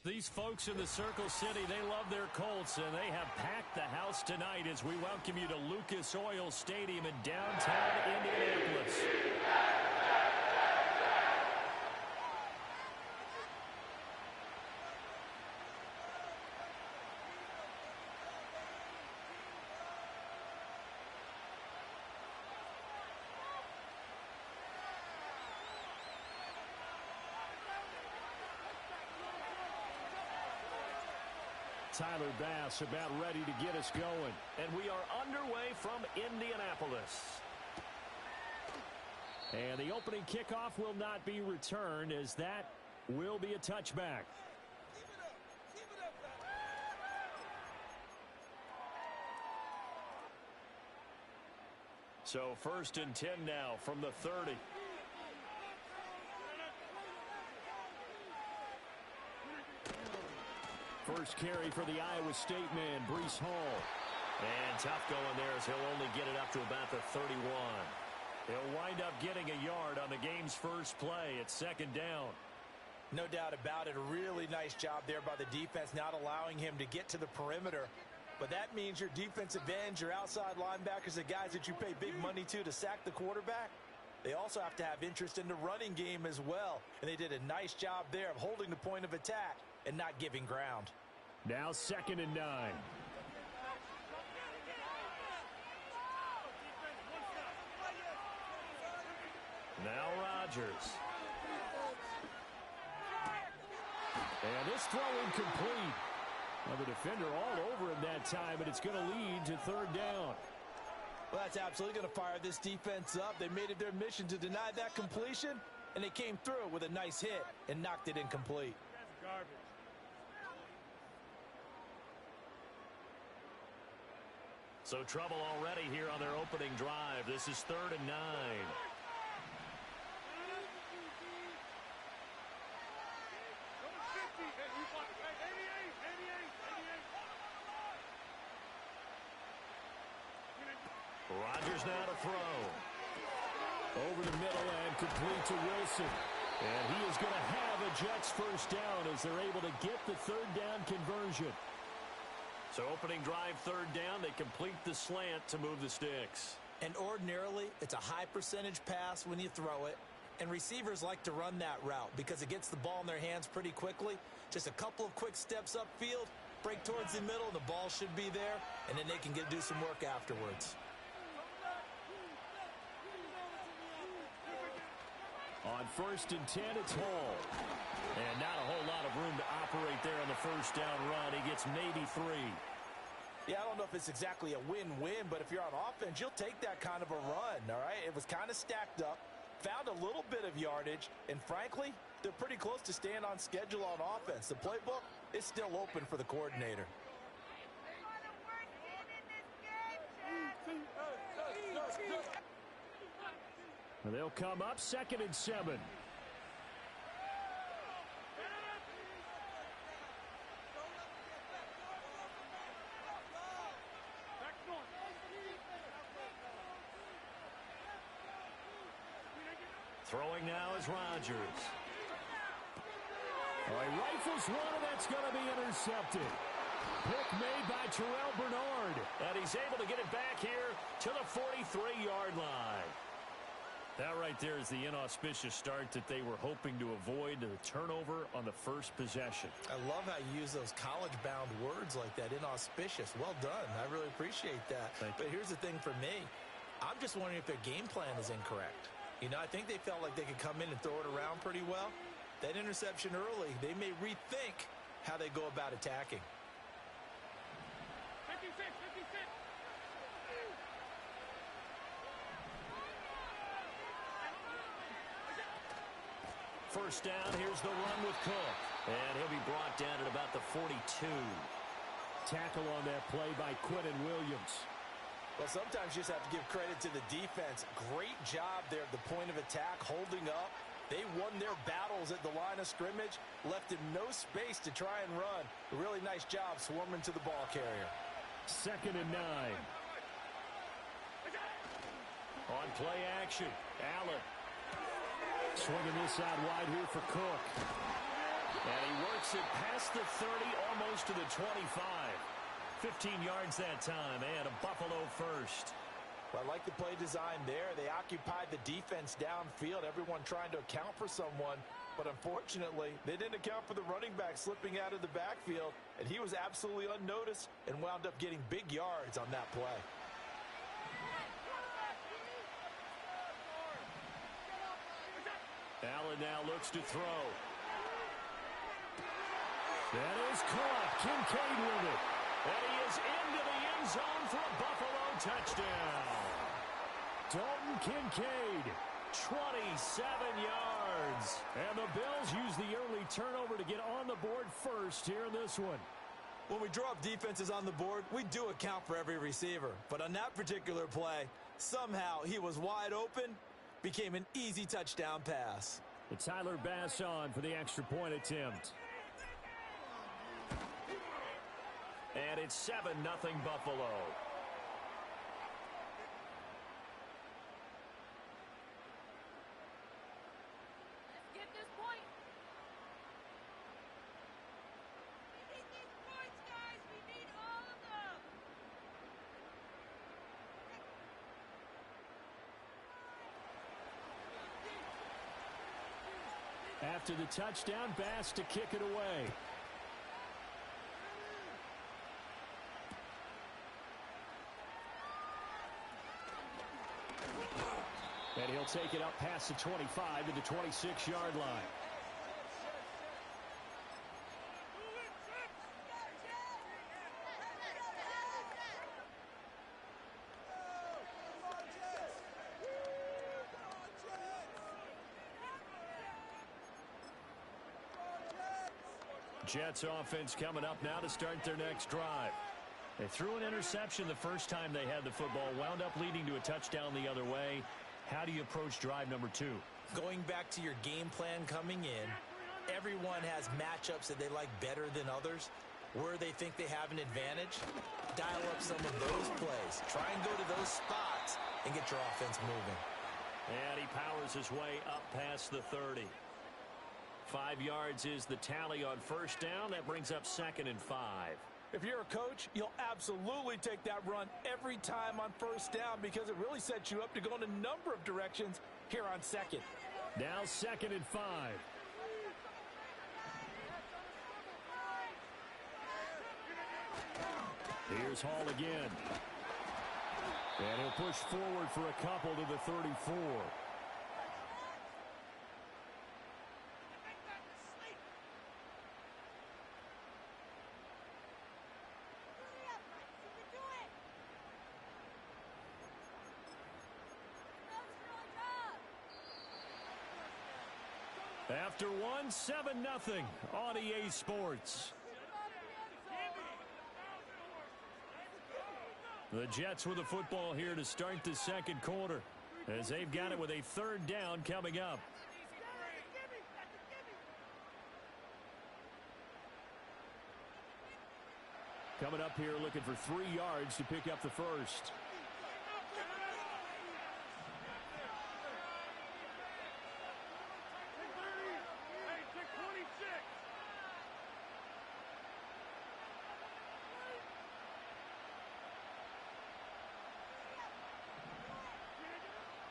These folks in the Circle City, they love their Colts, and they have packed the house tonight as we welcome you to Lucas Oil Stadium in downtown Indianapolis. Tyler Bass about ready to get us going. And we are underway from Indianapolis. And the opening kickoff will not be returned, as that will be a touchback. So 1st and 10 now from the 30. First carry for the Iowa State man, Breece Hall. And tough going there as he'll only get it up to about the 31. He'll wind up getting a yard on the game's first play. It's 2nd down. No doubt about it. A really nice job there by the defense, not allowing him to get to the perimeter. But that means your defensive ends, your outside linebackers, the guys that you pay big money to sack the quarterback, they also have to have interest in the running game as well. And they did a nice job there of holding the point of attack and not giving ground. Now 2nd and 9. Now Rodgers. And this throw incomplete. Well, the defender all over him that time, but it's going to lead to 3rd down. Well, that's absolutely going to fire this defense up. They made it their mission to deny that completion, and they came through with a nice hit and knocked it incomplete. That's garbage. So trouble already here on their opening drive. This is 3rd and 9. Rodgers now to throw. Over the middle and complete to Wilson. And he is going to have a Jets first down as they're able to get the 3rd down conversion. So opening drive 3rd down, they complete the slant to move the sticks. And ordinarily, it's a high percentage pass when you throw it. And receivers like to run that route because it gets the ball in their hands pretty quickly. Just a couple of quick steps upfield, break towards the middle, and the ball should be there. And then they can do some work afterwards. On 1st and 10, it's Hall. And not a whole lot of room to operate there on the first down run. He gets maybe 3. Yeah, I don't know if it's exactly a win-win, but if you're on offense, you'll take that kind of a run, all right? It was kind of stacked up, found a little bit of yardage, and frankly, they're pretty close to staying on schedule on offense. The playbook is still open for the coordinator. They'll come up 2nd and 7. Throwing now is Rodgers. All right, rifles one, and that's going to be intercepted. Pick made by Terrell Bernard. And he's able to get it back here to the 43-yard line. That right there is the inauspicious start that they were hoping to avoid, the turnover on the first possession. I love how you use those college-bound words like that, inauspicious. Well done. I really appreciate that. But here's the thing for me. I'm just wondering if their game plan is incorrect. You know, I think they felt like they could come in and throw it around pretty well. That interception early, they may rethink how they go about attacking. 56, 56. First down, here's the run with Cook. And he'll be brought down at about the 42. Tackle on that play by Quinton Williams. Well, sometimes you just have to give credit to the defense. Great job there at the point of attack, holding up. They won their battles at the line of scrimmage, left him no space to try and run. A really nice job swarming to the ball carrier. 2nd and 9. On play action, Allen. Swinging this out wide here for Cook. And he works makes it past the 30, almost to the 25. 15 yards that time, and a Buffalo first. Well, I like the play design there. They occupied the defense downfield, everyone trying to account for someone. But unfortunately, they didn't account for the running back slipping out of the backfield, and he was absolutely unnoticed and wound up getting big yards on that play. Allen now looks to throw. That is caught. Kincaid with it. And he is into the end zone for a Buffalo touchdown. Dalton Kincaid, 27 yards. And the Bills use the early turnover to get on the board first here in this one. When we draw up defenses on the board, we do account for every receiver. But on that particular play, somehow he was wide open, became an easy touchdown pass. And Tyler Bass on for the extra point attempt. And it's 7-0 Buffalo. Let's get this point. We need these points, guys. We need all of them. After the touchdown, Bass to kick it away. And he'll take it up past the 25 to the 26-yard line. Jets offense coming up now to start their next drive. They threw an interception the first time they had the football, wound up leading to a touchdown the other way. How do you approach drive number 2? Going back to your game plan coming in, everyone has matchups that they like better than others. Where they think they have an advantage, dial up some of those plays. Try and go to those spots and get your offense moving. And he powers his way up past the 30. 5 yards is the tally on first down. That brings up 2nd and 5. If you're a coach, you'll absolutely take that run every time on first down because it really sets you up to go in a number of directions here on second. Now 2nd and 5. Here's Hall again. And he'll push forward for a couple to the 34. After one, 7-0 on EA Sports. The Jets with the football here to start the second quarter, as they've got it with a 3rd down coming up. Coming up here looking for 3 yards to pick up the first.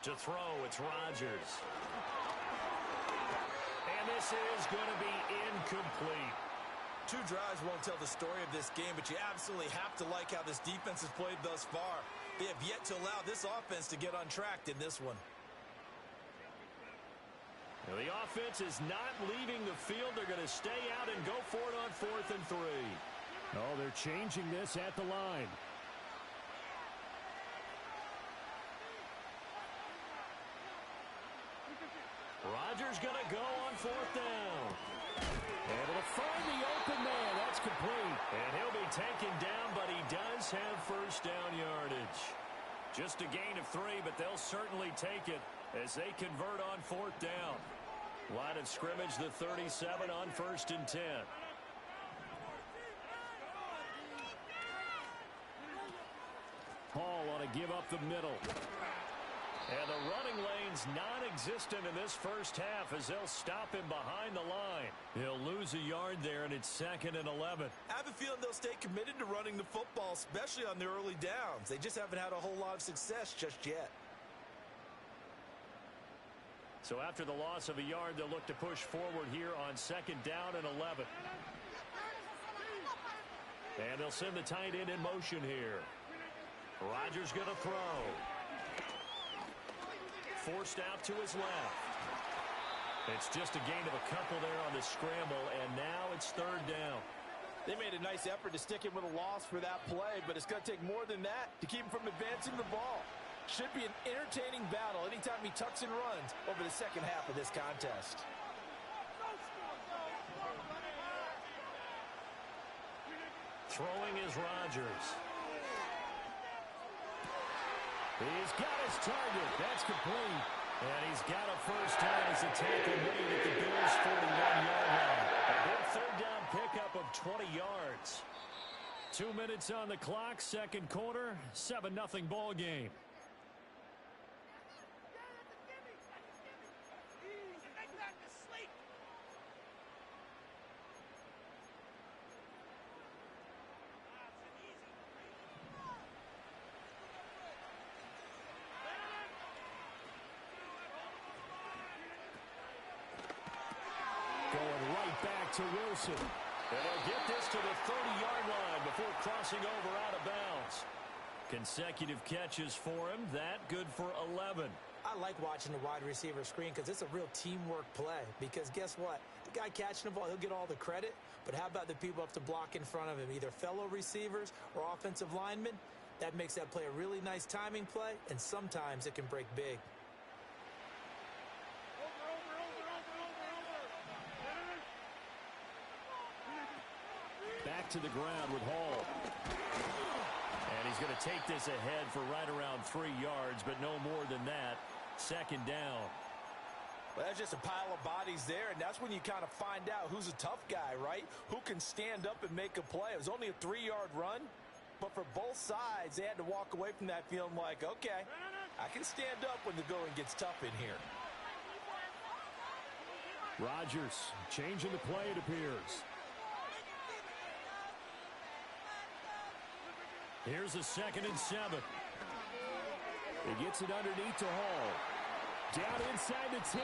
To throw, it's Rodgers. And this is going to be incomplete. 2 drives won't tell the story of this game, but you absolutely have to like how this defense has played thus far. They have yet to allow this offense to get untracked in this one. Now, the offense is not leaving the field. They're going to stay out and go for it on 4th and 3. Oh, they're changing this at the line. Rodgers going to go on 4th down. Able to find the open man. That's complete. And he'll be taken down, but he does have first down yardage. Just a gain of 3, but they'll certainly take it as they convert on 4th down. Line of scrimmage, the 37 on 1st and 10. Hall on to give up the middle. And the running lane's non-existent in this first half as they'll stop him behind the line. He'll lose lose a yard there, and it's 2nd and 11. I have a feeling they'll stay committed to running the football, especially on the early downs. They just haven't had a whole lot of success just yet. So after the loss of a yard, they'll look to push forward here on 2nd down and 11. And they'll send the tight end in motion here. Rodgers going to throw. Forced out to his left. It's just a gain of a couple there on the scramble, and now it's 3rd down. They made a nice effort to stick him with a loss for that play, but it's going to take more than that to keep him from advancing the ball. Should be an entertaining battle anytime he tucks and runs over the second half of this contest. Throwing is Rodgers. He's got his target. That's complete. And he's got a first down as a tackle made at the Bills' 41-yard line. A big 3rd down pickup of 20 yards. 2 minutes on the clock, 2nd quarter, 7-0 ball game. To Wilson. And they'll get this to the 30-yard line before crossing over out of bounds. Consecutive catches for him. That good for 11. I like watching the wide receiver screen because it's a real teamwork play. Because guess what? The guy catching the ball, he'll get all the credit. But how about the people up to block in front of him, either fellow receivers or offensive linemen? That makes that play a really nice timing play, and sometimes it can break big. Back to the ground with Hall. And he's going to take this ahead for right around 3 yards, but no more than that. 2nd down. Well, that's just a pile of bodies there, and that's when you kind of find out who's a tough guy, right? Who can stand up and make a play. It was only a 3-yard run, but for both sides, they had to walk away from that feeling like, okay, I can stand up when the going gets tough in here. Rodgers changing the play, it appears. Here's a 2nd and 7. He gets it underneath to Hall. Down inside the 10.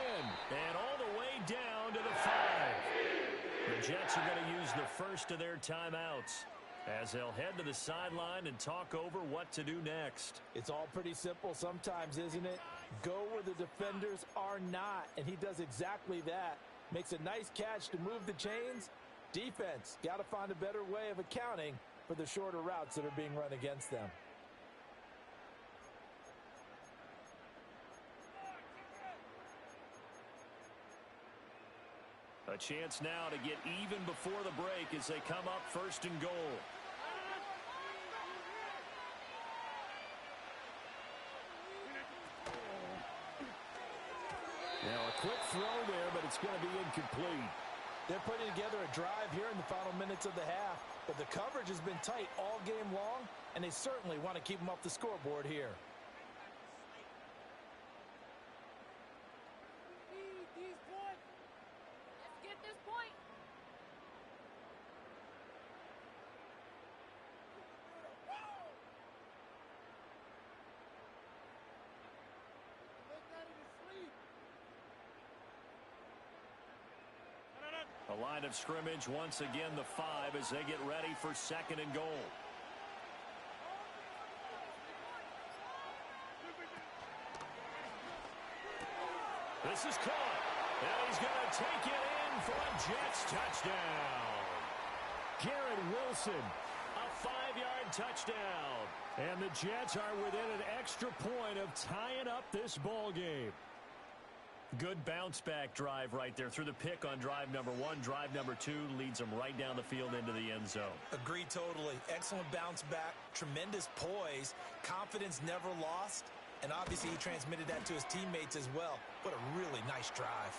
And all the way down to the 5. The Jets are going to use the first of their timeouts as they'll head to the sideline and talk over what to do next. It's all pretty simple sometimes, isn't it? Go where the defenders are not, and he does exactly that. Makes a nice catch to move the chains. Defense, got to find a better way of accounting for the shorter routes that are being run against them. A chance now to get even before the break as they come up 1st and goal. Now a quick throw there, but it's going to be incomplete. They're putting together a drive here in the final minutes of the half, but the coverage has been tight all game long, and they certainly want to keep them off the scoreboard here. Let's get this point. A line of scrimmage once again the 5 as they get ready for 2nd and goal. This is caught. And he's going to take it in for a Jets touchdown. Garrett Wilson, a 5-yard touchdown. And the Jets are within an extra point of tying up this ball game. Good bounce-back drive right there through the pick on drive number 1. Drive number 2 leads them right down the field into the end zone. Agree totally. Excellent bounce back, tremendous poise, confidence never lost, and obviously he transmitted that to his teammates as well. What a really nice drive.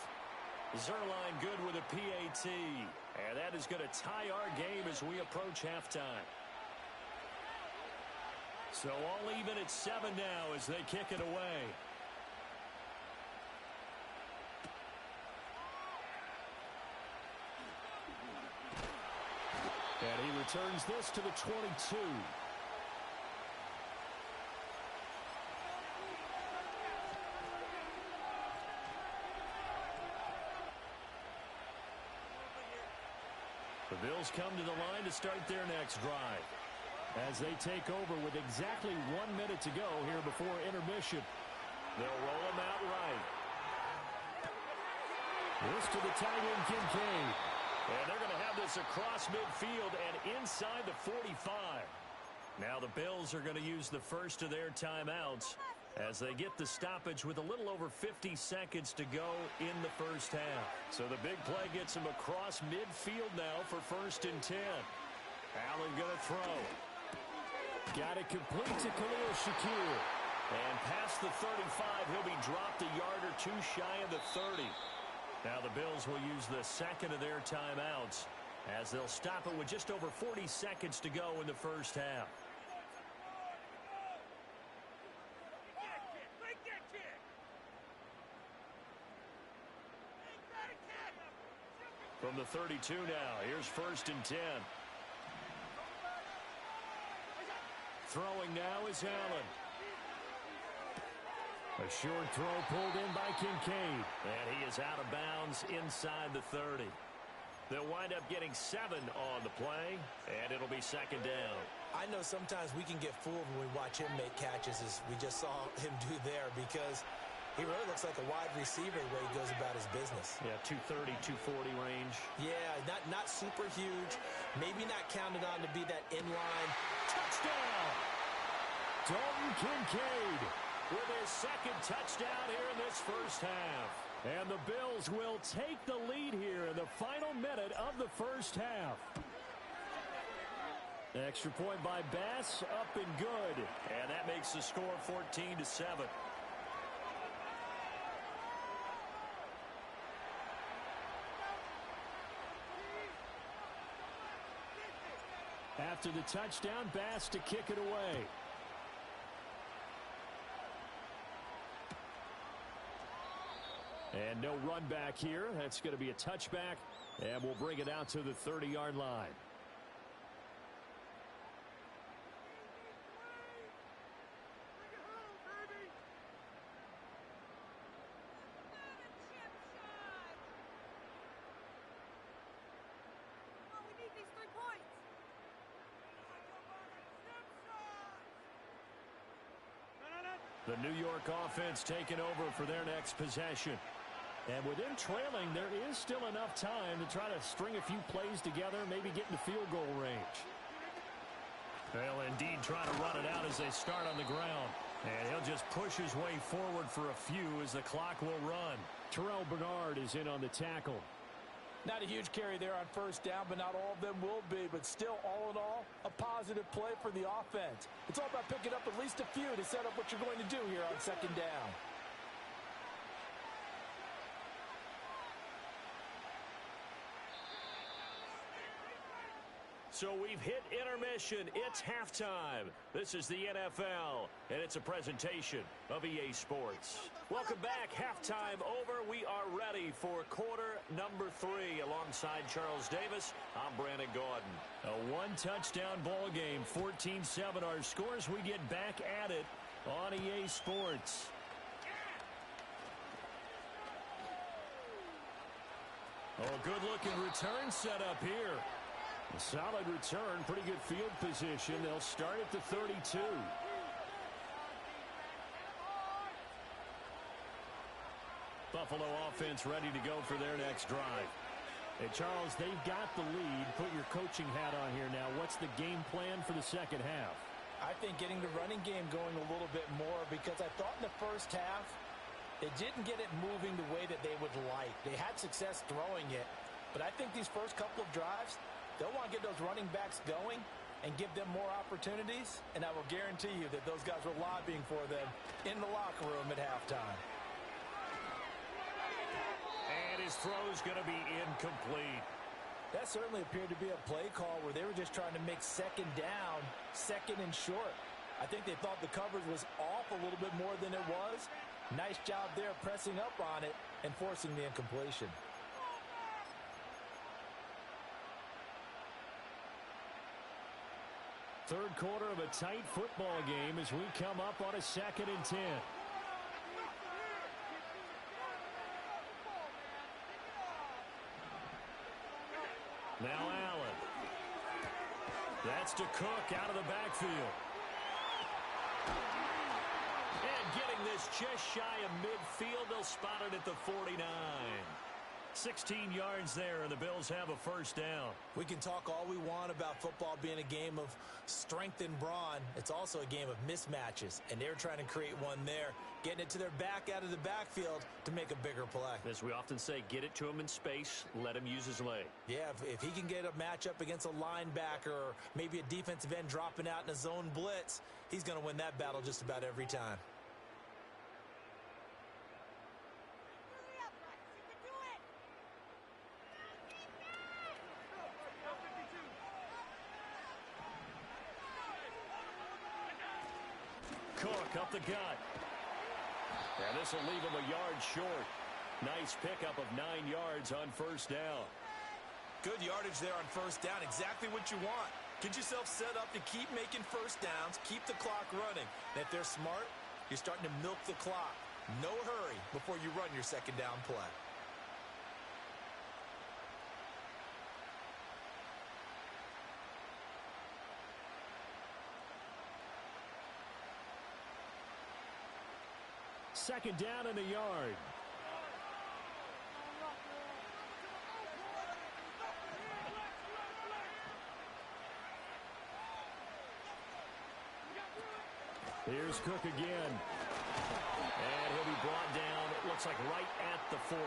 Zerline good with a PAT. And that is going to tie our game as we approach halftime. So all even at 7 now as they kick it away. And he returns this to the 22. The Bills come to the line to start their next drive as they take over with exactly 1 minute to go here before intermission. They'll roll him out right. This to the tight end, Kincaid. And they're going to have this across midfield and inside the 45. Now the Bills are going to use the first of their timeouts as they get the stoppage with a little over 50 seconds to go in the first half. So the big play gets them across midfield now for 1st and 10. Allen going to throw. Got it complete to Khalil Shakir. And past the 35, he'll be dropped a yard or two shy of the 30. Now the Bills will use the second of their timeouts as they'll stop it with just over 40 seconds to go in the first half. From the 32 now, here's 1st and 10. Throwing now is Allen. A short throw pulled in by Kincaid. And he is out of bounds inside the 30. They'll wind up getting 7 on the play, and it'll be 2nd down. I know sometimes we can get fooled when we watch him make catches, as we just saw him do there, because he really looks like a wide receiver the way he goes about his business. Yeah, 230, 240 range. Yeah, not super huge. Maybe not counted on to be that inline. Touchdown! Dalton Kincaid with his 2nd touchdown here in this first half. And the Bills will take the lead here in the final minute of the first half. Extra point by Bass, up and good. And that makes the score 14-7. After the touchdown, Bass to kick it away. And no run back here. That's going to be a touchback, and we'll bring it out to the 30-yard line. The New York offense taking over for their next possession. And with them trailing, there is still enough time to try to string a few plays together, maybe get into field goal range. They'll indeed try to run it out as they start on the ground. And he'll just push his way forward for a few as the clock will run. Terrell Bernard is in on the tackle. Not a huge carry there on 1st down, but not all of them will be. But still, all in all, a positive play for the offense. It's all about picking up at least a few to set up what you're going to do here on 2nd down. So we've hit intermission. It's halftime. This is the NFL, and it's a presentation of EA Sports. Welcome back. Halftime over. We are ready for quarter number 3. Alongside Charles Davis, I'm Brandon Gaudin. A one-touchdown ball game, 14-7 our scores. We get back at it on EA Sports. Oh, good-looking return set up here. A solid return, pretty good field position. They'll start at the 32. Buffalo offense ready to go for their next drive. Hey, Charles, they've got the lead. Put your coaching hat on here now. What's the game plan for the second half? I think getting the running game going a little bit more, because I thought in the first half they didn't get it moving the way that they would like. They had success throwing it, but I think these first couple of drives, they'll want to get those running backs going and give them more opportunities, and I will guarantee you that those guys were lobbying for them in the locker room at halftime. And his throw's going to be incomplete. That certainly appeared to be a play call where they were just trying to make 2nd down, 2nd and short. I think they thought the coverage was off a little bit more than it was. Nice job there pressing up on it and forcing the incompletion. Third quarter of a tight football game as we come up on a 2nd and 10. Now Allen. That's to Cook out of the backfield. And getting this just shy of midfield, they'll spot it at the 49. 16 yards there, and the Bills have a first down. We can talk all we want about football being a game of strength and brawn. It's also a game of mismatches, and they're trying to create one there, getting it to their back out of the backfield to make a bigger play. As we often say, get it to him in space, let him use his leg. Yeah, if he can get a matchup against a linebacker or maybe a defensive end dropping out in a zone blitz, he's going to win that battle just about every time. Cook up the gut. And this will leave him a yard short. Nice pickup of 9 yards on first down. Good yardage there on first down. Exactly what you want. Get yourself set up to keep making first downs, keep the clock running. And if they're smart, you're starting to milk the clock. No hurry before you run your second down play. Second down and a yard. Here's Cook again. And he'll be brought down, it looks like right at the 40.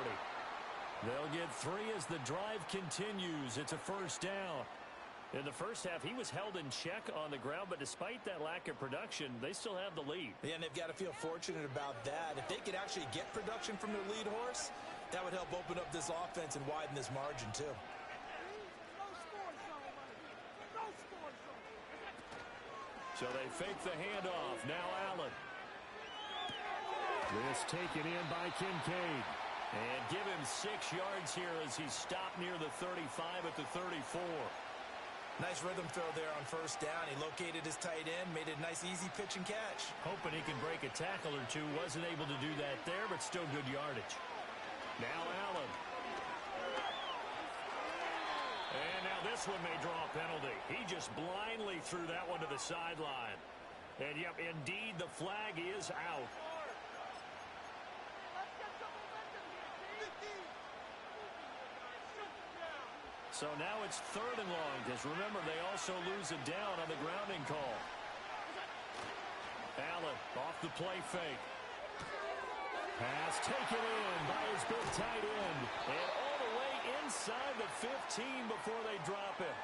They'll get 3 as the drive continues. It's a first down. In the first half, he was held in check on the ground, but despite that lack of production, they still have the lead. Yeah, and they've got to feel fortunate about that. If they could actually get production from their lead horse, that would help open up this offense and widen this margin, too. So they fake the handoff. Now Allen. This taken in by Kincaid. And give him 6 yards here as he's stopped near the 35 at the 34. Nice rhythm throw there on first down. He located his tight end, made it a nice easy pitch and catch. Hoping he can break a tackle or two. Wasn't able to do that there, but still good yardage. Now Allen. And now this one may draw a penalty. He just blindly threw that one to the sideline. And yep, indeed the flag is out. So now it's 3rd and long, because remember, they also lose a down on the grounding call. Allen off the play fake. Pass taken in by his big tight end. And all the way inside the 15 before they drop it.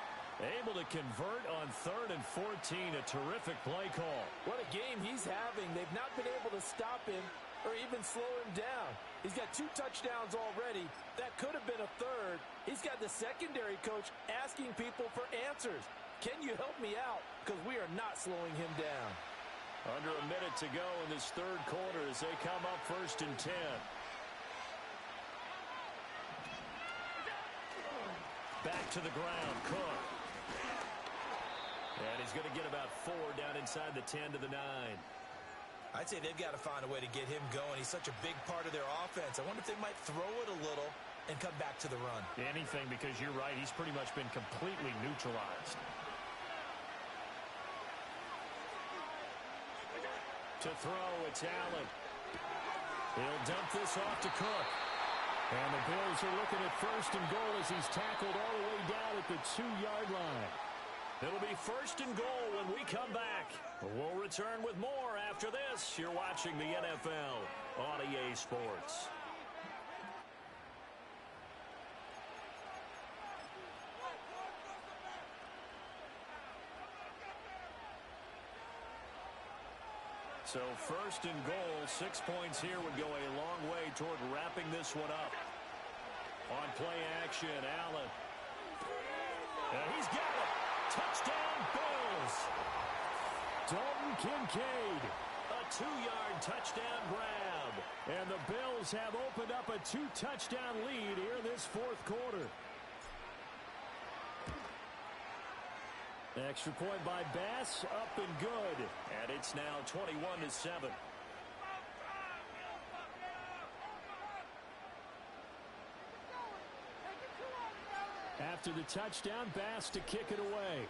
Able to convert on 3rd and 14. A terrific play call. What a game he's having. They've not been able to stop him or even slow him down. He's got 2 touchdowns already. That could have been a 3rd. He's got the secondary coach asking people for answers. Can you help me out? Because we are not slowing him down. Under a minute to go in this 3rd quarter as they come up 1st and 10. Back to the ground, Cook. And he's going to get about 4 down inside the 10 to the 9. I'd say they've got to find a way to get him going. He's such a big part of their offense. I wonder if they might throw it a little and come back to the run. Anything, because you're right. He's pretty much been completely neutralized. To throw, it's Allen. He'll dump this off to Cook. And the Bills are looking at 1st and goal as he's tackled all the way down at the 2-yard line. It'll be 1st and goal when we come back. We'll return with more after this. You're watching the NFL on EA Sports. So 1st and goal, 6 points here would go a long way toward wrapping this one up. On play action, Allen. And he's got it. Touchdown, Bills. Dalton Kincaid. A 2-yard touchdown grab. And the Bills have opened up a 2-touchdown lead here in this 4th quarter. Extra point by Bass, up and good. And it's now 21-7. After the touchdown, Bass to kick it away.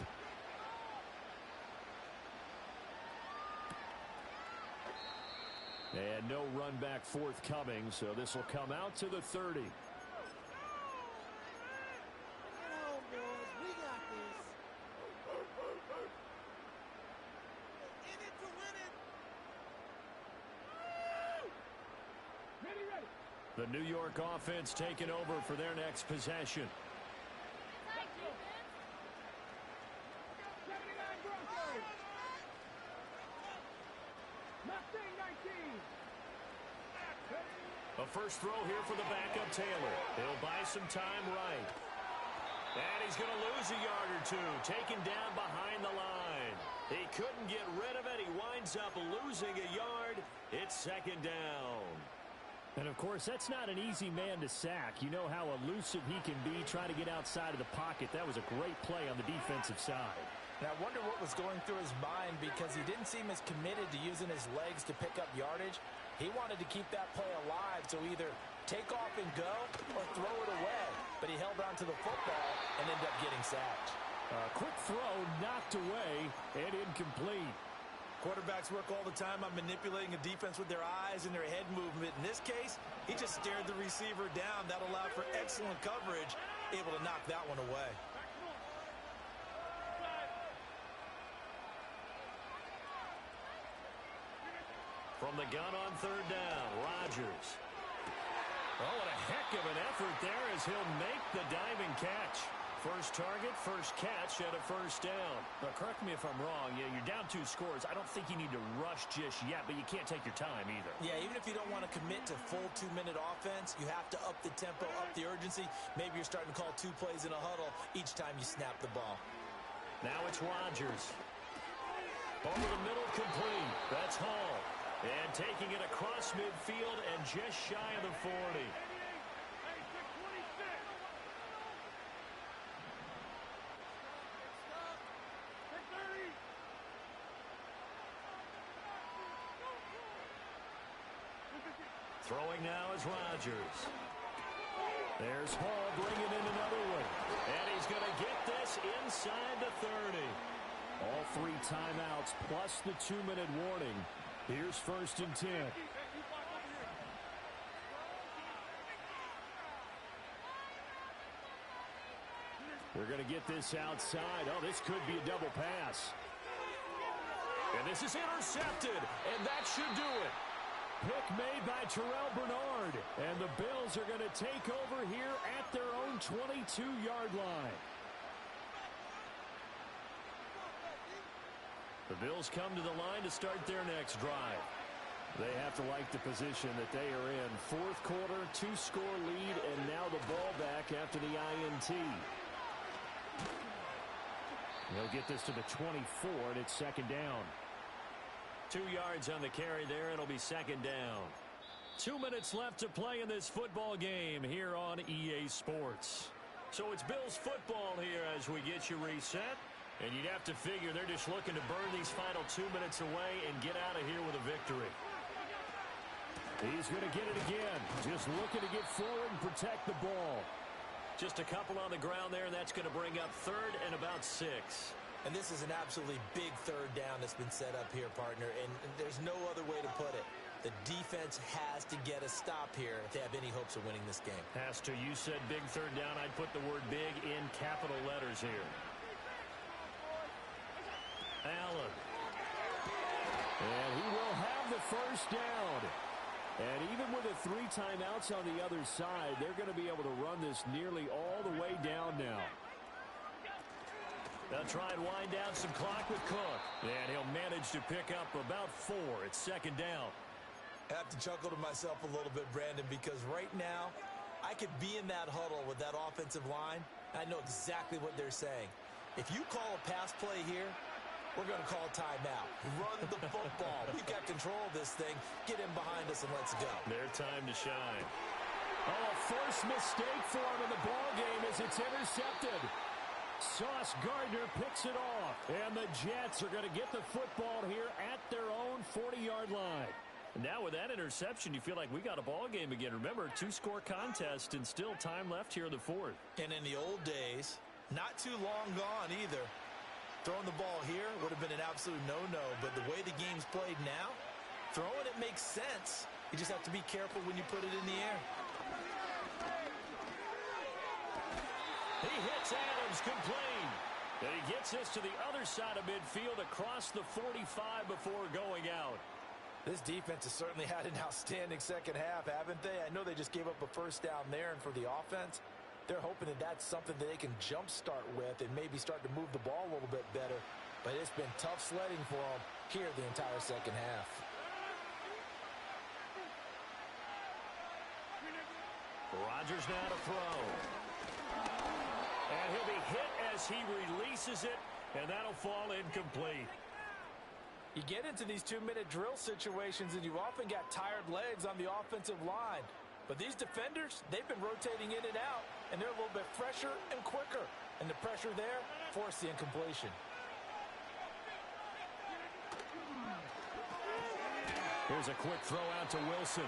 And no run back forthcoming, so this will come out to the 30. The New York offense taking over for their next possession. A first throw here for the backup Taylor. He'll buy some time right. And he's going to lose a yard or two, taken down behind the line. He couldn't get rid of it. He winds up losing a yard. It's second down. And, of course, that's not an easy man to sack. You know how elusive he can be trying to get outside of the pocket. That was a great play on the defensive side. And I wonder what was going through his mind, because he didn't seem as committed to using his legs to pick up yardage. He wanted to keep that play alive, so either take off and go or throw it away. But he held on to the football and ended up getting sacked. Quick throw, knocked away, and incomplete. Quarterbacks work all the time on manipulating a defense with their eyes and their head movement. In this case, he just stared the receiver down. That allowed for excellent coverage, able to knock that one away. From the gun on third down, Rodgers. Oh, what a heck of an effort there as he'll make the diving catch. First target, first catch, and a first down. Now, correct me if I'm wrong. Yeah, you're down 2 scores. I don't think you need to rush just yet, but you can't take your time either. Yeah, even if you don't want to commit to full 2-minute offense, you have to up the tempo, up the urgency. Maybe you're starting to call 2 plays in a huddle each time you snap the ball. Now it's Rodgers. Over the middle, complete. That's Hall. And taking it across midfield and just shy of the 40. Throwing now is Rodgers. There's Hall bringing in another one. And he's going to get this inside the 30. All 3 timeouts plus the 2-minute warning. Here's 1st and 10. We're going to get this outside. Oh, this could be a double pass. And this is intercepted, and that should do it. Pick made by Terrell Bernard. And the Bills are going to take over here at their own 22-yard line. The Bills come to the line to start their next drive. They have to like the position that they are in. 4th quarter, 2-score lead, and now the ball back after the INT. They'll get this to the 24, and it's second down. 2 yards on the carry there. It'll be second down. 2 minutes left to play in this football game here on EA Sports. So it's Bills football here as we get you reset. And you'd have to figure they're just looking to burn these final 2 minutes away and get out of here with a victory. He's going to get it again. Just looking to get forward and protect the ball. Just a couple on the ground there, and that's going to bring up 3rd and about 6. And this is an absolutely big 3rd down that's been set up here, partner, and there's no other way to put it. The defense has to get a stop here if they have any hopes of winning this game. Has to. You said big 3rd down. I'd put the word big in capital letters here. Allen. And he will have the first down. And even with the 3 timeouts on the other side, they're going to be able to run this nearly all the way down now. They'll try and wind down some clock with Cook. And he'll manage to pick up about 4. It's second down. I have to chuckle to myself a little bit, Brandon, because right now I could be in that huddle with that offensive line. I know exactly what they're saying. If you call a pass play here, we're going to call timeout. Run the football. We've got control of this thing. Get in behind us and let's go. Their time to shine. Oh, a first mistake for him in the ball game as it's intercepted. Sauce Gardner picks it off. And the Jets are going to get the football here at their own 40-yard line. Now with that interception, you feel like we got a ball game again. Remember, 2-score contest and still time left here in the fourth. And in the old days, not too long gone either. Throwing the ball here would have been an absolute no-no, but the way the game's played now, throwing it makes sense. You just have to be careful when you put it in the air. He hits Adams complete. And he gets this to the other side of midfield across the 45 before going out. This defense has certainly had an outstanding second half, haven't they? I know they just gave up a first down there, and for the offense, they're hoping that that's something that they can jumpstart with and maybe start to move the ball a little bit better. But it's been tough sledding for them here the entire second half. Rodgers now to throw. And he'll be hit as he releases it, and that'll fall incomplete. You get into these 2-minute drill situations, and you've often got tired legs on the offensive line. But these defenders, they've been rotating in and out, and they're a little bit fresher and quicker. And the pressure there forced the incompletion. Here's a quick throw out to Wilson.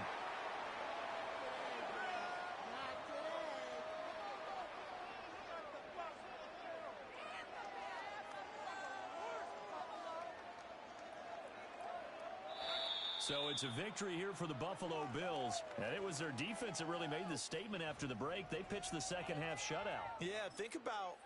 So it's a victory here for the Buffalo Bills. And it was their defense that really made the statement after the break. They pitched the second half shutout. Yeah, think about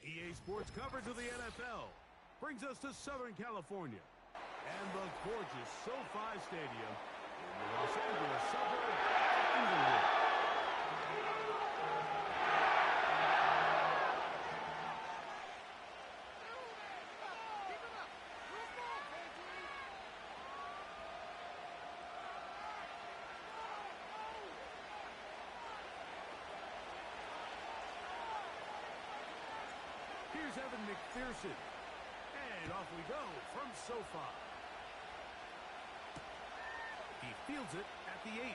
EA Sports coverage of the NFL brings us to Southern California and the gorgeous SoFi Stadium in the Los Angeles suburb of Inglewood. Here's Evan McPherson. And off we go from SoFi. He fields it at the 8.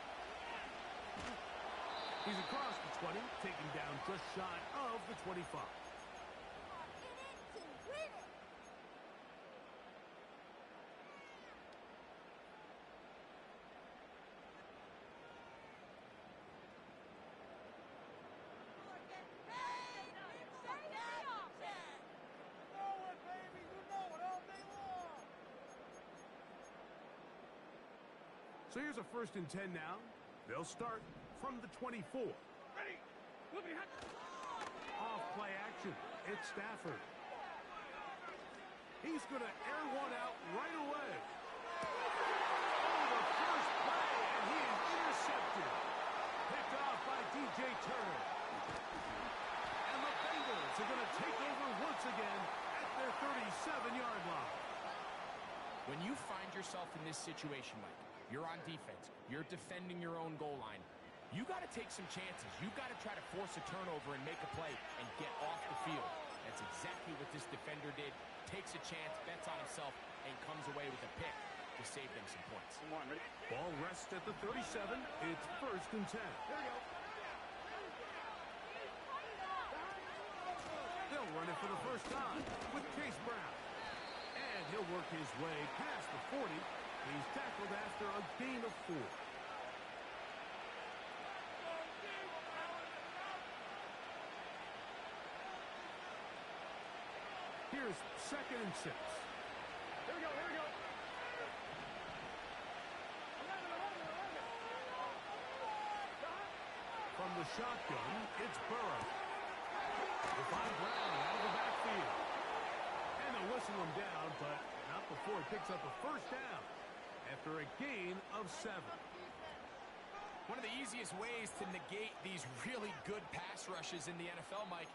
He's across the 20, taken down just shy of the 25. So here's a 1st and 10 now. They'll start from the 24. Ready. Off it's Stafford. He's going to air one out right away. Oh, the first play, and he is intercepted. Picked off by DJ Turner. And the Bengals are going to take over once again at their 37-yard line. When you find yourself in this situation, Mike, you're on defense, you're defending your own goal line, you got to take some chances. You got to try to force a turnover and make a play and get off the field. That's exactly what this defender did. Takes a chance, bets on himself, and comes away with a pick to save them some points. Ball rests at the 37. It's 1st and 10. They'll run it for the first time with Case Brown. And he'll work his way past the 40. He's tackled after a gain of 4. Here's 2nd and 6. Here we go. From the shotgun, it's Burrow. They find Brown out of the backfield. And they'll whistle him down, but not before he picks up a 1st down after a gain of 7. One of the easiest ways to negate these really good pass rushes in the NFL, Mike,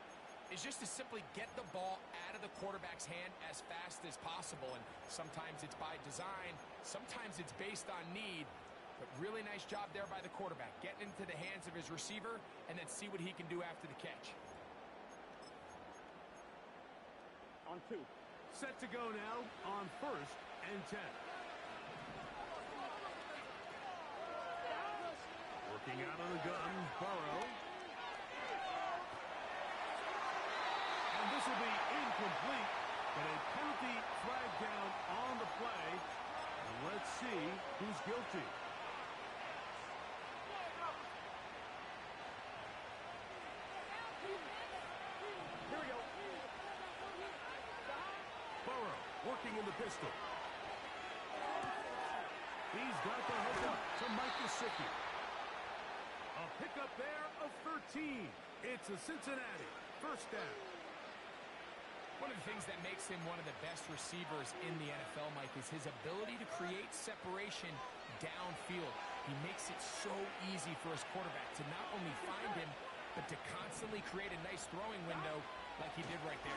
is just to simply get the ball out of the quarterback's hand as fast as possible. And sometimes it's by design, sometimes it's based on need. But really nice job there by the quarterback, getting into the hands of his receiver and then see what he can do after the catch. On 2. Set to go now on 1st and 10. Working out of the gun, Burrow. And this will be incomplete, but a penalty flag down on the play. And let's see who's guilty. Here we go. Burrow working in the pistol. He's got the hook up to Mike Gesicki. A pickup there of 13. It's a Cincinnati 1st down. One of the things that makes him one of the best receivers in the NFL, Mike, is his ability to create separation downfield. He makes it so easy for his quarterback to not only find him, but to constantly create a nice throwing window like he did right there.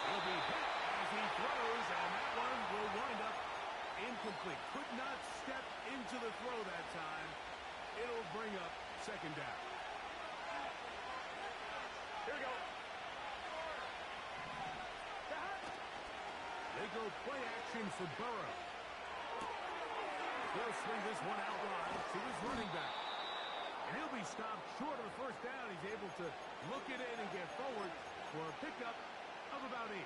He'll be hit as he throws, and that one will wind up incomplete. Could not step into the throw that time. It'll bring up 2nd down. Here we go. They go play action for Burrow. He'll swing this one out wide to his running back. And he'll be stopped short of the 1st down. He's able to look it in and get forward for a pickup of about 8.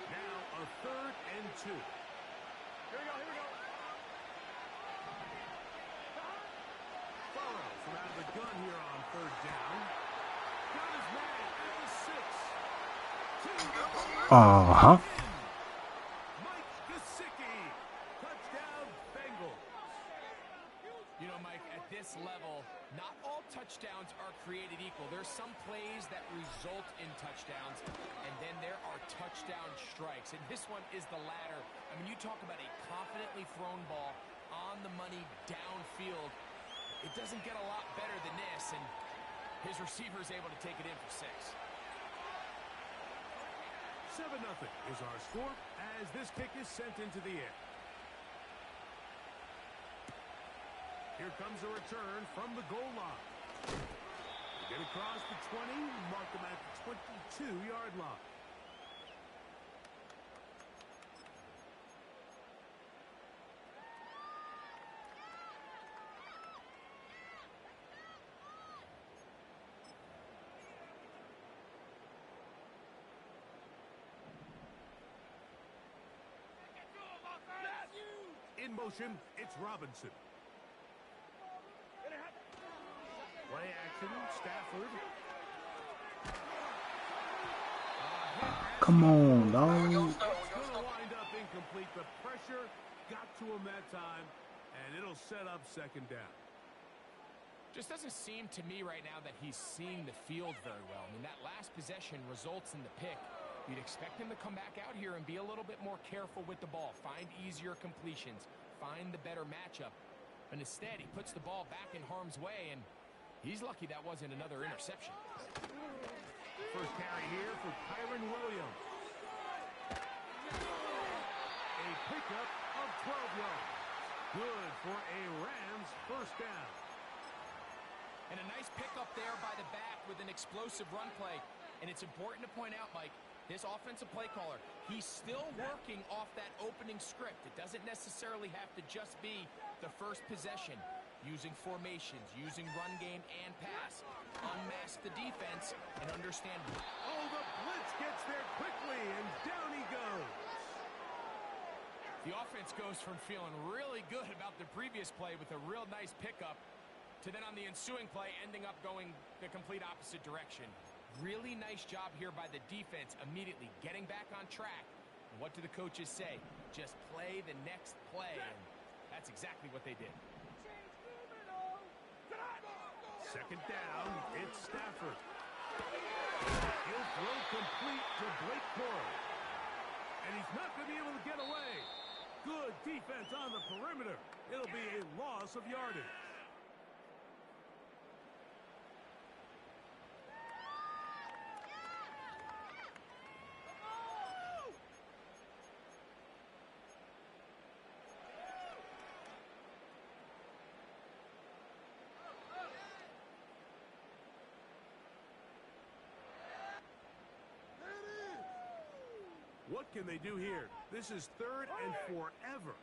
Now a 3rd and 2. Here we go. Burrow from out of the gun here on 3rd down. Got his man at the 6. Mike Gesicki. Touchdown, Bengals. You know, Mike, at this level, not all touchdowns are created equal. There's some plays that result in touchdowns, and then there are touchdown strikes. And this one is the latter. I mean, you talk about a confidently thrown ball on the money downfield. It doesn't get a lot better than this, and his receiver is able to take it in for 6. 7-0 is our score as this kick is sent into the air. Here comes a return from the goal line. Get across the 20, mark them at the 22-yard line. In motion, it's Robinson. Play action, Stafford. Come on, dog. It's going to wind up incomplete. The pressure got to him that time, and it'll set up 2nd down. Just doesn't seem to me right now that he's seeing the field very well. I mean, that last possession results in the pick. You'd expect him to come back out here and be a little bit more careful with the ball, find easier completions, find the better matchup. But instead, he puts the ball back in harm's way, and he's lucky that wasn't another interception. First carry here for Kyron Williams. A pickup of 12 yards. Good for a Rams first down. And a nice pickup there by the back with an explosive run play. And it's important to point out, Mike, this offensive play caller, he's still working off that opening script. It doesn't necessarily have to just be the first possession. Using formations, using run game and pass. Unmask the defense and understand. Oh, the blitz gets there quickly, and down he goes. The offense goes from feeling really good about the previous play with a real nice pickup to then on the ensuing play ending up going the complete opposite direction. Really nice job here by the defense immediately getting back on track. And what do the coaches say? Just play the next play. And that's exactly what they did. Second down, it's Stafford. He'll throw complete to Blake Corum. And he's not going to be able to get away. Good defense on the perimeter. It'll be a loss of yardage. What can they do here? This is third and forever.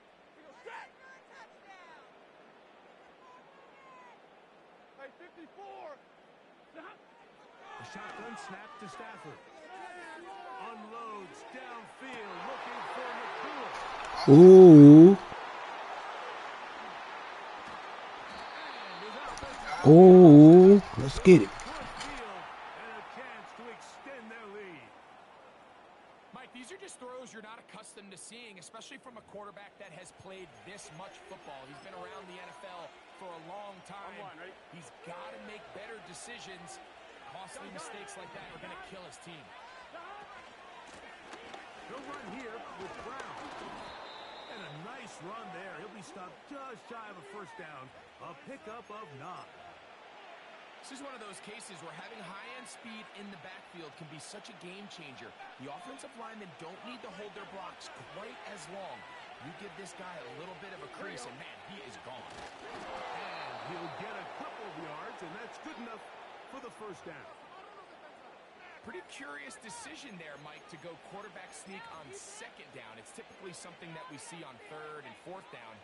Hey, 54. A shotgun snap to Stafford. Unloads downfield, looking for McCool. Ooh. Ooh. Let's get it. These are just throws you're not accustomed to seeing, especially from a quarterback that has played this much football. He's been around the NFL for a long time. He's got to make better decisions. Costly mistakes like that are going to kill his team. He'll run here with Brown. And a nice run there. He'll be stopped just shy of a first down. A pickup of 9. This is one of those cases where having high-end speed in the backfield can be such a game changer. The offensive linemen don't need to hold their blocks quite as long. You give this guy a little bit of a crease, and man, he is gone. And he'll get a couple of yards, and that's good enough for the first down. Pretty curious decision there, Mike, to go quarterback sneak on second down. It's typically something that we see on third and fourth down.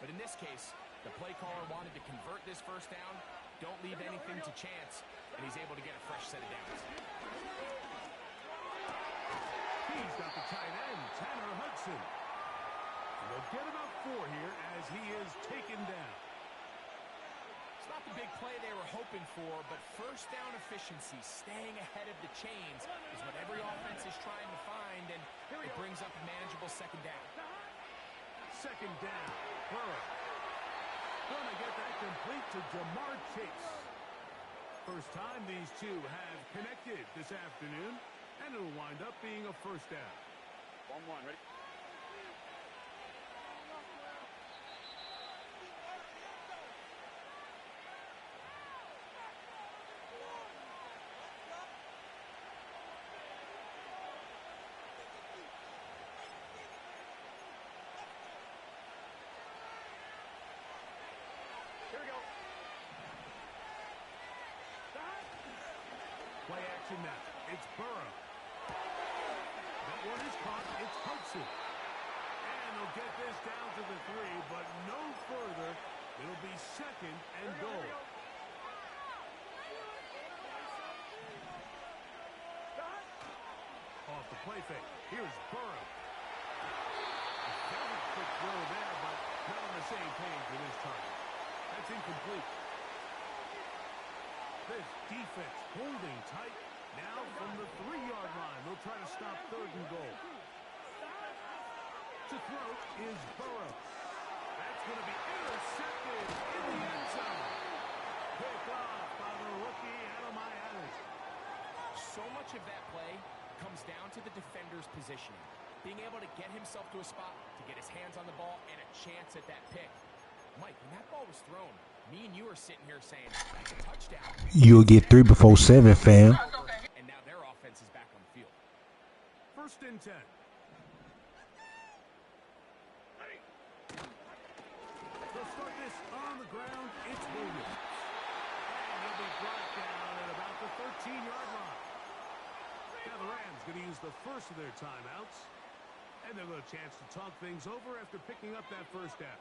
But in this case, the play caller wanted to convert this first down. Don't leave anything to chance, and he's able to get a fresh set of downs. He's got the tight end, Tanner Hudson. And they'll get about 4 here as he is taken down. It's not the big play they were hoping for, but first down efficiency, staying ahead of the chains, is what every offense is trying to find, and it brings up a manageable second down. Second down, Burrow. Gonna get that complete to Jamar Chase. First time these two have connected this afternoon, and it'll wind up being a first down. 1-1, ready? Play action now. It's Burrow. That one is caught. It's Hudson. And they'll get this down to the 3, but no further. It'll be second and goal. Off the play fake. Here's Burrow. A very quick throw there, but not on the same page with his target. That's incomplete. This defense holding tight. Now from the 3-yard line, they'll try to stop third and goal. To throw is Burrow. That's going to be intercepted in the end zone. Pick off by the rookie out of Miami. So much of that play comes down to the defender's positioning. Being able to get himself to a spot, to get his hands on the ball, and a chance at that pick. Mike, when that ball was thrown, me and you are sitting here saying, that's a touchdown. You'll get 3 before 7, fam. And now their offense is back on the field. 1st and 10. They'll start this on the ground. It's Williams. And he'll be brought down at about the 13-yard line. Now the Rams going to use the first of their timeouts. And they'll have a chance to talk things over after picking up that first down.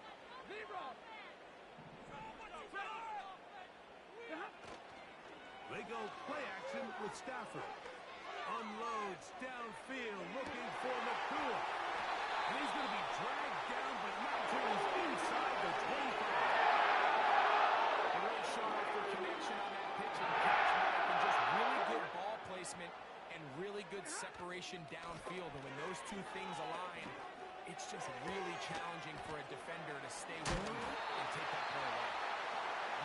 They go play action with Stafford. Unloads downfield looking for McCool. And he's going to be dragged down, but not until he's inside the 25. They really showed off their connection on that pitch and catch, Mike, and just really good ball placement and really good separation downfield. And when those two things align, it's just really challenging for a defender to stay with him and take that play away.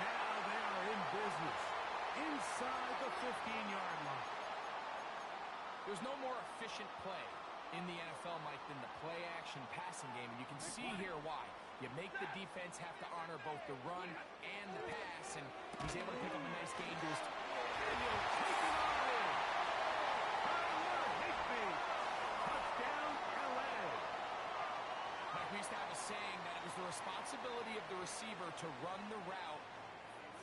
Now they are in business inside the 15-yard line. There's no more efficient play in the NFL, Mike, than the play-action passing game, and you can see here why. You make the defense have to honor both the run and the pass, and he's able to pick up a nice gain to his... And he'll take it all in. Touchdown, L.A. Mike, we used to have a saying that it was the responsibility of the receiver to run the route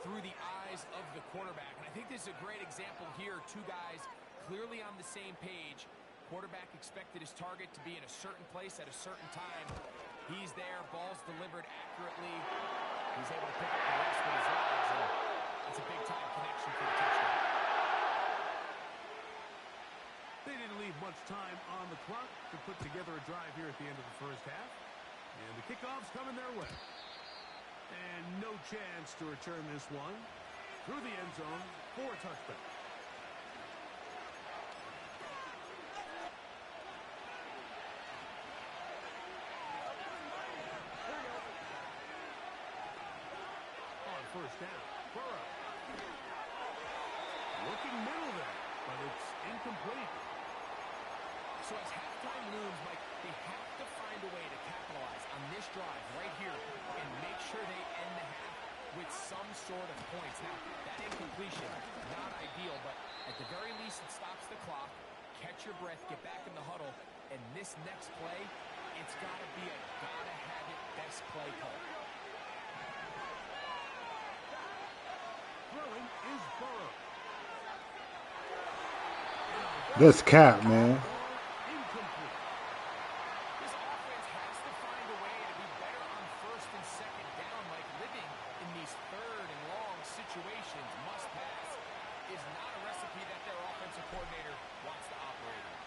through the eyes of the quarterback, and I think this is a great example here. Two guys clearly on the same page. Quarterback expected his target to be in a certain place at a certain time. He's there, ball's delivered accurately. He's able to pick up the rest with his legs, and it's a big-time connection for the touchdown. They didn't leave much time on the clock to put together a drive here at the end of the first half. And the kickoff's coming their way. And no chance to return this one through the end zone for a touchdown. First down. Burrow. Looking middle there, but it's incomplete. So as halftime looms, Mike, they have to find a way to capitalize on this drive right here and make sure they end the half with some sort of points. Now, that incompletion, not ideal, but at the very least it stops the clock. Catch your breath, get back in the huddle, and this next play, it's got to be a gotta-have-it best play call. Throwing is Burrow. That's cap, man. Incomplete. This offense has to find a way to be better on 1st and 2nd down, like living in these 3rd and long situations. Must pass is not a recipe that their offensive coordinator wants to operate in.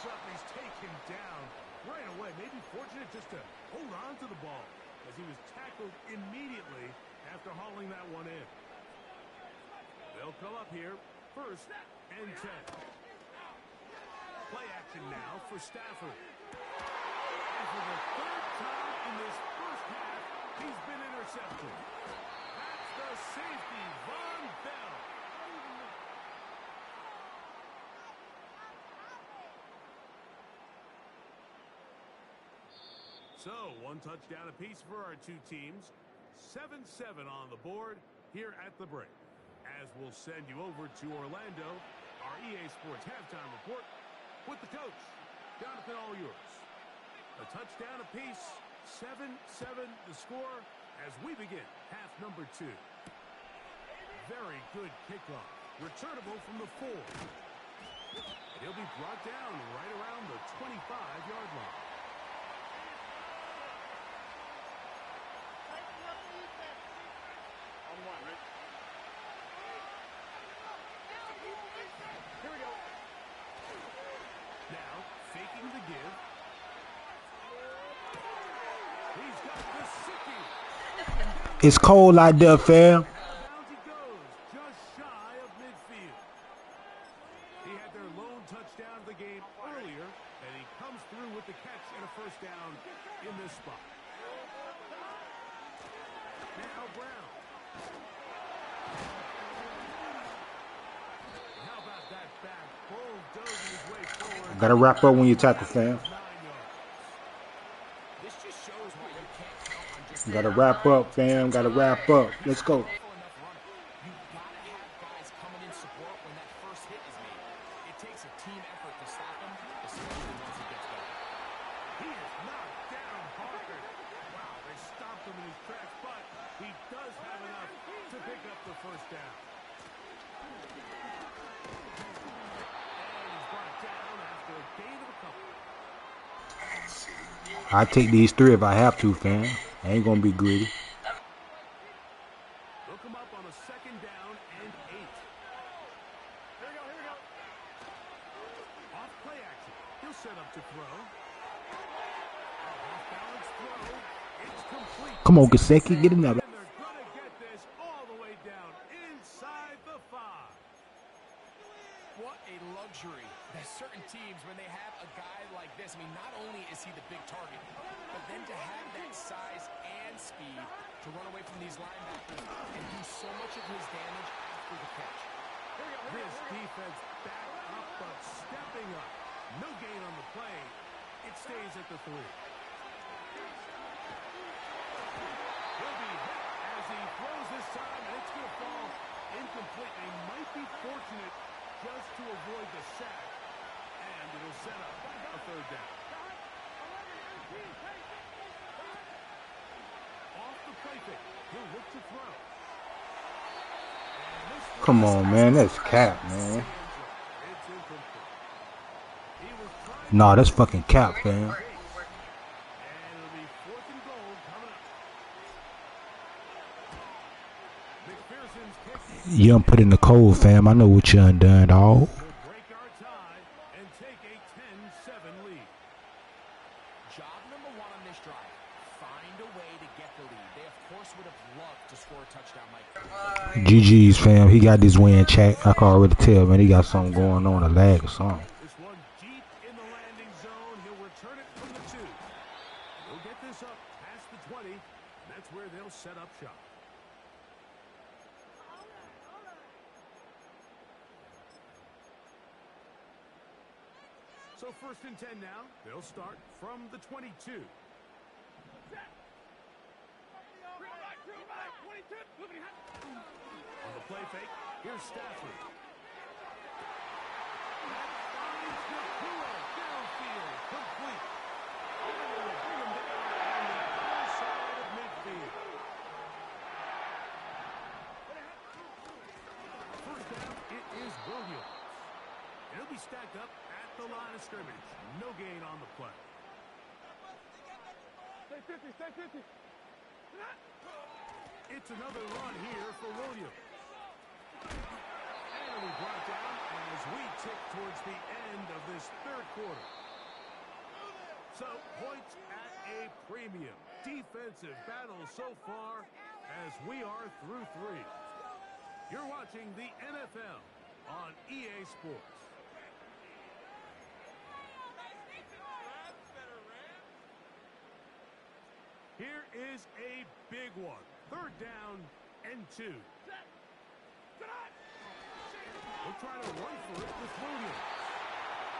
Up, he's taken down right away. Maybe fortunate just to hold on to the ball as he was tackled immediately after hauling that one in. They'll come up here 1st and 10. Play action now for Stafford. And for the 3rd time in this first half, he's been intercepted. That's the safety, Von Bell. So, one touchdown apiece for our two teams. 7-7 on the board here at the break. As we'll send you over to Orlando, our EA Sports halftime report with the coach. Jonathan, all yours. A touchdown apiece, 7-7 the score as we begin half number 2. Very good kickoff. Returnable from the 4. And he'll be brought down right around the 25-yard line. Here we go. Now, faking the give. He's got the sicky. It's cold out there, fam. Down he goes, just shy of midfield. He had their lone touchdown of the game earlier, and he comes catch and a first down in this spot. Now Brown. How about that back? Bulldozing his way forward. Gotta wrap up when you tackle, fam. This just shows why you can't count on just Gotta wrap up, fam. Gotta wrap up. Let's go. You gotta have guys coming in support when that first hit is made. It takes a team effort to stop him, especially once he gets going. He is knocked down hard. Wow, they stopped him in his tracks, but he does have enough to pick up the first down. And he's brought down after a gain of a couple. I take these 3 if I have to, fam. I ain't gonna be greedy. They'll come up on a second down and 8. Here we go, here we go. Off play action. He'll set up to throw. Off balance throw. It's complete. Come on, Gesicki, get another. And they're going to get this all the way down inside the 5. What a luxury. There's certain teams, when they have a guy like this, I mean, not only is he the big target, but then to have that size and speed to run away from these linebackers and do so much of his damage after the catch. This defense back up, but stepping up. No gain on the play. It stays at the 3. He'll be hit as he throws this time, and it's going to fall incomplete. They might be fortunate just to avoid the sack, and it'll set up a third down. Off the play fake, he'll look to throw. Come on, man. That's cap, man. It's incomplete. He was trying Nah, that's fucking cap, fam. and it'll be 4th and goal coming up. McPherson's kick You done put in the cold, fam. I know what you done done, dog. will break our tie and take a 10-7 lead. Job number 1 on this drive, find a way to get the lead. They, of course, would have loved to score a touchdown, Mike. GG's, fam. He got this win chat. I can already tell, man. He got something going on, a lag or something. This one deep in the landing zone. He'll return it from the 2. He'll get this up past the 20. That's where they'll set up shop. So 1st and 10 now. They'll start from the 22. On the play fake, here's Stafford. That finds Nakua downfield, complete. And they will bring him down on the far side of midfield. First down, it is Williams. It'll be stacked up at the line of scrimmage. No gain on the play. Stay 50, stay 50. It's another run here for Williams. And we brought down as we tick towards the end of this 3rd quarter. So, points at a premium. Defensive battle so far as we are through 3. You're watching the NFL on EA Sports. Here is a big one. 3rd down and 2. We'll try to run for it with Williams.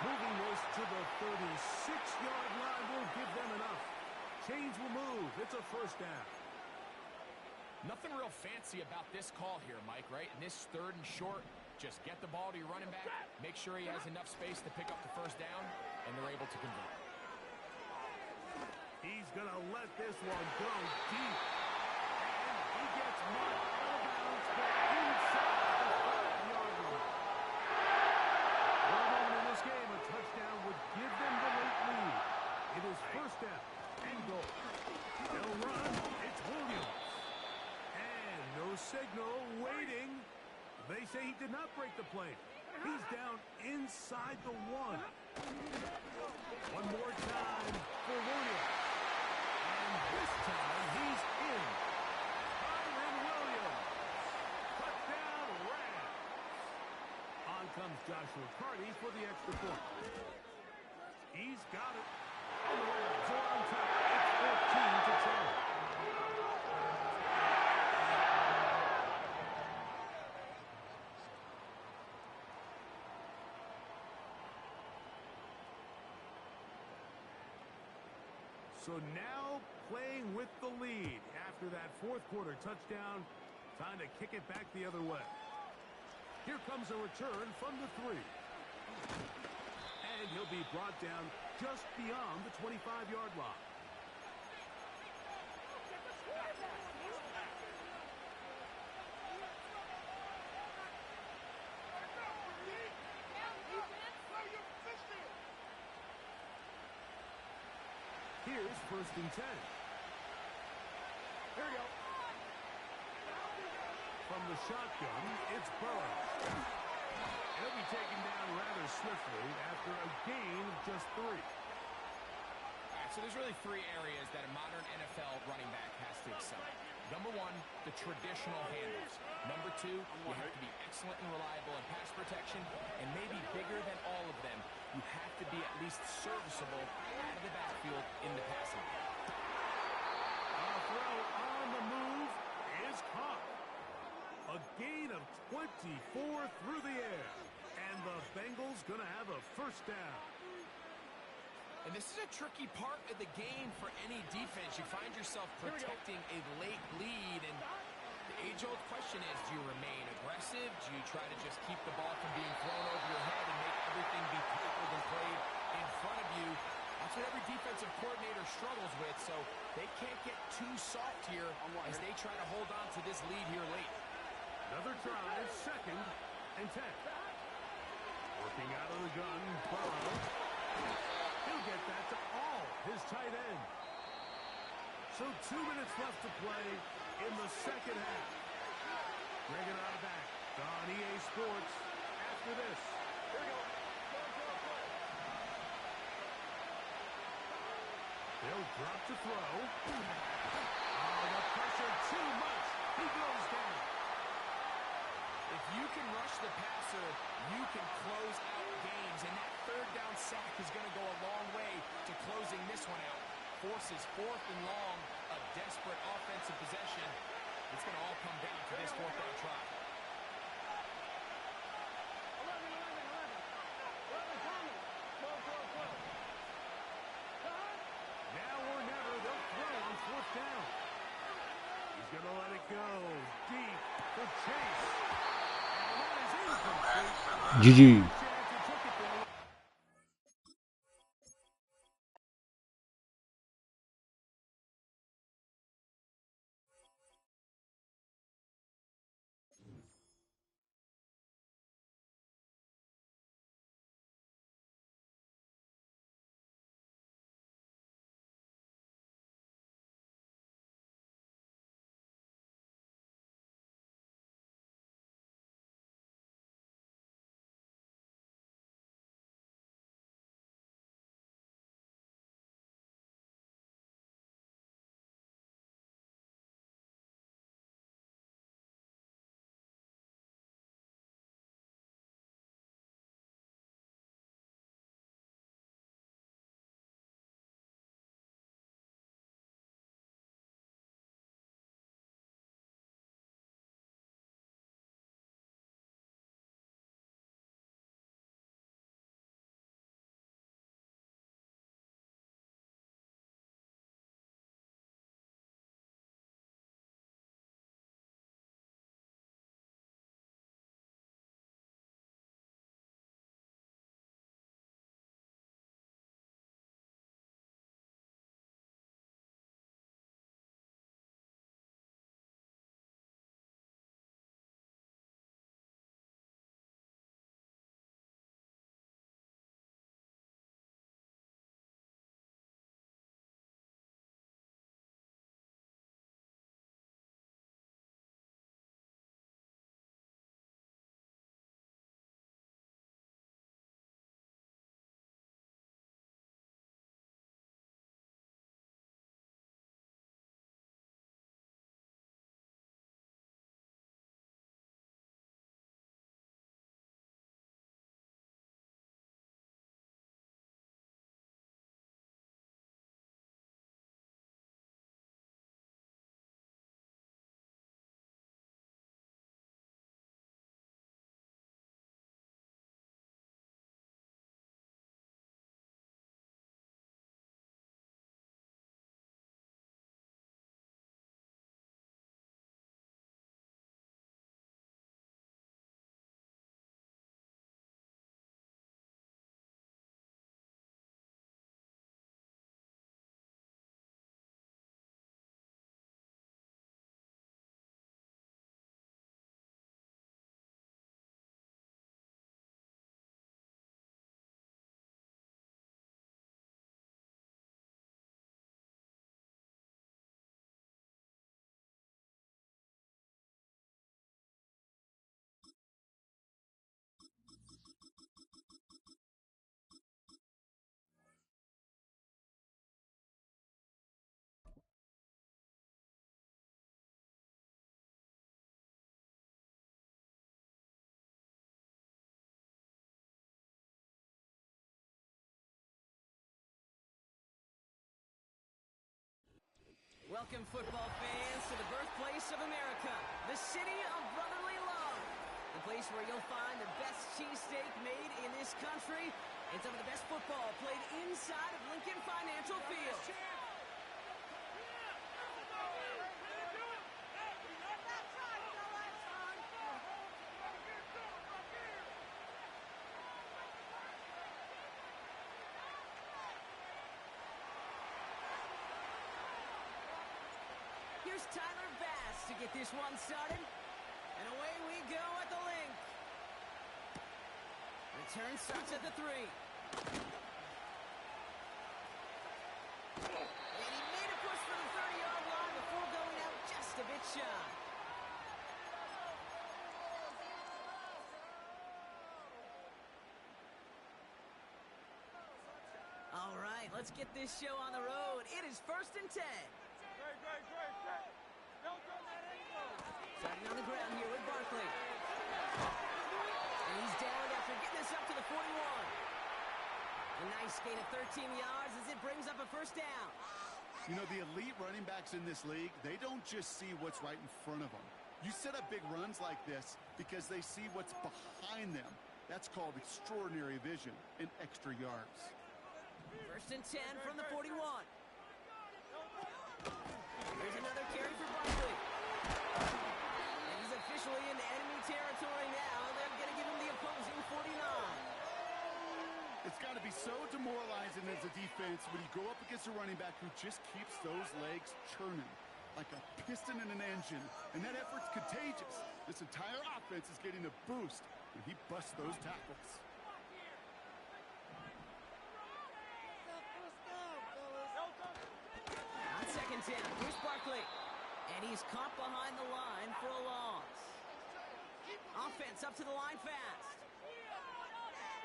Moving this to the 36-yard line will give them enough. Chains will move. It's a first down. Nothing real fancy about this call here, Mike, right? In this 3rd and short, just get the ball to your running back, make sure he has enough space to pick up the first down, and they're able to convert. He's going to let this one go deep. And he gets marked out of bounds, but inside the 5-yard line. One moment in this game, a touchdown would give them the late lead. It is first down and goal. They'll run. It's Williams. And no signal, waiting. They say he did not break the play. He's down inside the 1. One more time for Williams. And this time he's in. Byron Williams. Touchdown Rams. On comes Joshua Carty for the extra point. He's got it. And the Rams are on top. It's 14-10. So now playing with the lead after that fourth quarter touchdown. Time to kick it back the other way. Here comes a return from the 3. And he'll be brought down just beyond the 25-yard line. Here's 1st and 10. Here we go. From the shotgun, it's Burrow. He'll be taken down rather swiftly after a gain of just 3. All right, so there's really 3 areas that a modern NFL running back has to excel. Number 1, the traditional handles. Number 2, you have to be excellent and reliable in pass protection, and maybe bigger than all of them, you have to be at least serviceable out of the backfield in the passing game. A throw on the move is caught. A gain of 24 through the air. And the Bengals going to have a 1st down. And this is a tricky part of the game for any defense. You find yourself protecting a late lead, and the age-old question is, do you remain aggressive? Do you try to just keep the ball from being thrown over your head and make everything be tackled and played in front of you? That's what every defensive coordinator struggles with, so they can't get too soft here as they try to hold on to this lead here late. Another drive, 2nd and 10. Working out of the gun, Burrow. He'll get that to all his tight end. So 2 minutes left to play in the 2nd half. Bringing it back on EA Sports after this. Here we go. They'll drop to throw. Oh, the pressure too much. He goes down. If you can rush the passer, you can close out games, and that 3rd down sack is going to go a long way to closing this one out. Forces 4th and long, a desperate offensive possession. It's going to all come down to this 4th down try. Now or never, they'll throw on 4th down. He's going to let it go deep for Chase. And that is incomplete. GG. Welcome, football fans, to the birthplace of America, the city of brotherly love. The place where you'll find the best cheesesteak made in this country and some of the best football played inside of Lincoln Financial Field. Here's Tyler Bass to get this one started. And away we go at the link. Return starts at the 3. And he made a push for the 30-yard line before going out just a bit shy. All right, let's get this show on the road. It is 1st and 10. Starting on the ground here with Barkley. And he's down after getting this up to the 41. A nice gain of 13 yards as it brings up a 1st down. You know, the elite running backs in this league, they don't just see what's right in front of them. You set up big runs like this because they see what's behind them. That's called extraordinary vision and extra yards. 1st and 10 from the 41. Here's another carry for Barkley. And he's officially in enemy territory now. They're going to give him the opposing 49. It's got to be so demoralizing as a defense when you go up against a running back who just keeps those legs churning like a piston in an engine. And that effort's contagious. This entire offense is getting a boost when he busts those tackles. On 2nd down, here's Barkley. And he's caught behind the line for a loss. Offense up to the line fast.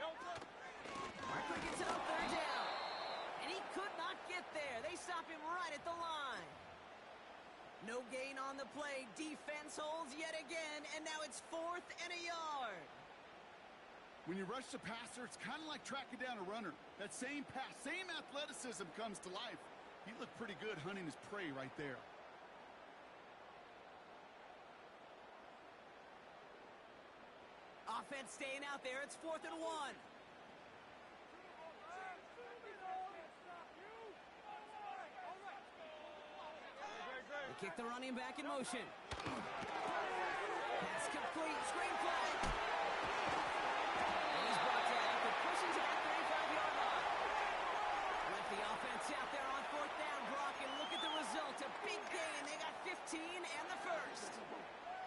Barkley gets it on 3rd down. And he could not get there. They stop him right at the line. No gain on the play. Defense holds yet again. And now it's 4th and a yard. When you rush the passer, it's kind of like tracking down a runner. That same pass, same athleticism comes to life. He looked pretty good hunting his prey right there. Offense staying out there. It's 4th and 1. They kick the running back in motion. Pass complete. Screen play. And he's brought down after pushing to that 35-yard line. With the offense out there on 4th down, Brock, and look at the result. A big gain. They got 15 and the 1st.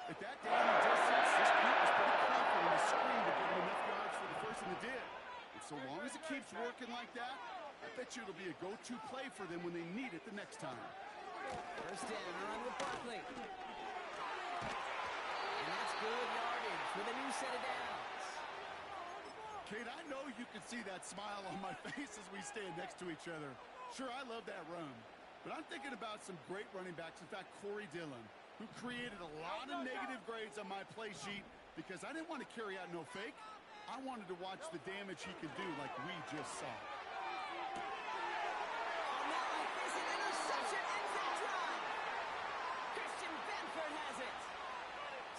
At that down and distance, this group was pretty confident in the screen to give him enough yards for the 1st and the did. And so long as it keeps working like that, I bet you it'll be a go-to play for them when they need it the next time. 1st down, run with Barkley. And that's good yardage with a new set of downs. Kate, I know you can see that smile on my face as we stand next to each other. Sure, I love that run. But I'm thinking about some great running backs. In fact, Corey Dillon, who created a lot of negative grades on my play sheet because I didn't want to carry out no fake. I wanted to watch the damage he could do like we just saw.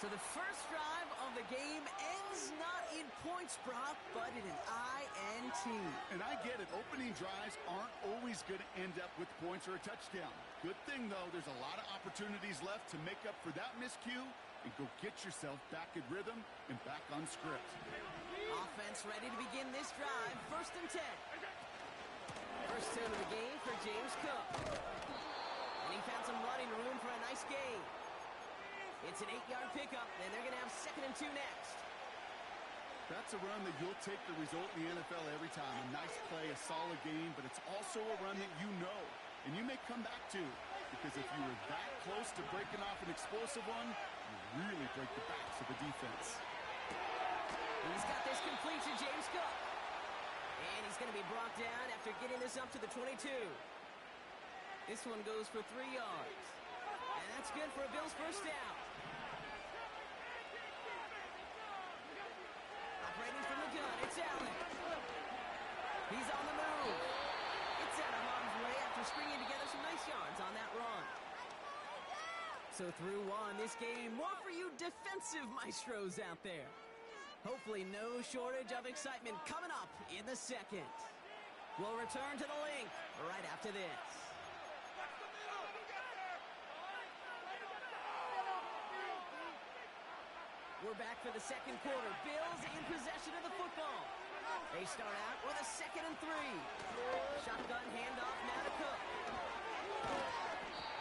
So the first drive of the game ends not in points, Brock, but in an INT. And I get it. Opening drives aren't always going to end up with points or a touchdown. Good thing, though, there's a lot of opportunities left to make up for that miscue and go get yourself back in rhythm and back on script. Offense ready to begin this drive. 1st and 10. First down of the game for James Cook. And he found some running room for a nice gain. It's an 8-yard pickup, and they're going to have 2nd and 2 next. That's a run that you'll take the result in the NFL every time. A nice play, a solid game, but it's also a run that you know, and you may come back to, because if you were that close to breaking off an explosive one, you really break the backs of the defense. He's got this complete to James Cook. And he's going to be brought down after getting this up to the 22. This one goes for 3 yards. And that's good for a Bills 1st down. Operating from the gun, it's Allen. He's on the move. It's out of harm's way after stringing together some nice yards on that run. So through one, this game more for you defensive maestros out there. Hopefully no shortage of excitement coming up in the second. We'll return to the link right after this. We're back for the second quarter. Bills in possession of the football. They start out with a 2nd and 3. Shotgun handoff now to Cook.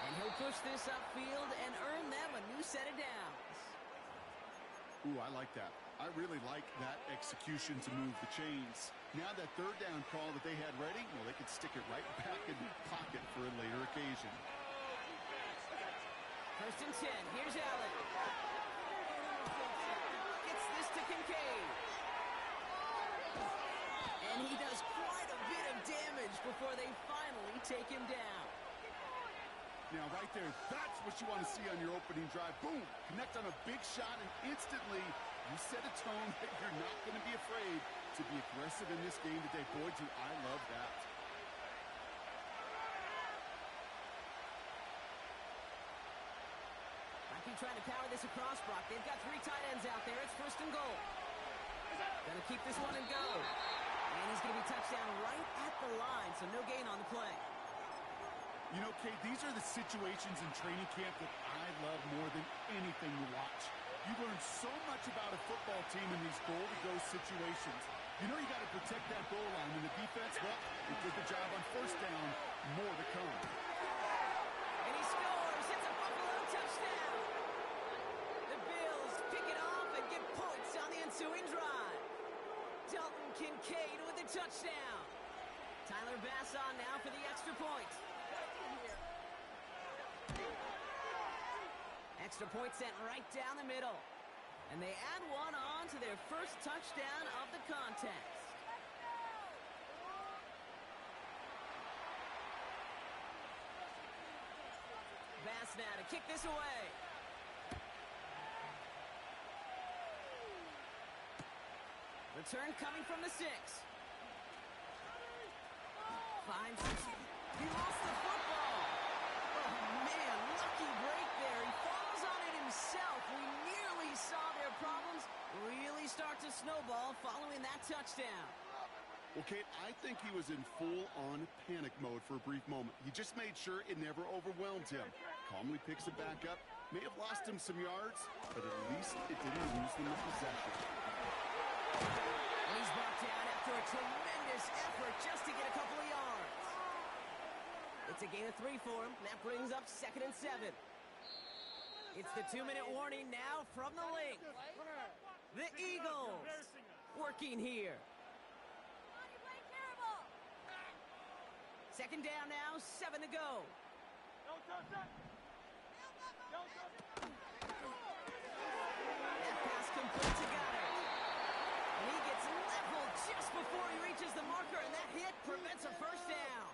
And he'll push this upfield and earn them a new set of downs. Ooh, I like that. I really like that execution to move the chains. Now that 3rd down call that they had ready, well, they could stick it right back in the pocket for a later occasion. 1st and 10. Here's Allen. Gets this to Kincaid. And he does quite a bit of damage before they finally take him down. Now, right there, that's what you want to see on your opening drive. Boom! Connect on a big shot, and instantly you set a tone that you're not going to be afraid to be aggressive in this game today. Boy, do I love that. Might be trying to power this across, Brock. They've got 3 tight ends out there. It's 1st and goal. Gonna keep this one and go. And he's going to be touchdown right at the line, so no gain on the play. You know, Kate, these are the situations in training camp that I love more than anything to watch. You learn so much about a football team in these goal-to-go situations. You know you got to protect that goal line, and the defense, well, they did the job on 1st down. More to come. And he scores. It's a Buffalo touchdown. The Bills pick it off and get points on the ensuing drive. Dalton Kincaid with the touchdown. Tyler Bass on now for the extra point. Extra point sent right down the middle. And they add one on to their first touchdown of the contest. Bass now to kick this away. Return coming from the 6. Finds it. He lost the football. Oh, man, lucky break there. He falls on it himself. We nearly saw their problems really start to snowball following that touchdown. Well, Kate, I think he was in full-on panic mode for a brief moment. He just made sure it never overwhelmed him. Calmly picks it back up. May have lost him some yards, but at least it didn't lose them the possession. He's brought down after a tremendous effort just to get a couple of yards. It's a gain of 3 for him. That brings up 2nd and 7. It's the 2-minute warning now from the link. The Eagles working here. 2nd down now, 7 to go. That pass complete to Goddard. And he gets leveled just before he reaches the marker, and that hit prevents a 1st down.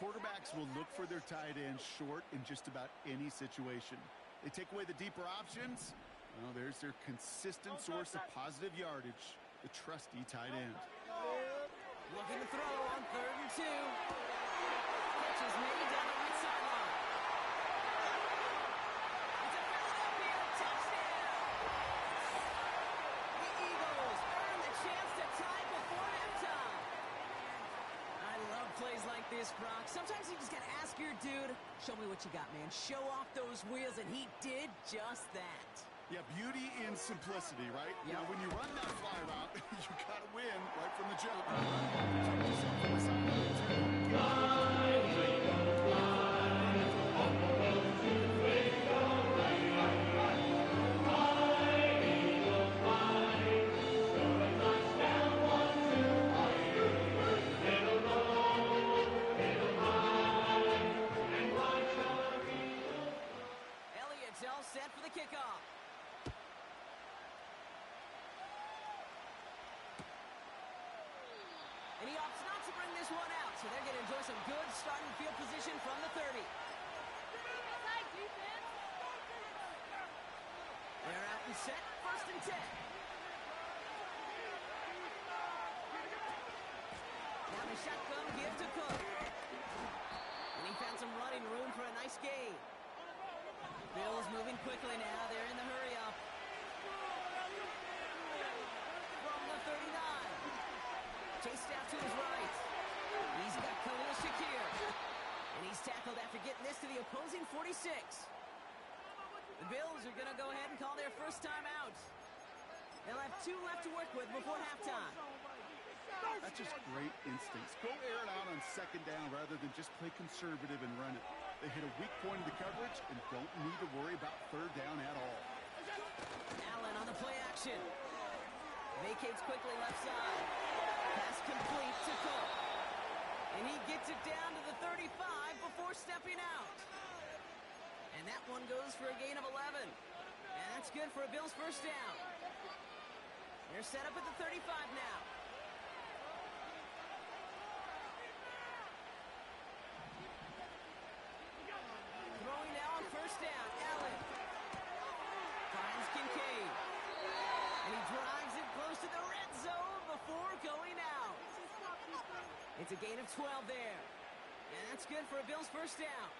Quarterbacks will look for their tight ends short in just about any situation. They take away the deeper options. Well, there's their consistent source of positive yardage, the trusty tight end. Looking to throw on 3rd and 2. Catch is made down the right sideline. It's a Philadelphia touchdown. The Eagles earn the chance to tie before halftime. I love plays like this, Brock. Sometimes you just got to ask your dude, show me what you got, man. Show off those wheels, and he did just that. Yeah, beauty in simplicity, right? Yep. Now, when you run that fly route, you got to win right from the jump. Protect yourself from the sideline, too. Elliott's all set for the kickoff. And he opts not to bring this one out, so they're going to enjoy some good starting field position from the 30. They're out and set, 1st and 10. Now the shotgun give to Cook. And he found some running room for a nice gain. Bills moving quickly now. They're in the hurry up. From the 39. Chased out to his right. He's got Khalil Shakir. And he's tackled after getting this to the opposing 46. The Bills are going to go ahead and call their first time out. They'll have 2 left to work with before halftime. That's just great instincts. Go air it out on second down rather than just play conservative and run it. They hit a weak point in the coverage and don't need to worry about third down at all. Allen on the play action. Vacates quickly left side. Pass complete to Cole. And he gets it down to the 35 before stepping out. And that one goes for a gain of 11. And that's good for a Bills first down. They're set up at the 35 now. Throwing now on first down. Allen finds Kincaid. And he drives it close to the red zone before going out. It's a gain of 12 there. And that's good for a Bills first down.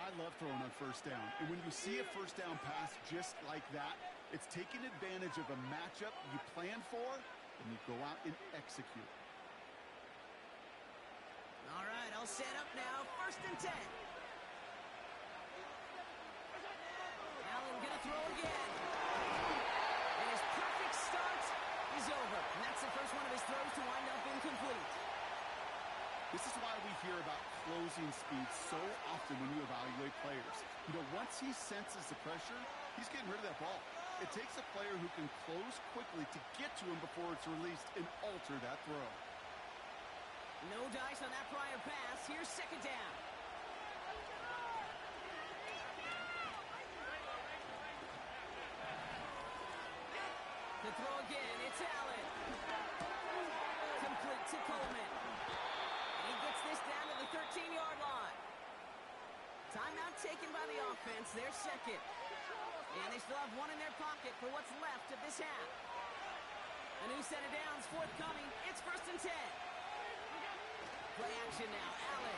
I love throwing on first down. And when you see a first down pass just like that, it's taking advantage of a matchup you planned for, and you go out and execute. All right, all set up now. First and 10. Allen going to throw again. And his perfect start is over. And that's the first one of his throws to wind up incomplete. This is why we hear about closing speed so often when you evaluate players. You know, once he senses the pressure, he's getting rid of that ball. It takes a player who can close quickly to get to him before it's released and alter that throw. No dice on that prior pass. Here's second down. The throw again. It's Allen. Complete to Coleman. He gets this down to the 13-yard line. Timeout taken by the offense. Their second. And they still have one in their pocket for what's left of this half. A new set of downs forthcoming. It's first and 10. Play action now. Allen.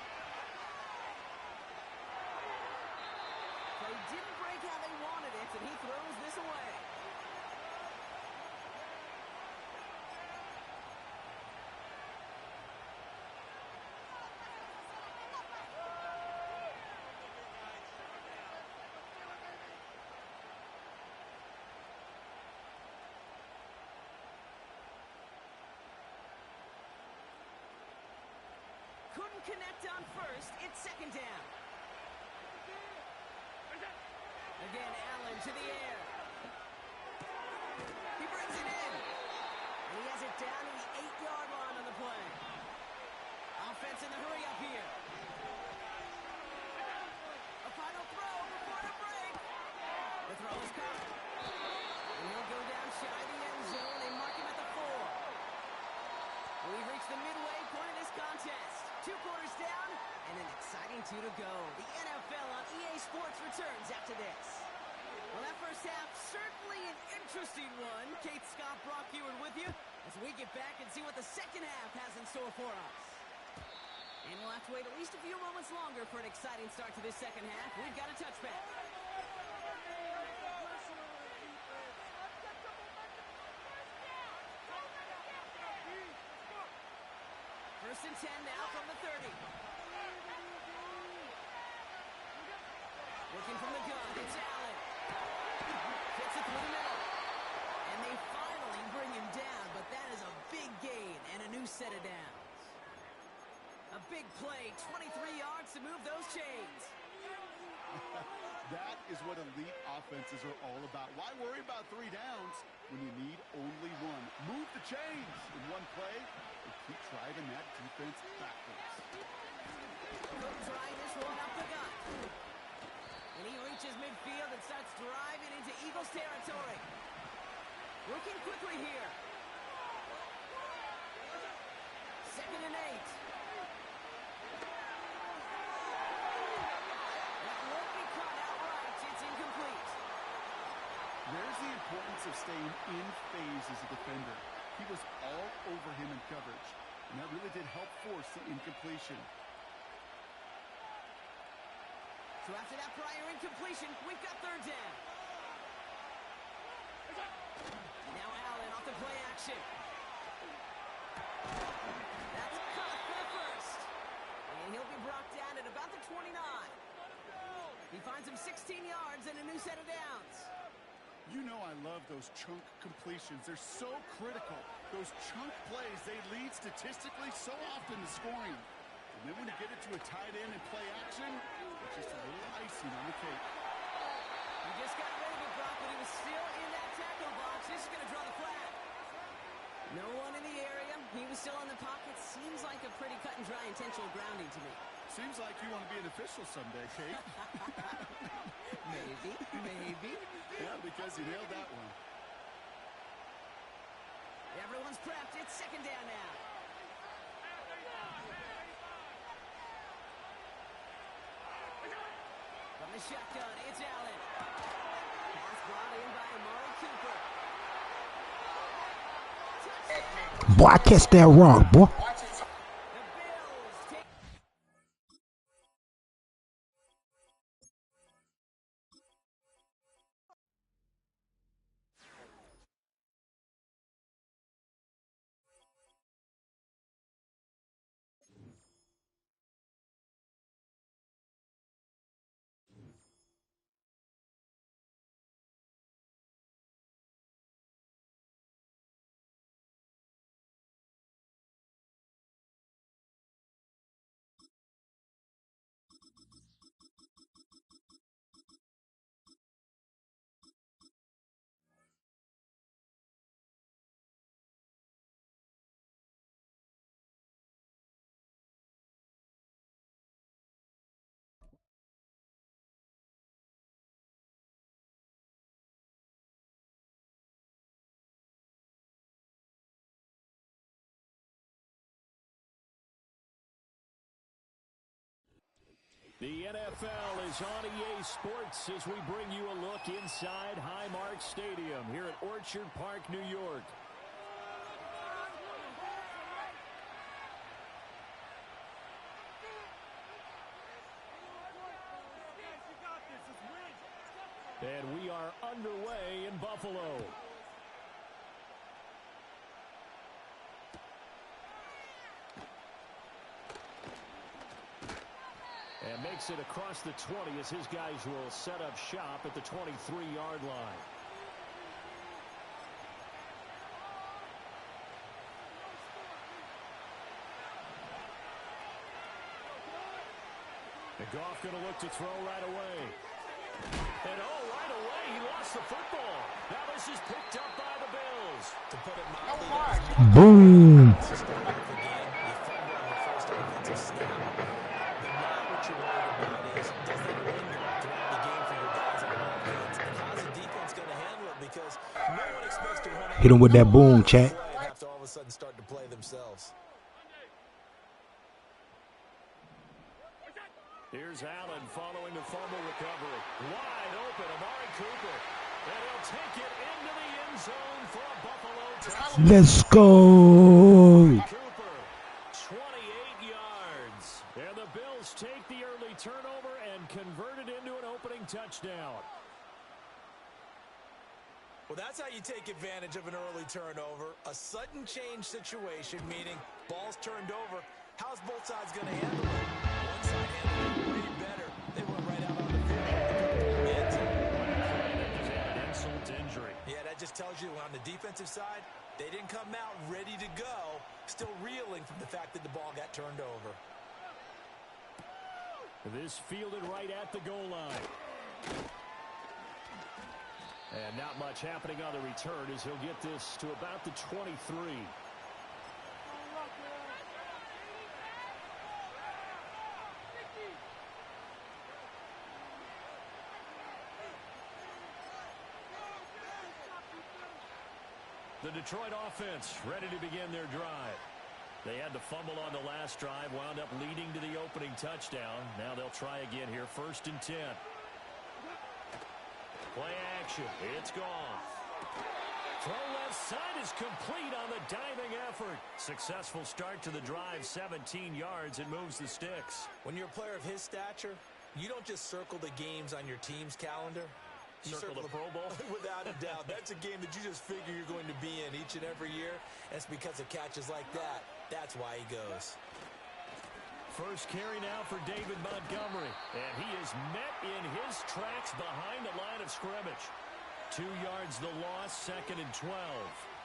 Play didn't break how they wanted it, and he throws this away. Couldn't connect on first. It's second down. Again, Allen to the air. He brings it in. And he has it down to the 8-yard line on the play. Offense in the hurry up here. A final throw before the break. The throw is caught. And he'll go down shy of the end zone. They mark him at the 4. We've reached the midway point of this contest. 2 quarters down, and an exciting 2 to go. The NFL on EA Sports returns after this. Well, that first half, certainly an interesting one. Kate Scott, Brock Ewart with you as we get back and see what the second half has in store for us. And we'll have to wait at least a few moments longer for an exciting start to this second half. We've got a touchback. First and 10 now from the 30. Looking from the gun, it's Allen. Gets it through the middle. And they finally bring him down, but that is a big gain and a new set of downs. A big play, 23 yards to move those chains. That is what elite offenses are all about. Why worry about 3 downs when you need only 1? Move the chains in one play and keep driving that defense backwards. Cook trying this one up the gut. And he reaches midfield and starts driving into Eagles territory. Working quickly here. Second and 8. There's the importance of staying in phase as a defender. He was all over him in coverage, and that really did help force the incompletion. So after that prior incompletion, we've got third down. Now Allen off the play action. That's caught for the first. And he'll be brought down at about the 29. He finds him 16 yards and a new set of downs. You know I love those chunk completions. They're so critical. Those chunk plays, they lead statistically so often to scoring. And then when you get it to a tight end and play action, it's just a little icing on the cake. He just got rid of it, Brock, but he was still in that tackle box. This is going to draw the flag. No one in the area. He was still in the pocket. Seems like a pretty cut and dry intentional grounding to me. Seems like you want to be an official someday, Kate. Maybe. Yeah, because you nailed that one. Everyone's prepped. It's second down now. From the shotgun, it's Allen. Pass brought in by Amari Cooper. Touchdown! Boy, I catch that rock, boy. The Bills take... The NFL is on EA Sports as we bring you a look inside Highmark Stadium here at Orchard Park, New York. And we are underway in Buffalo. And makes it across the 20 as his guys will set up shop at the 23-yard line. And Goff going to look to throw right away. And right away, he lost the football. Now this is picked up by the Bills. To put it mildly, boom. Hit him with that boom, chat. Have to all of a sudden start to play themselves. Here's Allen following the fumble recovery. Wide open, Amari Cooper. And he'll take it into the end zone for a Buffalo touchdown. Let's go. Cooper, 28 yards. And the Bills take the early turnover and convert it into an opening touchdown. Well, that's how you take advantage of an early turnover. A sudden change situation, meaning ball's turned over. How's both sides going to handle it? One side handled it way better. They went right out on the field. An insult to injury. Yeah, that just tells you on the defensive side, they didn't come out ready to go, still reeling from the fact that the ball got turned over. This fielded right at the goal line. And not much happening on the return as he'll get this to about the 23. The Detroit offense ready to begin their drive. They had the fumble on the last drive, wound up leading to the opening touchdown. Now they'll try again here, 1st and 10. Play action. It's gone. Throw left side is complete on the diving effort. Successful start to the drive, 17 yards, and moves the sticks. When you're a player of his stature, You don't just circle the games on your team's calendar. You circle the Pro Bowl? Without a doubt. That's a game that you just figure you're going to be in each and every year. And it's because of catches like that. That's why he goes. First carry now for David Montgomery. And he is met in his tracks behind the line of scrimmage. 2 yards the loss, 2nd and 12.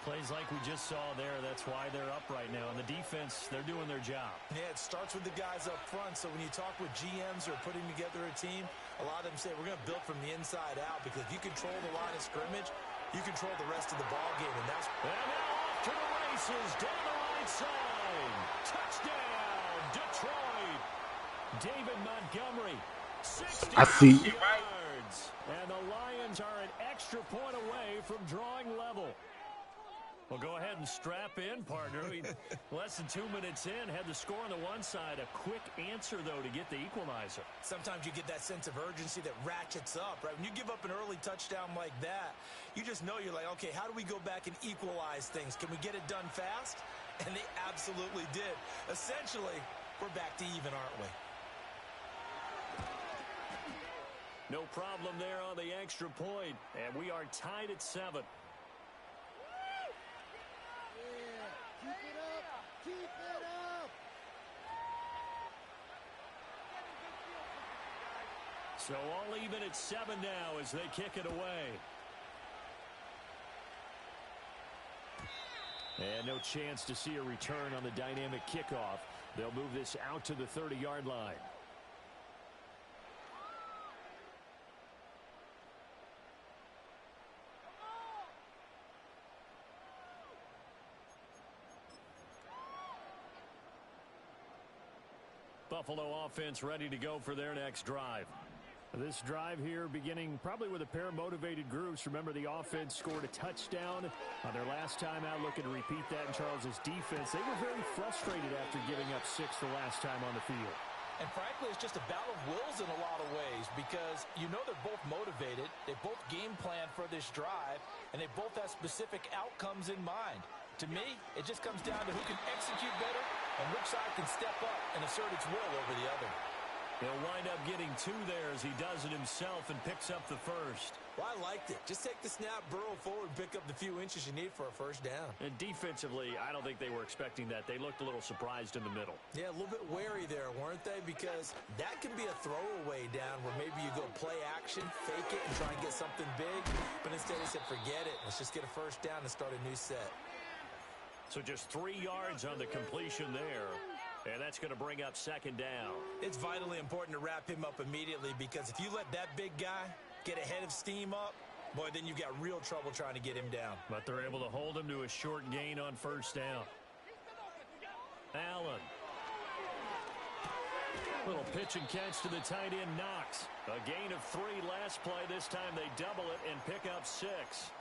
Plays like we just saw there. That's why they're up right now. And the defense, they're doing their job. Yeah, it starts with the guys up front. So when you talk with GMs or putting together a team, a lot of them say we're going to build from the inside out, because if you control the line of scrimmage, you control the rest of the ball game. And now off to the races down the right side. Touchdown, Detroit. David Montgomery, 60 I see. yards. And the Lions are an extra point away from drawing level. Well, go ahead and strap in, partner. Less than 2 minutes in, had the score on the one side. A quick answer, though, to get the equalizer. sometimes you get that sense of urgency that ratchets up, right? When you give up an early touchdown like that, you just know you're like, okay, how do we go back and equalize things? Can we get it done fast? And they absolutely did. Essentially, we're back to even, aren't we? No problem there on the extra point, and we are tied at 7. So all even at 7 now as they kick it away. And no chance to see a return on the dynamic kickoff. They'll move this out to the 30-yard line. Buffalo offense ready to go for their next drive. This drive here beginning probably with a pair of motivated groups. Remember, the offense scored a touchdown on their last time out, looking to repeat that in Charles's defense. They were very frustrated after giving up 6 the last time on the field. And frankly, it's just a battle of wills in a lot of ways, because you know they're both motivated, they both game plan for this drive, and they both have specific outcomes in mind. To me, it just comes down to who can execute better and which side can step up and assert its will over the other. He'll wind up getting 2 there as he does it himself and picks up the first. Well, I liked it. Just take the snap, burrow forward, and pick up the few inches you need for a first down. And defensively, I don't think they were expecting that. They looked a little surprised in the middle. Yeah, a little bit wary there, weren't they? Because that can be a throwaway down where maybe you go play action, fake it, and try and get something big. But instead they said, forget it. Let's just get a first down and start a new set. So just 3 yards on the completion there. And that's going to bring up 2nd down. It's vitally important to wrap him up immediately, because if you let that big guy get ahead of steam up, boy, then you've got real trouble trying to get him down. But they're able to hold him to a short gain on first down. Allen. Little pitch and catch to the tight end, Knox. A gain of 3 last play. This time they double it and pick up 6.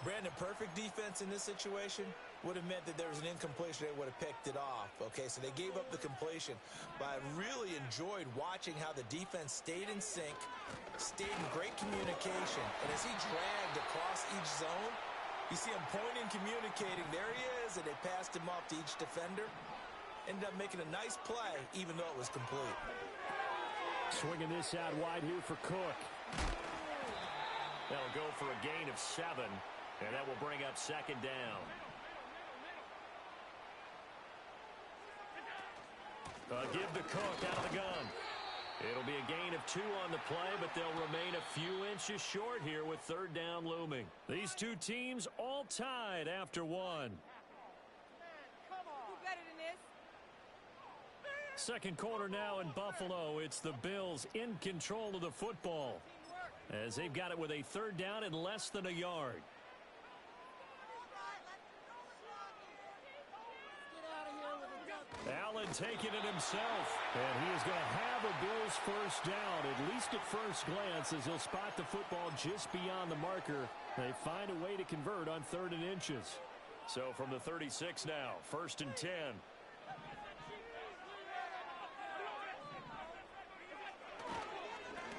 Brandon, perfect defense in this situation would have meant that there was an incompletion. They would have picked it off. Okay, so they gave up the completion. But I really enjoyed watching how the defense stayed in sync, stayed in great communication. And as he dragged across each zone, you see him pointing, communicating. There he is, and they passed him off to each defender. Ended up making a nice play, even though it was complete. Swinging this out wide here for Cook. That'll go for a gain of 7, and that will bring up 2nd down. Give to Cook out of the gun. It'll be a gain of 2 on the play, but they'll remain a few inches short here with 3rd down looming. These two teams all tied after 1. Second quarter now in Buffalo. It's the Bills in control of the football, as they've got it with a 3rd down and less than a yard. Allen taking it himself, and he is going to have a Bills first down, at least at first glance, as he'll spot the football just beyond the marker. They find a way to convert on 3rd and inches. So from the 36 now, 1st and 10.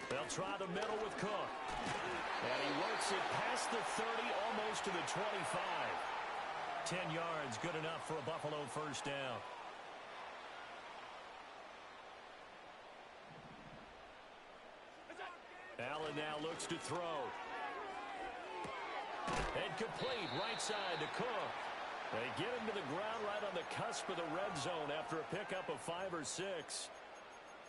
They'll try the middle with Cook. And he works it past the 30, almost to the 25. 10 yards, good enough for a Buffalo first down. Allen now looks to throw. And complete right side to Cook. They get him to the ground right on the cusp of the red zone after a pickup of 5 or 6.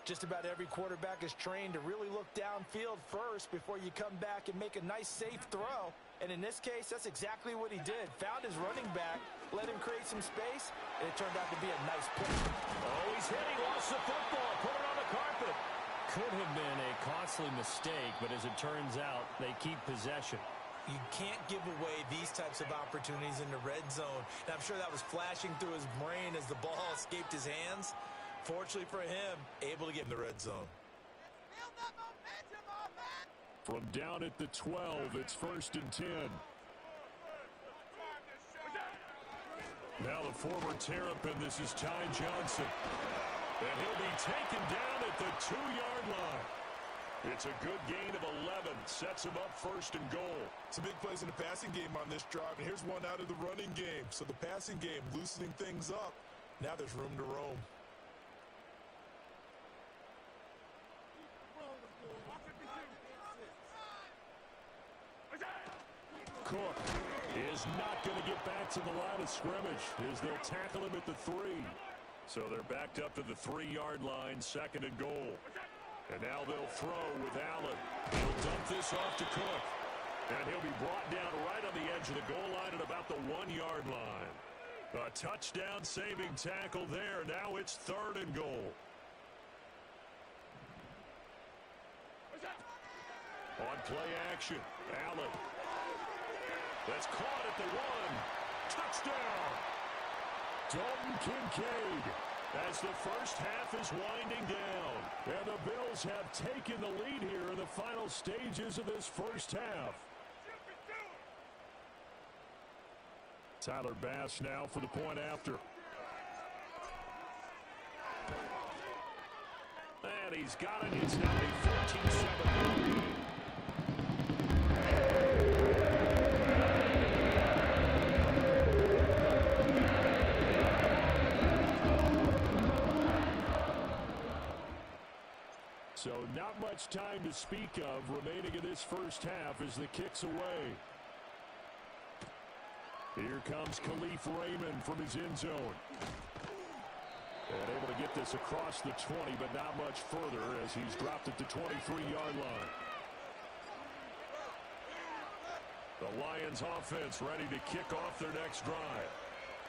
Just about every quarterback is trained to really look downfield first before you come back and make a nice, safe throw. And in this case, that's exactly what he did. Found his running back, let him create some space, and it turned out to be a nice play. Oh, he's hit. He lost the football. Put it on the carpet. Could have been a costly mistake, but as it turns out, they keep possession. You can't give away these types of opportunities in the red zone. And I'm sure that was flashing through his brain as the ball escaped his hands. Fortunately for him, able to get in the red zone. From down at the 12, it's 1st and 10. Now the former Terrapin, this is Ty Johnson. And he'll be taken down at the 2-yard line. It's a good gain of 11. Sets him up 1st and goal. Some big plays in the passing game on this drive, and here's one out of the running game. So the passing game loosening things up. Now there's room to roam. Cook is not going to get back to the line of scrimmage as they'll tackle him at the 3. So they're backed up to the 3-yard line, 2nd and goal. And now they'll throw with Allen. He'll dump this off to Cook. And he'll be brought down right on the edge of the goal line at about the 1-yard line. A touchdown-saving tackle there. Now it's 3rd and goal. On play action, Allen. That's caught at the 1. Touchdown! Dalton Kincaid as the first half is winding down. And the Bills have taken the lead here in the final stages of this first half. Tyler Bass now for the point after. And he's got it. It's now a 14-7 game. So not much time to speak of remaining in this first half as the kick's away. Here comes Khalif Raymond from his end zone. And able to get this across the 20, but not much further as he's dropped at the 23-yard line. The Lions offense ready to kick off their next drive.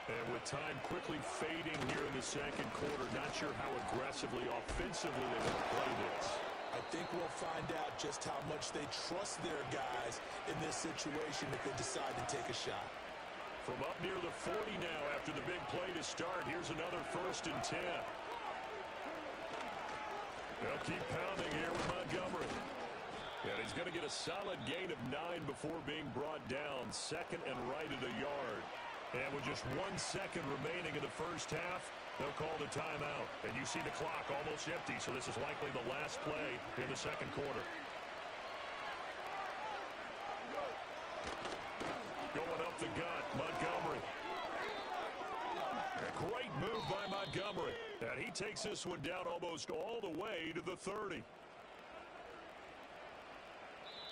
And with time quickly fading here in the second quarter, not sure how aggressively, offensively they want to play this. I think we'll find out just how much they trust their guys in this situation if they decide to take a shot. From up near the 40 now after the big play to start, here's another 1st and 10. They'll keep pounding here with Montgomery. And he's going to get a solid gain of 9 before being brought down. 2nd and right at a yard. And with just 1 second remaining in the first half, they'll call the timeout. And you see the clock almost empty, so this is likely the last play in the second quarter. Going up the gut, Montgomery. A great move by Montgomery. And he takes this one down almost all the way to the 30.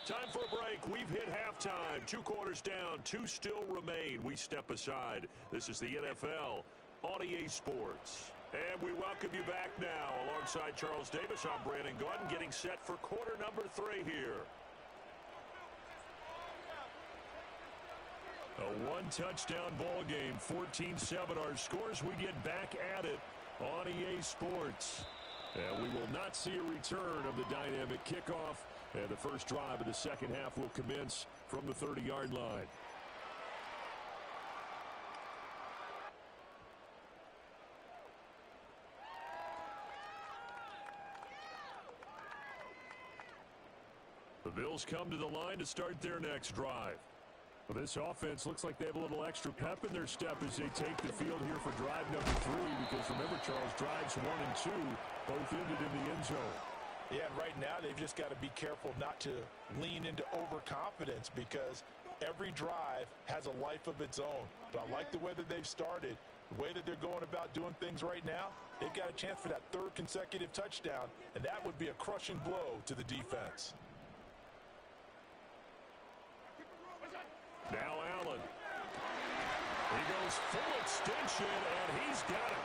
Time for a break. We've hit halftime. 2 quarters down. 2 still remain. We step aside. This is the NFL on EA Sports. And we welcome you back now. Alongside Charles Davis, I'm Brandon Gordon, getting set for quarter number 3 here. A 1-touchdown ball game. 14-7 our scores. We get back at it on EA Sports. And we will not see a return of the dynamic kickoff. And the first drive of the second half will commence from the 30-yard line. The Bills come to the line to start their next drive. Well, this offense looks like they have a little extra pep in their step as they take the field here for drive number 3. Because remember, Charles, drives 1 and 2 both ended in the end zone. Yeah, and right now they've just got to be careful not to lean into overconfidence because every drive has a life of its own. But I like the way that they've started, the way that they're going about doing things right now. They've got a chance for that 3rd consecutive touchdown, and that would be a crushing blow to the defense. Now Allen. He goes full extension, and he's got it.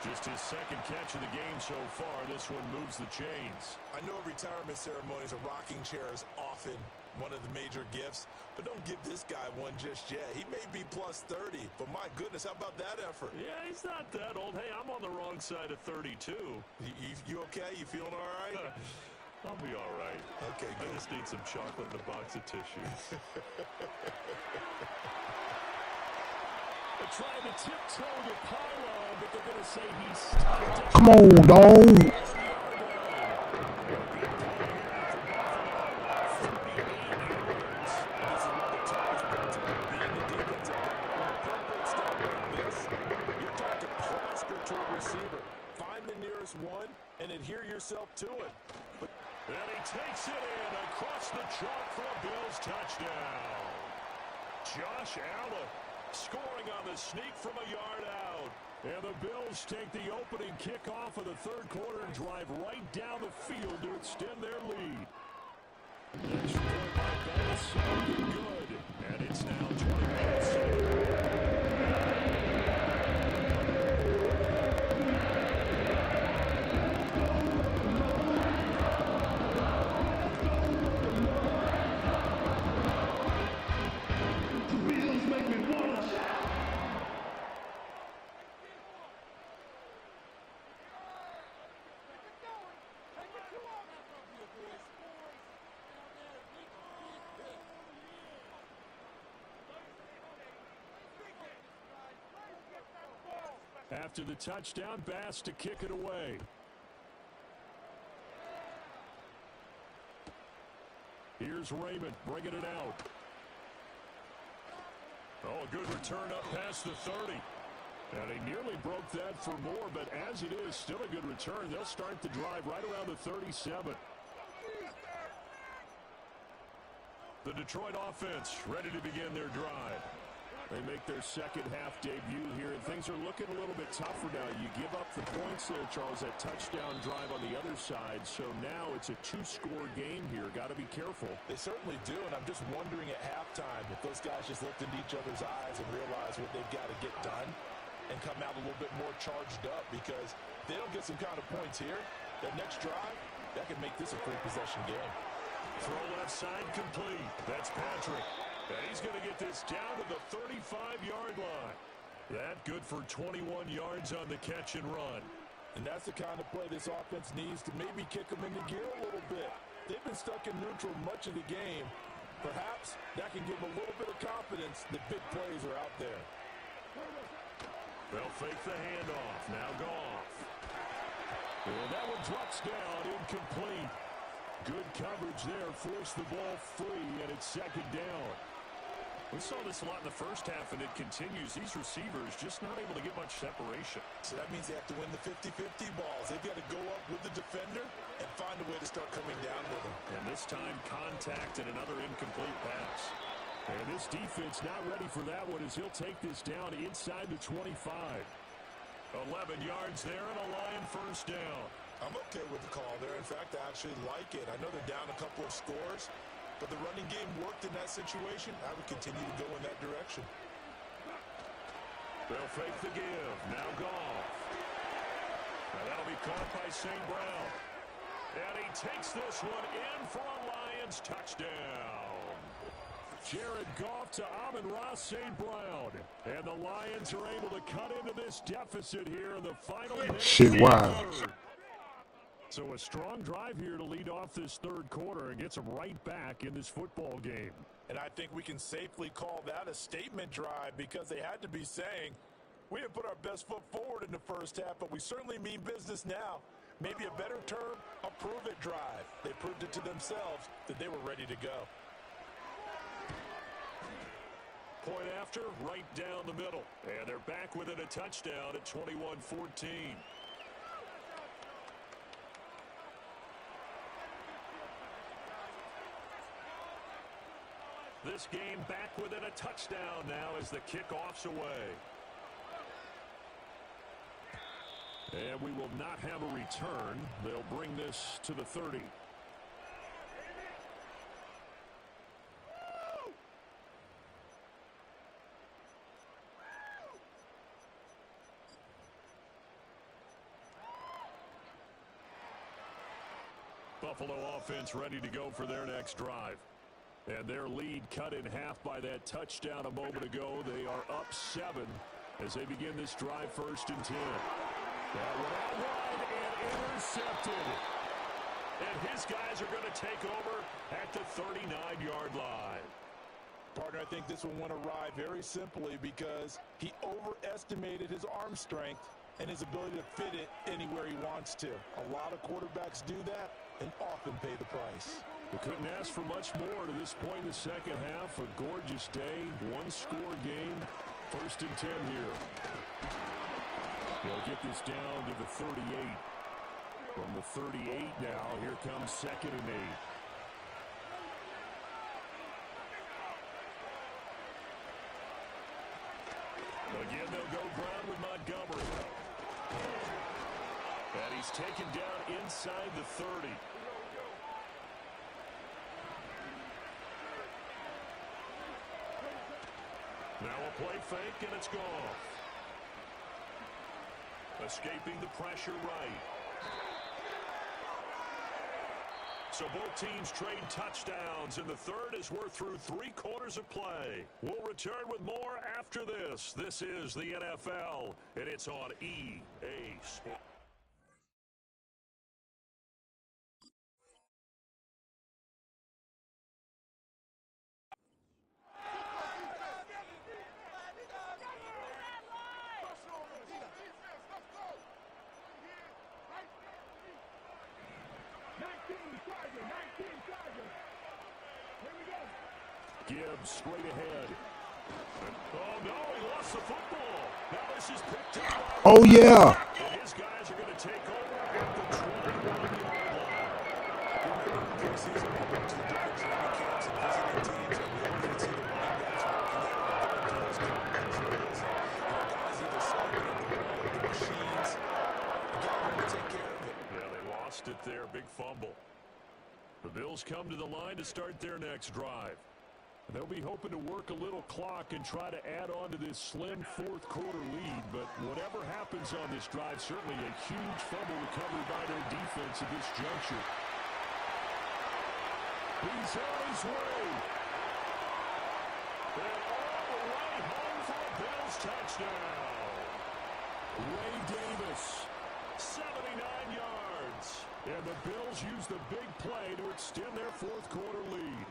Just his second catch of the game so far. This one moves the chains. I know retirement ceremonies, a rocking chair is often one of the major gifts, but don't give this guy one just yet. He may be plus 30, but my goodness, how about that effort? Yeah, he's not that old. Hey, I'm on the wrong side of 32. You okay? You feeling all right? I'll be all right. Okay, good. I just need some chocolate and a box of tissues. They're trying to tiptoe the pylon, but they're going to say he's stopped. Come on, dog. One and adhere yourself to it. And he takes it in across the chalk for a Bills touchdown. Josh Allen scoring on the sneak from a yard out. And the Bills take the opening kickoff of the third quarter and drive right down the field to extend their lead. Next point by Dallas, good. And it's now 20-7. After the touchdown, Bass to kick it away. Here's Raymond bringing it out. Oh, a good return up past the 30. And he nearly broke that for more, but as it is, still a good return. They'll start the drive right around the 37. The Detroit offense ready to begin their drive. They make their second half debut here, and things are looking a little bit tougher now. You give up the points there, Charles, that touchdown drive on the other side. So now it's a two-score game here. Got to be careful. They certainly do, and I'm just wondering at halftime if those guys just looked into each other's eyes and realized what they've got to get done and come out a little bit more charged up, because if they don't get some kind of points here, that next drive, that could make this a three-possession game. Throw left side complete. That's Patrick. And he's going to get this down to the 35-yard line. That good for 21 yards on the catch and run. And that's the kind of play this offense needs to maybe kick them into gear a little bit. They've been stuck in neutral much of the game. Perhaps that can give them a little bit of confidence that big plays are out there. They'll fake the handoff. Now Goff. And that one drops down, incomplete. Good coverage there, forced the ball free, and it's second down. We saw this a lot in the first half, and it continues. These receivers just not able to get much separation. So that means they have to win the 50-50 balls. They've got to go up with the defender and find a way to start coming down with them. And this time, contact and another incomplete pass. And this defense not ready for that one, as he'll take this down inside the 25. 11 yards there and a Lion first down. I'm okay with the call there. In fact, I actually like it. I know they're down a couple of scores, but the running game worked in that situation. I would continue to go in that direction. They'll fake the give. Now Goff. And that'll be caught by St. Brown. And he takes this one in for a Lions touchdown. Jared Goff to Amon-Ra St. Brown. And the Lions are able to cut into this deficit here in the final minute. Shit, wow. So a strong drive here to lead off this third quarter and gets them right back in this football game. And I think we can safely call that a statement drive, because they had to be saying, we didn't put our best foot forward in the first half, but we certainly mean business now. Maybe a better term, a prove-it drive. They proved it to themselves that they were ready to go. Point after, right down the middle. And they're back within a touchdown at 21-14. This game back within a touchdown now as the kickoff's away. And we will not have a return. They'll bring this to the 30. Buffalo offense ready to go for their next drive. And their lead cut in half by that touchdown a moment ago. They are up 7 as they begin this drive, 1st and 10. That one out wide and intercepted. And his guys are going to take over at the 39-yard line. Partner, I think this one went awry very simply because he overestimated his arm strength and his ability to fit it anywhere he wants to. A lot of quarterbacks do that and often pay the price. We couldn't ask for much more to this point in the second half. A gorgeous day, one-score game, 1st and 10 here. They'll get this down to the 38. From the 38 now, here comes 2nd and 8. Again, they'll go ground with Montgomery. And he's taken down inside the 30. Now a play fake, and it's gone. Escaping the pressure right. So both teams trade touchdowns, and the third as we're through 3 quarters of play. We'll return with more after this. This is the NFL, and it's on EA Sports. Gibbs straight ahead. Oh, no, he lost the football. Now this is picked up. Oh, yeah. And his guys are going to take over at the 21-yard line. Remember, preseason, we went to the different training camps and visiting teams, and we haven't seen the running backs working out with their toes. Guys either slugging in the wall with the machines. You got to take care of it. Yeah, they lost it there. Big fumble. The Bills come to the line to start their next drive. They'll be hoping to work a little clock and try to add on to this slim 4th quarter lead, but whatever happens on this drive, certainly a huge fumble recovery by their defense at this juncture. He's on his way. And all the way home for a Bills touchdown. Ray Davis, 79 yards. And the Bills use the big play to extend their 4th quarter lead.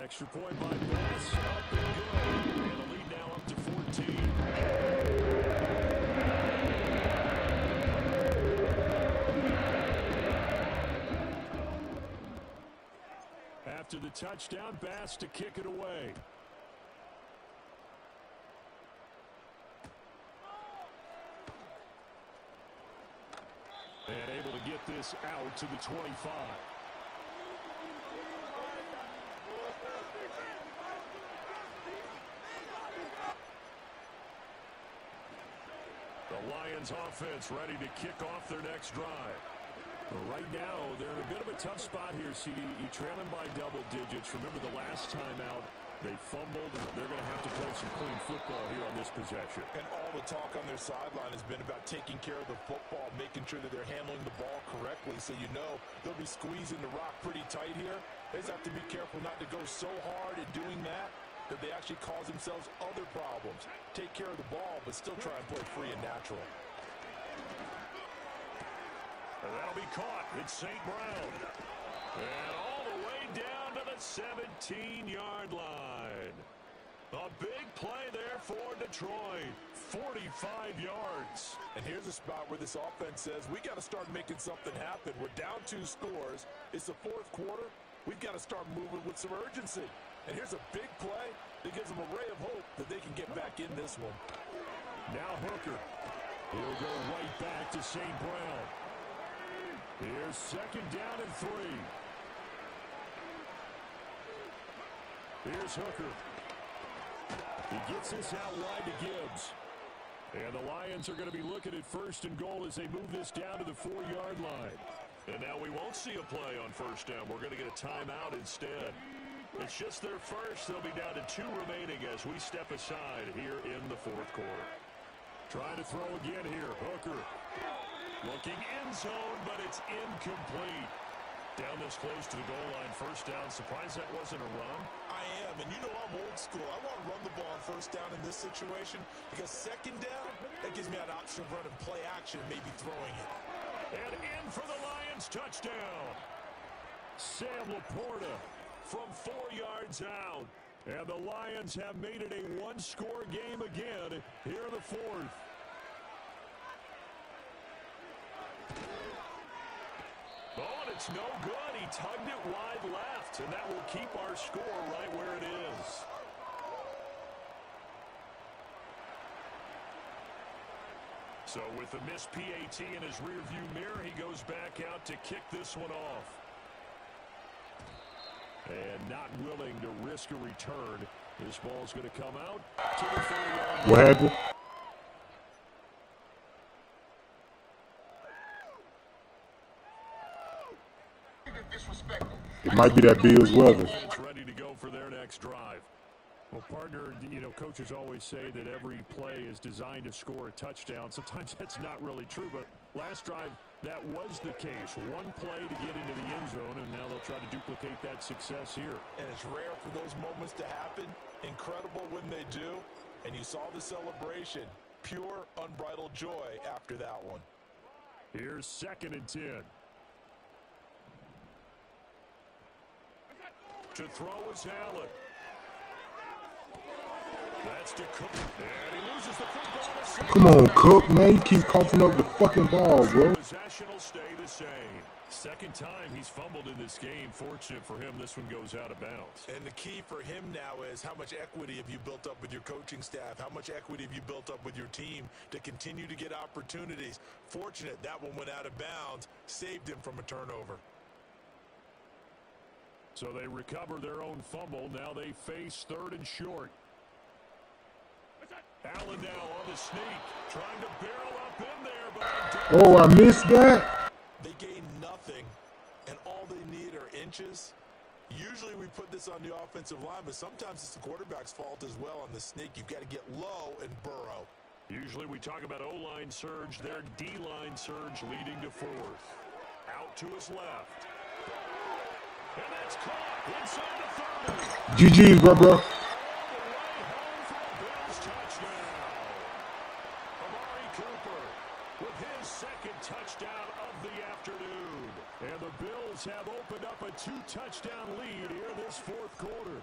Extra point by Bass, up and good. And the lead now up to 14. After the touchdown, Bass to kick it away. And able to get this out to the 25. The Lions offense ready to kick off their next drive. But right now, they're in a bit of a tough spot here, CD. You trail them by double digits. Remember the last time out, they fumbled. They're going to have to play some clean football here on this possession. And all the talk on their sideline has been about taking care of the football, making sure that they're handling the ball correctly. So you know they'll be squeezing the rock pretty tight here. They just have to be careful not to go so hard in doing that they actually cause themselves other problems. Take care of the ball, but still try and play free and natural. And that'll be caught. It's St. Brown. And all the way down to the 17-yard line. A big play there for Detroit. 45 yards. And here's a spot where this offense says, we got to start making something happen. We're down 2 scores. It's the 4th quarter. We've got to start moving with some urgency. And here's a big play that gives them a ray of hope that they can get back in this one. Now Hooker. He'll go right back to St. Brown. Here's 2nd down and 3. Here's Hooker. He gets this out wide to Gibbs. And the Lions are going to be looking at 1st and goal as they move this down to the 4-yard line. And now we won't see a play on 1st down. We're going to get a timeout instead. It's just their first. They'll be down to 2 remaining as we step aside here in the 4th quarter. Trying to throw again here. Hooker. Looking end zone, but it's incomplete. Down this close to the goal line, first down. Surprised that wasn't a run. I am, and you know I'm old school. I want to run the ball on first down in this situation because second down, that gives me an option of running play action, maybe throwing it. And in for the Lions touchdown. Sam Laporta from 4 yards out. And the Lions have made it a one-score game again here in the fourth. Oh, and it's no good. He tugged it wide left, and that will keep our score right where it is. So with the missed PAT in his rearview mirror, he goes back out to kick this one off. And not willing to risk a return. This ball's going to come out to the 30-yard line. What happened? It might be that Bills weather. Ready to go for their next drive. Well, partner, you know, coaches always say that every play is designed to score a touchdown. Sometimes that's not really true, but last drive, that was the case. One play to get into the end zone, and now they'll try to duplicate that success here. And it's rare for those moments to happen. Incredible when they do. And you saw the celebration. Pure, unbridled joy after that one. Here's 2nd and 10. To throw is Allen. That's to Cook. And he loses the football. Come on, Cook, man. You keep coughing up the fucking ball, bro. Possession will stay the same. Second time he's fumbled in this game. Fortunate for him, this one goes out of bounds. And the key for him now is how much equity have you built up with your coaching staff? How much equity have you built up with your team to continue to get opportunities? Fortunate that one went out of bounds, saved him from a turnover. So they recover their own fumble. Now they face 3rd and short. Allen now on the sneak, trying to barrel up in there, but oh, I missed that. They gain nothing, and all they need are inches. Usually we put this on the offensive line, but sometimes it's the quarterback's fault as well on the sneak. You've got to get low and burrow. Usually we talk about O-line surge, their D-line surge leading to 4th. Out to his left. And that's caught inside the 30. GG's, bro. Touchdown of the afternoon. And the Bills have opened up a 2-touchdown lead here this 4th quarter.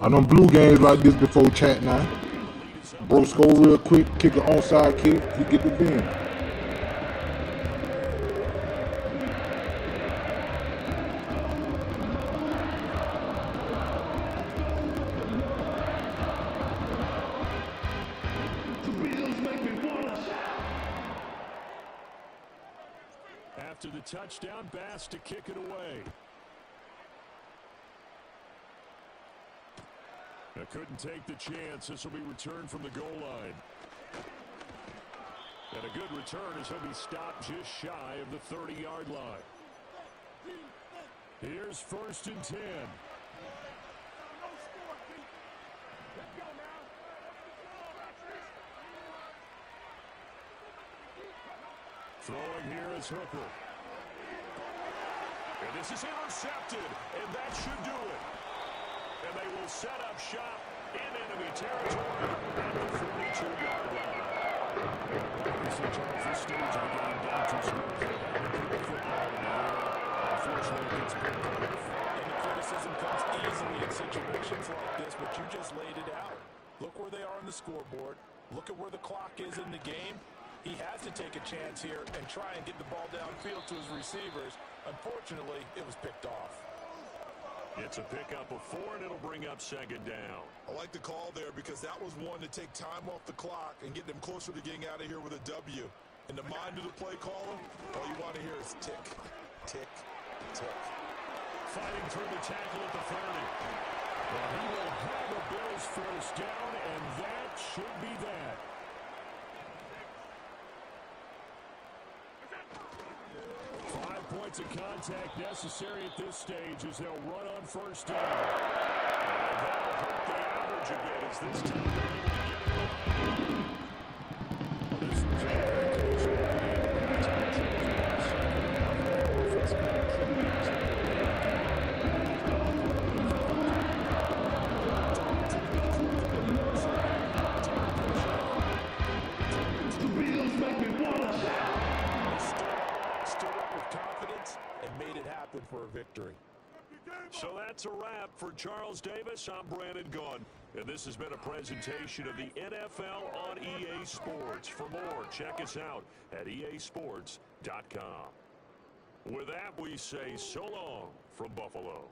I done blew games like this before, chat now. Bro, score real quick, kick an onside kick, you get the win. After the touchdown, Bass to kick it away. I couldn't take the chance. This will be returned from the goal line. And a good return as he'll be stopped just shy of the 30-yard line. Here's 1st and 10. Throwing here is Hooker. And this is intercepted, and that should do it. And they will set up shop in enemy territory at the 42-yard line. Obviously, Charles, this stage of the game down to zero. The football in the air. Unfortunately, it gets picked off. And the criticism comes easily in situations like this, but you just laid it out. Look where they are on the scoreboard. Look at where the clock is in the game. He has to take a chance here and try and get the ball downfield to his receivers. Unfortunately, it was picked off. It's a pickup of 4, and it'll bring up 2nd down. I like the call there because that was one to take time off the clock and get them closer to getting out of here with a W. In the mind of the play caller, all you want to hear is tick, tick, tick. Fighting through the tackle at the 30. Well, he will have the Bills first down, and that should be that. Points of contact necessary at this stage as they'll run on 1st down. And that'll hurt the average a bit as this time. For a victory. So that's a wrap for Charles Davis. I'm Brandon Gunn, and this has been a presentation of the NFL on EA Sports. For more, check us out at easports.com. With that, we say so long from Buffalo.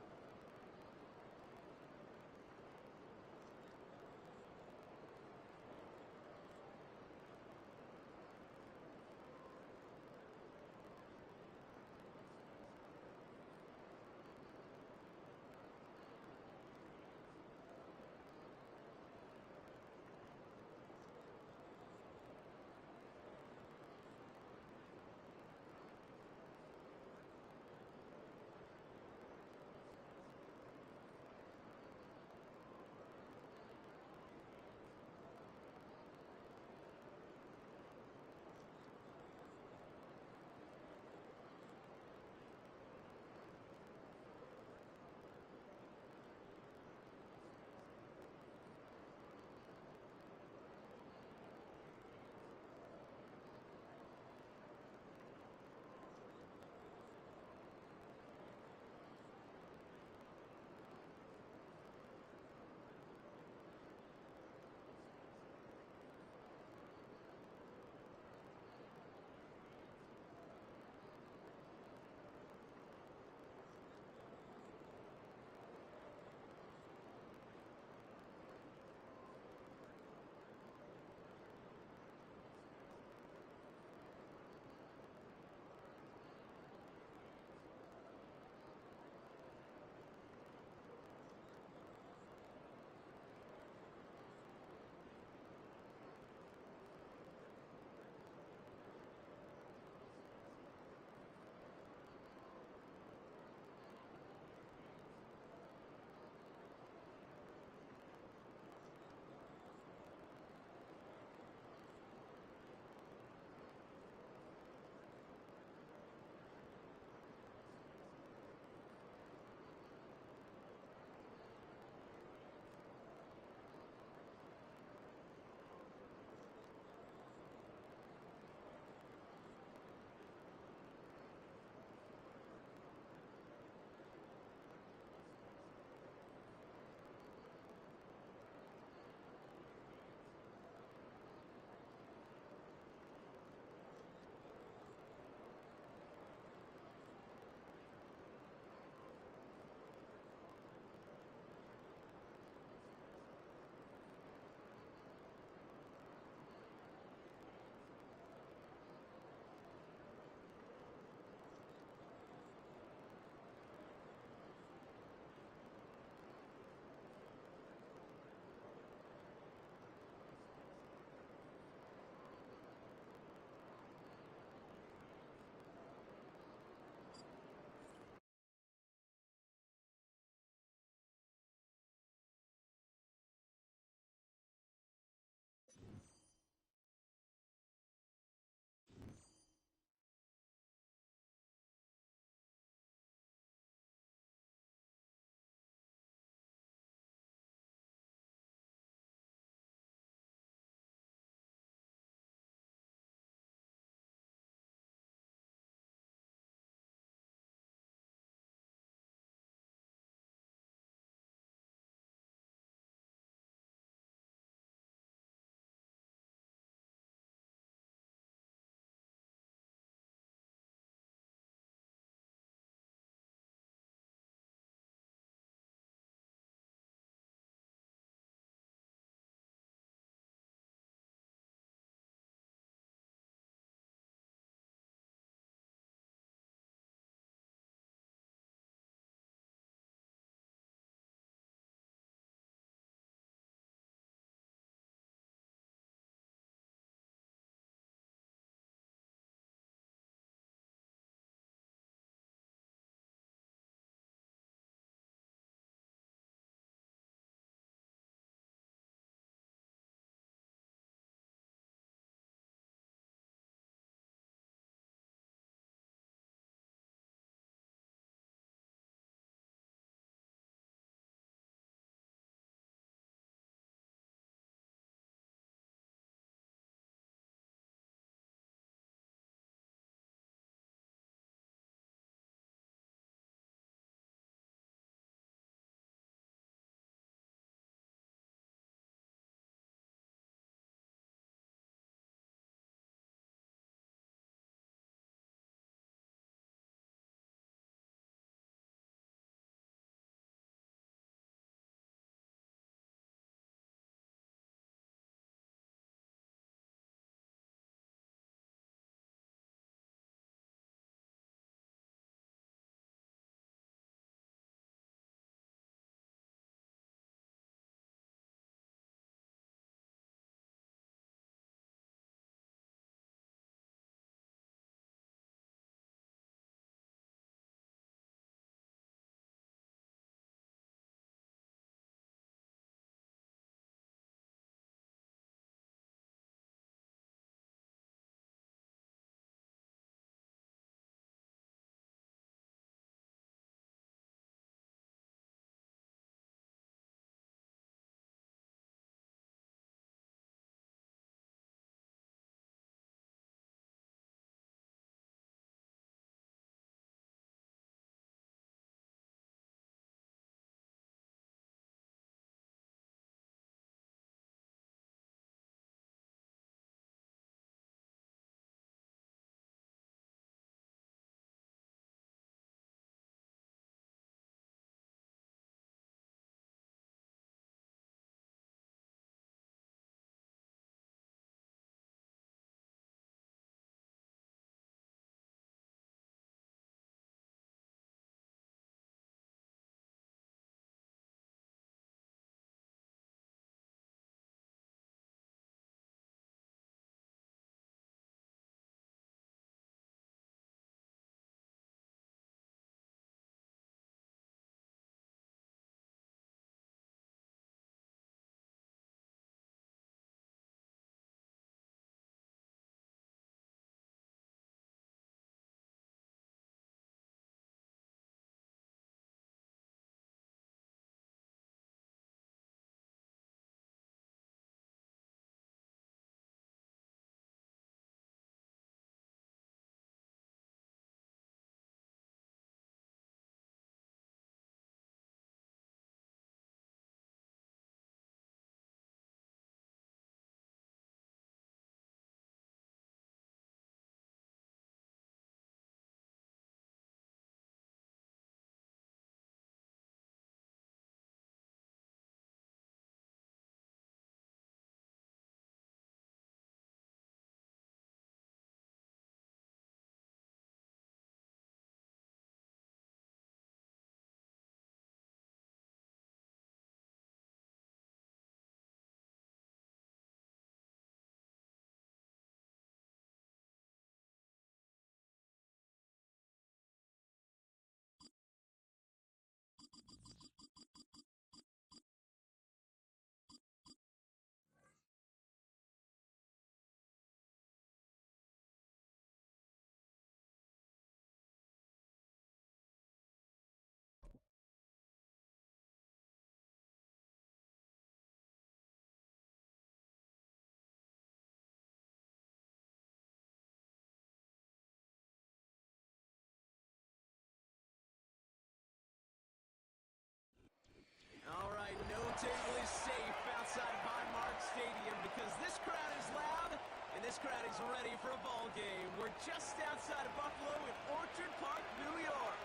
This crowd is loud, and this crowd is ready for a ball game. We're just outside of Buffalo in Orchard Park, New York.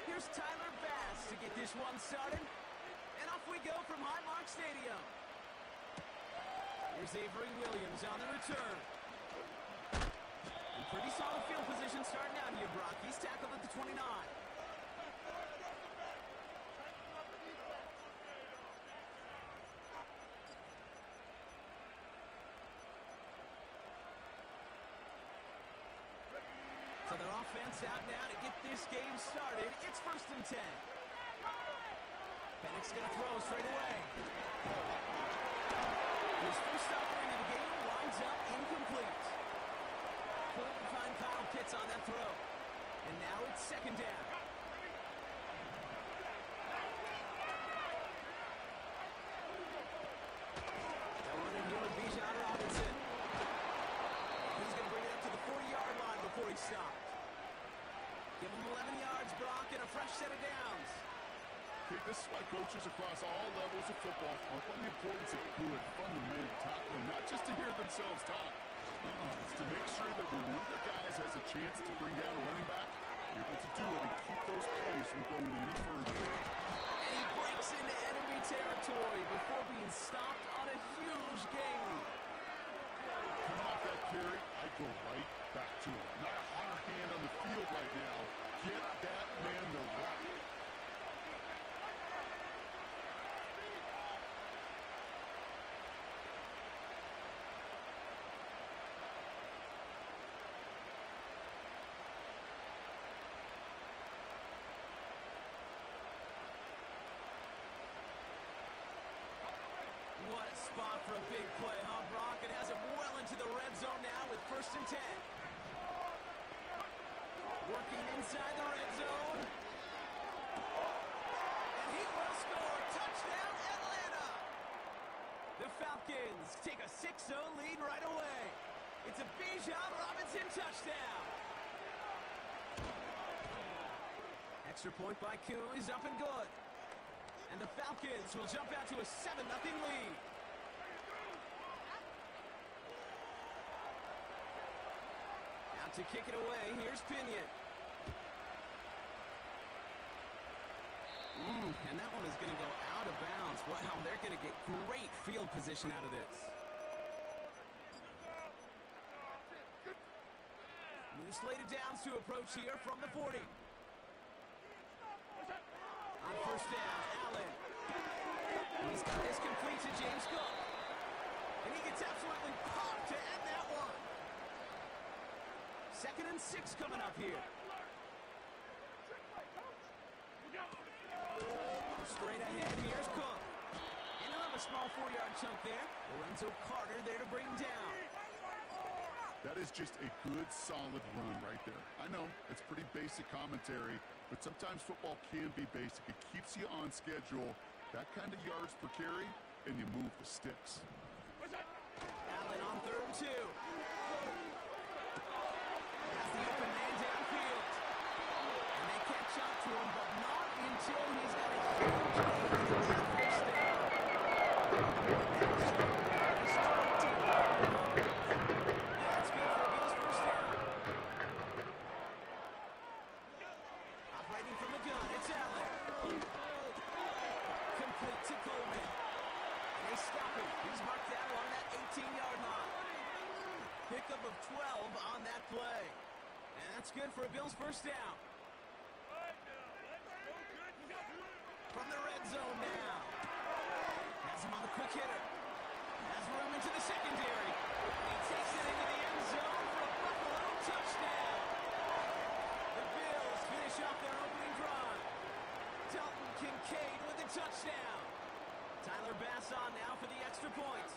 Here's Tyler Bass to get this one started. And off we go from Highmark Stadium. Here's Avery Williams on the return. In pretty solid field position starting out here, Brock. He's tackled at the 29. So their offense out now to get this game started. It's 1st and 10. Penix going to throw straight away. His first offering of the game winds up incomplete. Couldn't find Kyle Pitts on that throw. And now it's 2nd down. They're running here with Bijan Robinson. He's going to bring it up to the 40-yard line before he stops. Give him 11 yards, Brock, and a fresh set of downs. Okay, this is why coaches across all levels of football are on the importance of good, fundamental tackling, not just to hear themselves talk. It's to make sure that when one of the guys has a chance to bring down a running back, you're able to do it and keep those plays from going any further. And he breaks into enemy territory before being stopped on a huge gain. Coming off that carry, I go right back to him. Not a hard hand on the field right now. Get that man the rock. What a spot for a big play, huh, Brock? It has him well into the red zone now with 1st and 10. Working inside the red zone. And he will score. Touchdown, Atlanta! The Falcons take a 6-0 lead right away. It's a Bijan Robinson touchdown. Extra point by Koo is up and good. And the Falcons will jump out to a 7-0 lead. Out to kick it away, here's Pinion. And that one is going to go out of bounds. Wow, they're going to get great field position out of this. New slated downs to approach here from the 40. On 1st down, Allen. He's got this complete to James Cook. And he gets absolutely popped to end that one. 2nd and 6 coming up here. Straight ahead, here's Cook. And he'll have a small 4-yard chunk there. Lorenzo Carter there to bring him down. That is just a good, solid run right there. I know, it's pretty basic commentary, but sometimes football can be basic. It keeps you on schedule, that kind of yards per carry, and you move the sticks. Allen on 3rd and 2. Has the open man downfield. And they catch up to him, but not until he's got a huge gain for that 1st down. That's good for Bill's 1st down. Operating from the gun, it's Allen. Complete to Coleman. And they stop him. He's marked down along that 18-yard line. Pickup of 12 on that play. And that's good for a Bills 1st down. From the red zone now. Has him on the quick hitter. Has room into the secondary. He takes it into the end zone for a Buffalo touchdown. The Bills finish off their opening drive. Dalton Kincaid with the touchdown. Tyler Bass on now for the extra point.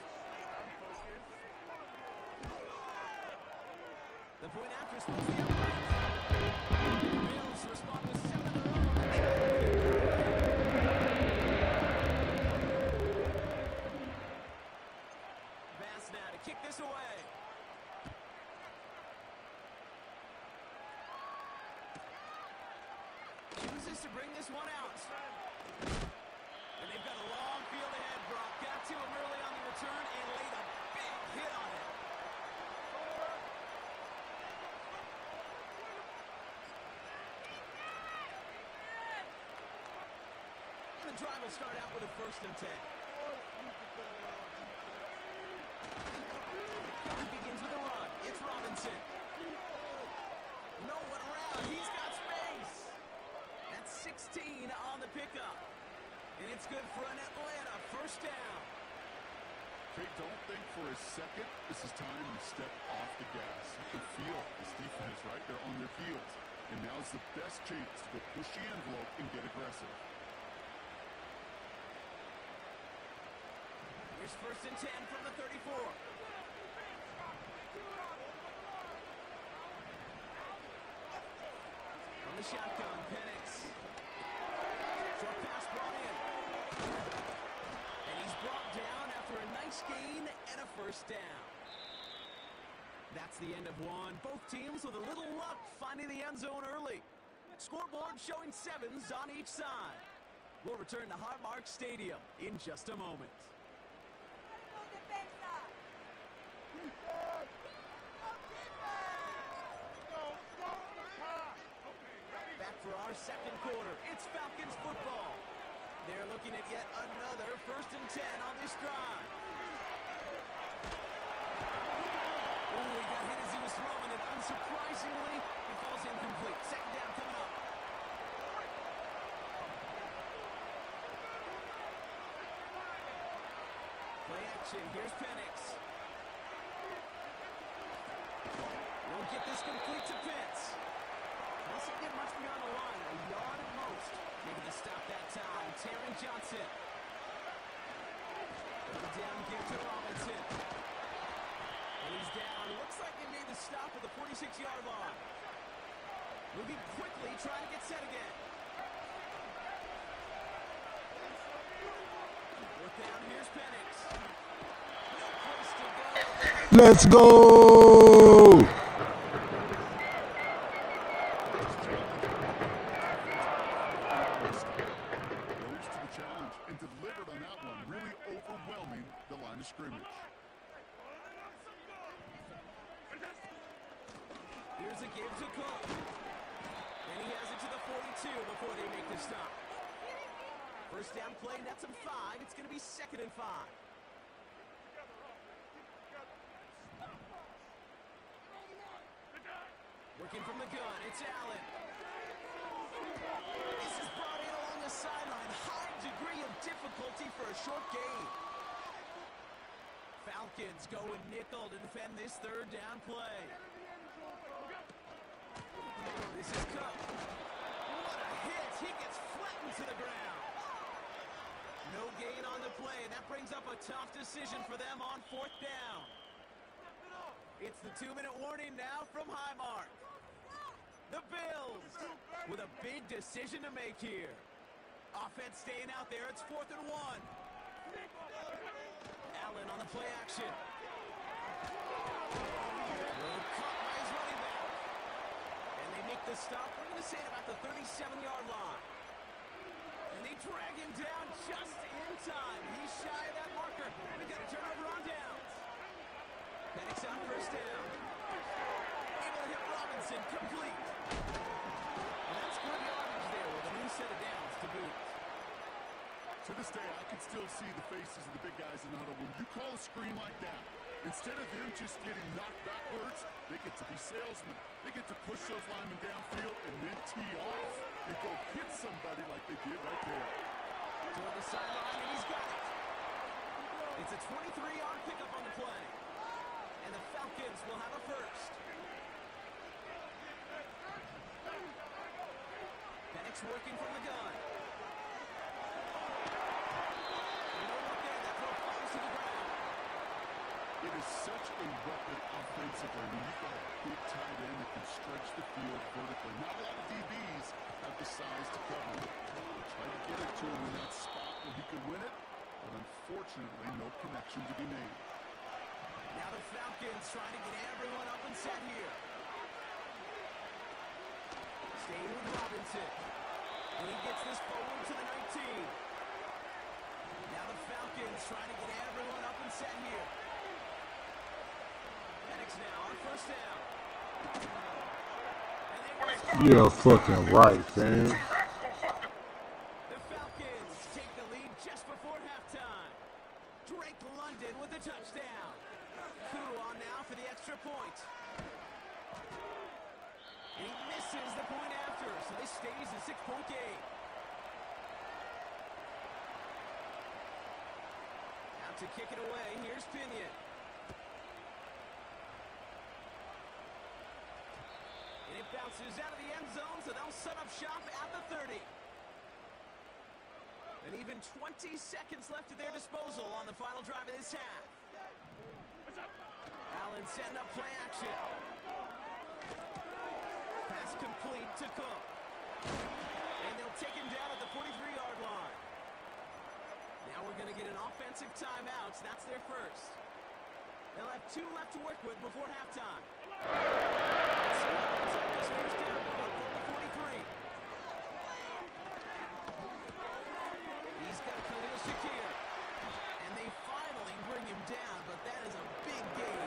The point after is supposed to be upright. The Bills respond with 7 of their own. Bass now to kick this away. Choosing chooses to bring this one out. And they've got a long field ahead, Brock. Got to him early on the return and laid a big hit on it. And the drive will start out with a 1st and 10. He begins with a run. It's Robinson. No one around. He's got space. That's 16 on the pickup. And it's good for an Atlanta 1st down. Okay, don't think for a second this is time to step off the gas. You can feel this defense, right? They're on their heels. And now's the best chance to go push the envelope and get aggressive. Here's 1st and 10 from the 34. From the shotgun, Penix. Short pass brought in. And he's brought down after a nice gain and a 1st down. That's the end of one. Both teams with a little luck finding the end zone early. Scoreboard showing 7s on each side. We'll return to Highmark Stadium in just a moment. Back for our 2nd quarter. It's Falcons football. They're looking at yet another 1st and 10 on this drive. Oh, he got hit as he was throwing it. Unsurprisingly, it falls incomplete. 2nd down coming up. Play action. Here's Penix. Won't get this complete to Pitts. Doesn't get much beyond the line. A yard at most. Making the stop that time. Terry Johnson. The down give to Robinson. And he's down. Looks like they made the stop at the 46-yard line. Moving quickly, trying to get set again. 4th down, here's Penix. No place to go. Let's go! Rose to the challenge and delivered on that one, really overwhelming the line of scrimmage. Here's a give to Cook. And he has it to the 42 before they make the stop. 1st down play, nets him 5. It's going to be 2nd and 5. Working from the gun, it's Allen. This is brought in along the sideline. High degree of difficulty for a short gain. Falcons going nickel to defend this 3rd down play. This is Cook. What a hit. He gets flattened to the ground. No gain on the play, and that brings up a tough decision for them on 4th down. It's the 2-minute warning now from Highmark. The Bills with a big decision to make here. Offense staying out there. It's 4th and 1. Allen on the play action. Caught by his running back. And they make the stop. We're going to say it about the 37-yard line. And they drag him down just in time. He's shy of that marker. And they got a turnover on downs. Penix on 1st down. Able to hit Robinson. Complete. And that's good yardage there with a new set of downs to boot. To this day, I can still see the faces of the big guys in the huddle. When you call a screen like that, instead of them just getting knocked backwards, they get to be salesmen. They get to push those linemen downfield and then tee off and go hit somebody like they did right there. Toward the sideline, and he's got it. It's a 23-yard pickup on the play. And the Falcons will have a 1st. Penix working from the gun. It is such a weapon offensively when you've got a big tight end that can stretch the field vertically. Not a lot of DBs have the size to cover it. Try to get it to him in that spot where he could win it, but unfortunately, no connection to be made. Now the Falcons trying to get everyone up and set here. Staying with Robinson. And he gets this forward to the 19. Now the Falcons trying to get everyone up and set here. Penix now on first down. Yeah, fucking right, man. The Falcons take the lead just before halftime. Drake London with a touchdown. Koo on now for the extra point. He misses the point after, so this stays a 6-point game. Out to kick it away, here's Pinion. And it bounces out of the end zone, so they'll set up shop at the 30. And even 20 seconds left at their disposal on the final drive of this half. Allen setting up play action. Pass complete to Cook. And they'll take him down at the 43-yard line. Now we're going to get an offensive timeout. That's their first. They'll have 2 left to work with before halftime. This first down from the 43. He's got Khalil Shakir. And they finally bring him down, but that is a big gain.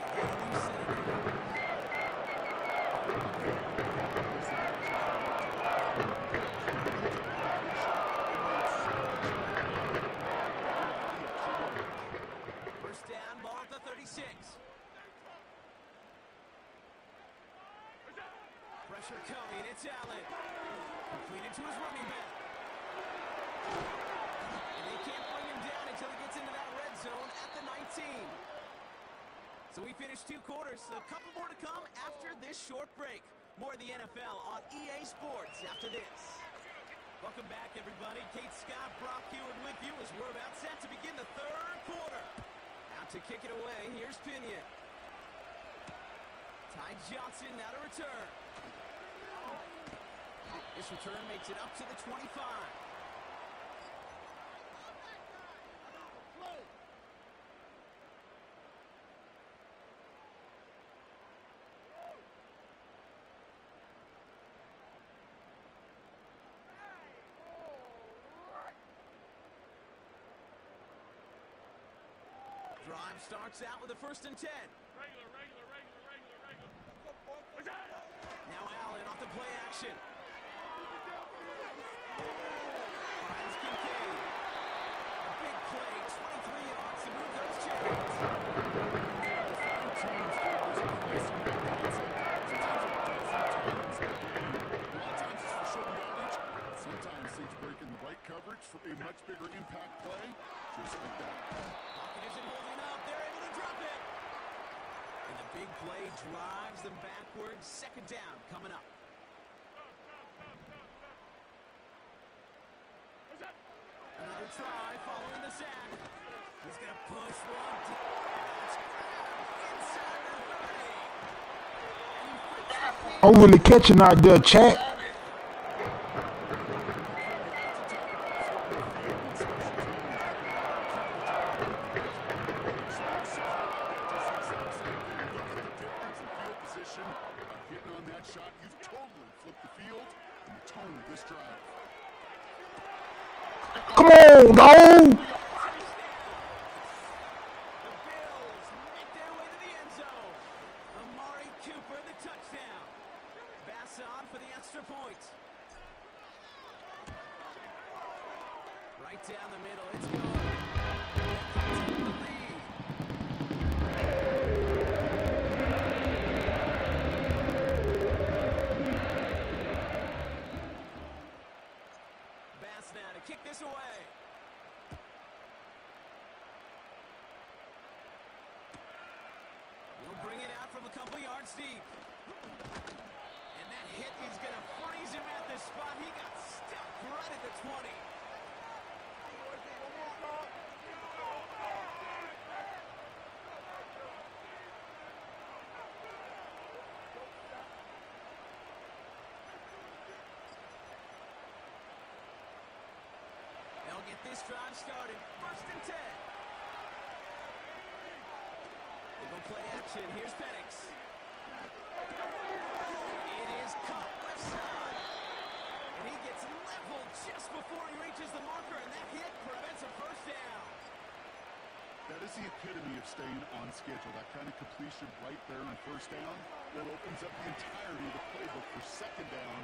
First down, ball at the 36. Pressure coming, it's Allen. Completed to his running back. And they can't bring him down until he gets into that red zone at the 19. So we finished 2 quarters. A couple more to come after this short break. More of the NFL on EA Sports after this. Welcome back, everybody. Kate Scott, Brock Hewitt with you as we're about set to begin the 3rd quarter. Out to kick it away, here's Pinion. Ty Johnson now to return. This return makes it up to the 25. Drive starts out with a 1st and 10. Now Allen off the play action. Finds Kincaid. A big play, 23 yards to move those chains. Sometimes it's breaking the right coverage for a much bigger impact play. Just like that. Pocket isn't holding up. They're able to drop it. And the big play drives them backwards. 2nd down coming up. Another try following the sack. He's going to push one. Inside the 30. Overly catching out there, chat. Hitting on that shot, you've totally flipped the field and the tone of this drive. Come on, dog. The Bills make their way to the end zone. Amari Cooper, the touchdown. Basson for the extra point. Right down the middle, it's good. Take the lead. Bass now to kick this away. He'll bring it out from a couple yards deep. And that hit is going to freeze him at the spot. He got stuck right at the 20. They'll get this drive started. 1st and 10. They go play action. Here's Penix. It is caught left side. And he gets leveled just before he reaches the marker, and that hit prevents a first down. That is the epitome of staying on schedule. That kind of completion right there on first down that opens up the entirety of the playbook for second down.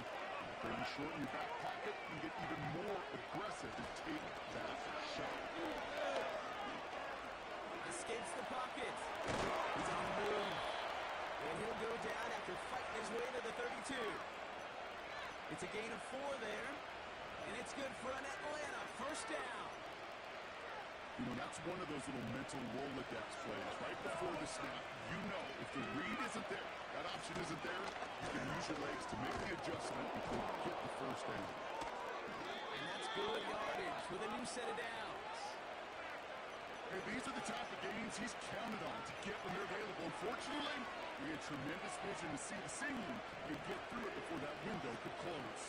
Very short in your back pocket, you get even more aggressive and take that shot. Escapes the pocket. He's on the move. And he'll go down after fighting his way to the 32. It's a gain of 4 there. And it's good for an Atlanta first down. You know, that's one of those little mental Rolodex plays. Right before the snap, you know if the read isn't there, that option isn't there, you can use your legs to make the adjustment before you get the first down. And that's good yardage with a new set of downs. Hey, these are the type of gains he's counted on to get when they're available. Unfortunately, we had tremendous vision to see the seam and get through it before that window could close.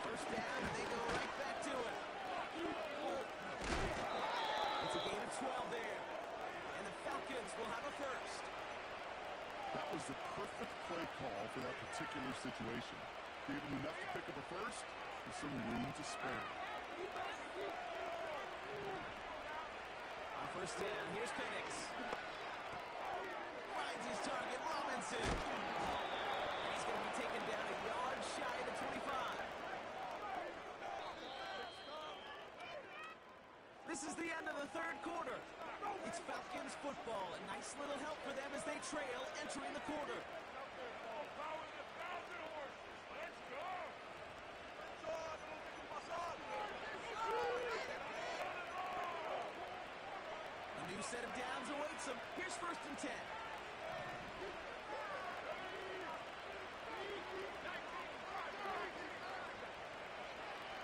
First down, and they go right back to it. It's a gain of 12 there. And the Falcons will have a first. That was the perfect play call for that particular situation. Gave him enough to pick up a first with some room to spare. On first down, here's Penix. Finds his target, Robinson. And he's going to be taken down a yard shy of the 25. This is the end of the third quarter. It's Falcons football. A nice little help for them as they trail entering the quarter. A new set of downs awaits them. Here's first and 10.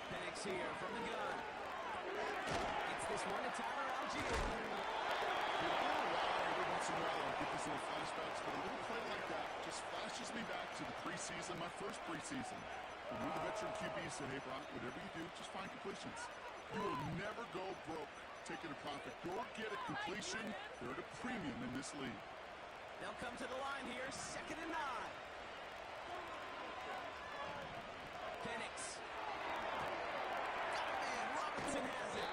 Penix here from the gun. This one to Tyler Algier. Every once in a while I get these little flashbacks, but a little play like that just flashes me back to the preseason, my first preseason. When one of the veteran QBs said, hey, Brock, whatever you do, just find completions. You will never go broke taking a profit. Go get a completion. They're at a premium in this league. They'll come to the line here, 2nd and 9. Penix. And Robinson has it.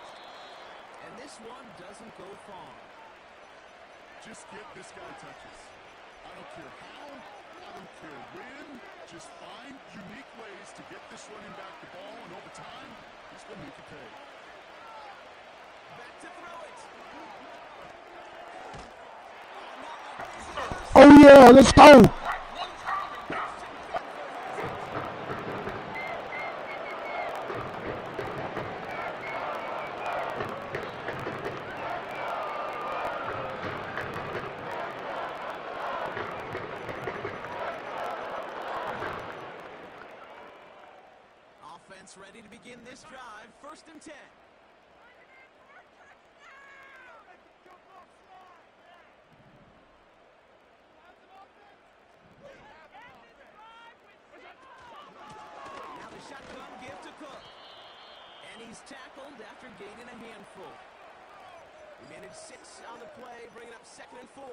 And this one doesn't go far. Just get this guy touches. I don't care how, I don't care when. Just find unique ways to get this running back the ball, and over time, he's going to make it pay. Back to throw it. Oh yeah, let's go. Offense ready to begin this drive. 1st and 10. Now the shotgun give to Cook. And he's tackled after gaining a handful. We managed 6 on the play, bringing up 2nd and 4.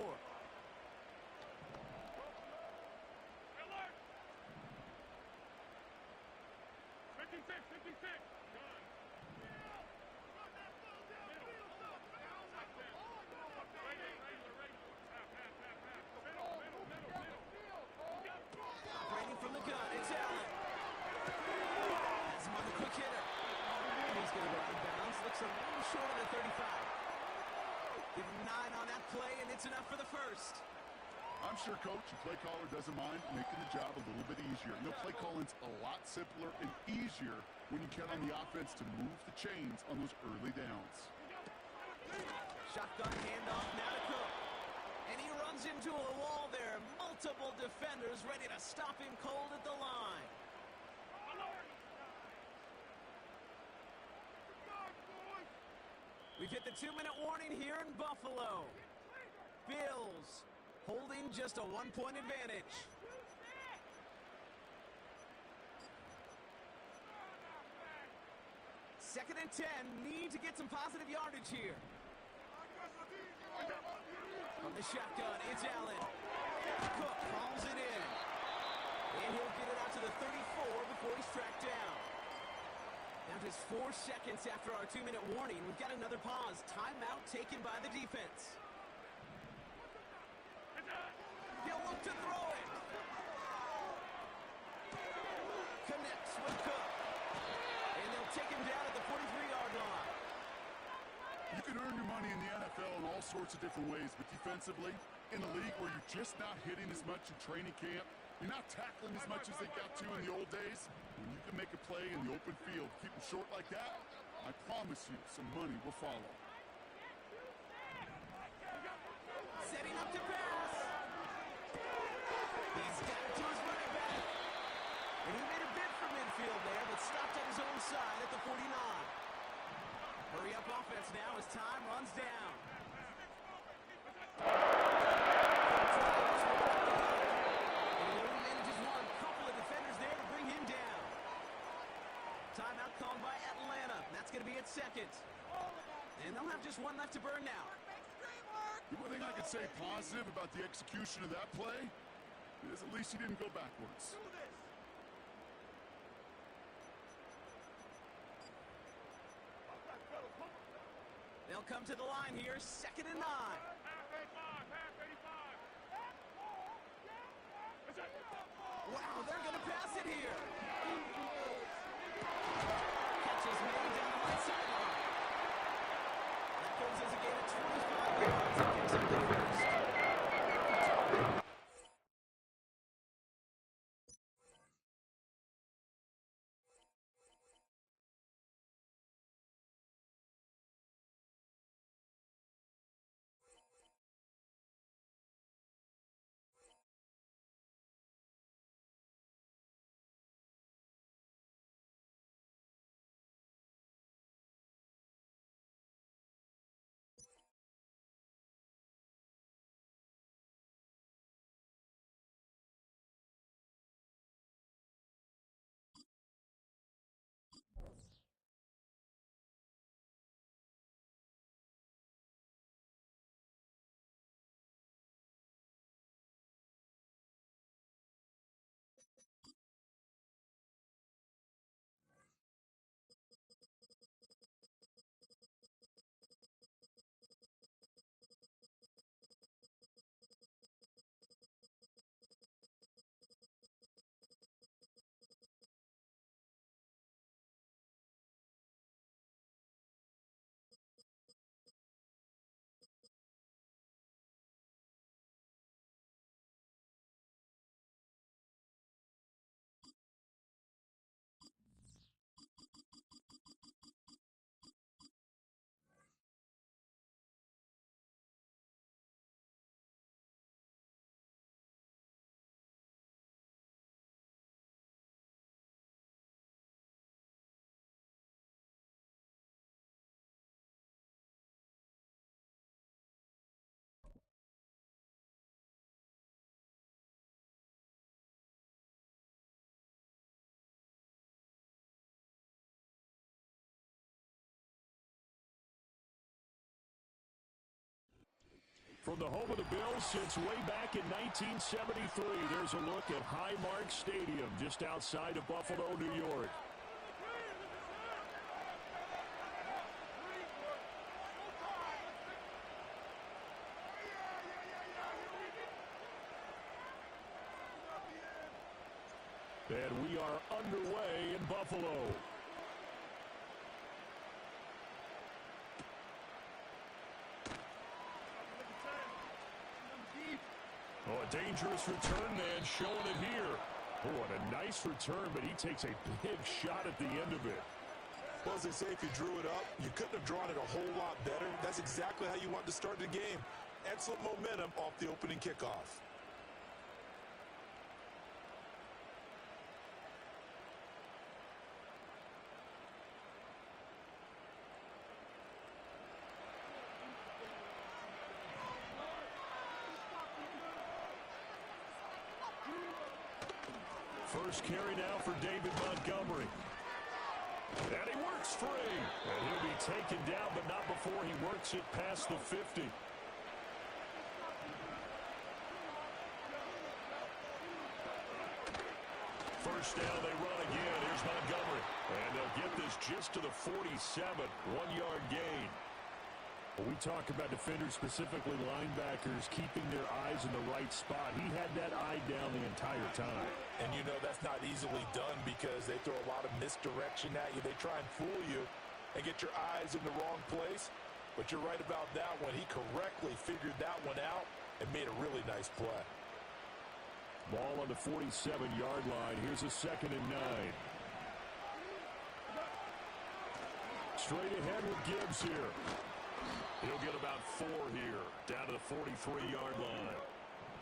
Operating from the gun, it's Allen. Has him on the quick hitter. And he's going to go out of bounds. Looks a little short of the 35. Give him 9 on that play, and it's enough for the first. I'm sure, Coach, your play caller doesn't mind making the job a little bit easier. You know, play calling's a lot simpler and easier when you count on the offense to move the chains on those early downs. Shotgun handoff now to Cook. And he runs into a wall there. Multiple defenders ready to stop him cold at the line. We've hit the 2-minute warning here in Buffalo. Bills holding just a 1-point advantage. Second and 10, need to get some positive yardage here. From the shotgun, it's Allen. Cook hauls it in. And he'll get it out to the 34 before he's tracked down. Now just 4 seconds after our 2-minute warning, we've got another pause. Timeout taken by the defense. He'll look to throw it. Connects with Cook. And they'll take him down at the 43-yard line. You can earn your money in the NFL in all sorts of different ways, but defensively, in a league where you're just not hitting as much in training camp, you're not tackling as much as they got to in the old days, when you can make a play in the open field, keep them short like that, I promise you some money will follow. Setting up to pass. He's got it to his running back. And he made a bid for midfield there, but stopped at his own side at the 49. Hurry up offense now as time runs down. And he only manages one. Couple of defenders there to bring him down. Timeout called by Atlanta. That's going to be its second. And they'll have just one left to burn now. The one thing I could say positive about the execution of that play is at least he didn't go backwards. They'll come to the line here, 2nd and 9. Wow, they're going to pass it here. Catch is made down the right sideline. That goes as a gain of 25 yards and picks up the first. From the home of the Bills since way back in 1973, there's a look at Highmark Stadium just outside of Buffalo, New York. And we are underway in Buffalo. Oh, a dangerous return man showing it here. Oh, what a nice return, but he takes a big shot at the end of it. Well, as they say, if you drew it up, you couldn't have drawn it a whole lot better. That's exactly how you want to start the game. Excellent momentum off the opening kickoff. First carry now for David Montgomery. And he works free. And he'll be taken down, but not before he works it past the 50. first down, they run again. Here's Montgomery. And they'll get this just to the 47, 1-yard gain. When we talk about defenders, specifically linebackers, keeping their eyes in the right spot, he had that eye down the entire time. And you know that's not easily done because they throw a lot of misdirection at you. They try and fool you and get your eyes in the wrong place. But you're right about that one. He correctly figured that one out and made a really nice play. Ball on the 47-yard line. Here's a 2nd and 9. Straight ahead with Gibbs here. He'll get about 4 here, down to the 43-yard line.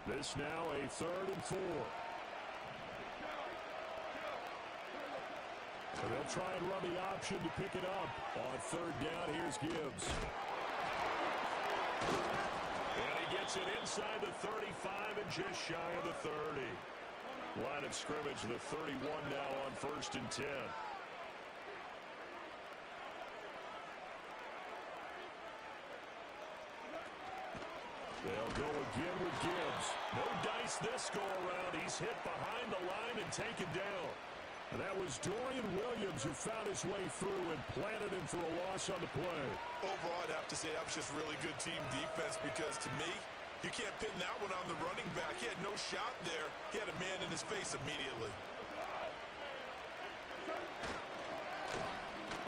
This now a 3rd and 4. And they'll try and run the option to pick it up. On 3rd down, here's Gibbs. And he gets it inside the 35 and just shy of the 30. Line of scrimmage, the 31 now on 1st and 10. They'll go again with Gibbs. No dice this go-around. He's hit behind the line and taken down. And that was Dorian Williams who found his way through and planted him for a loss on the play. Overall, I'd have to say that was just really good team defense because, to me, you can't pin that one on the running back. He had no shot there. He had a man in his face immediately.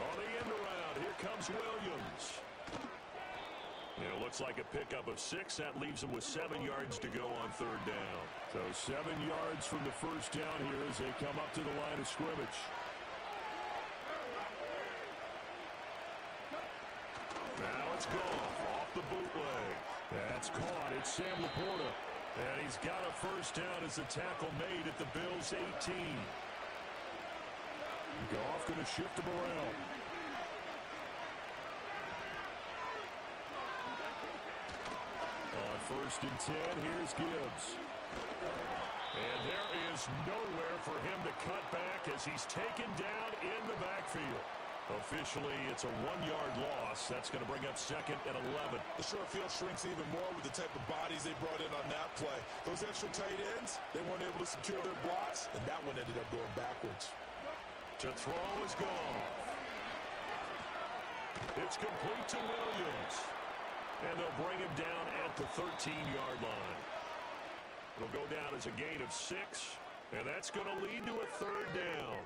On the end around, here comes Williams. It looks like a pickup of 6. That leaves him with 7 yards to go on 3rd down. So 7 yards from the first down here as they come up to the line of scrimmage. Now it's Goff off the bootleg. That's caught. It's Sam Laporta. And he's got a first down as the tackle made at the Bills' 18. Goff going to shift him around. On 1st and 10, here's Gibbs. And there is nowhere for him to cut back as he's taken down in the backfield. Officially, it's a 1-yard loss. That's going to bring up 2nd and 11. The short field shrinks even more with the type of bodies they brought in on that play. Those extra tight ends, they weren't able to secure their blocks, and that one ended up going backwards. To throw is gone. It's complete to Williams. And they'll bring him down at the 13-yard line. It'll go down as a gain of 6, and that's going to lead to a 3rd down.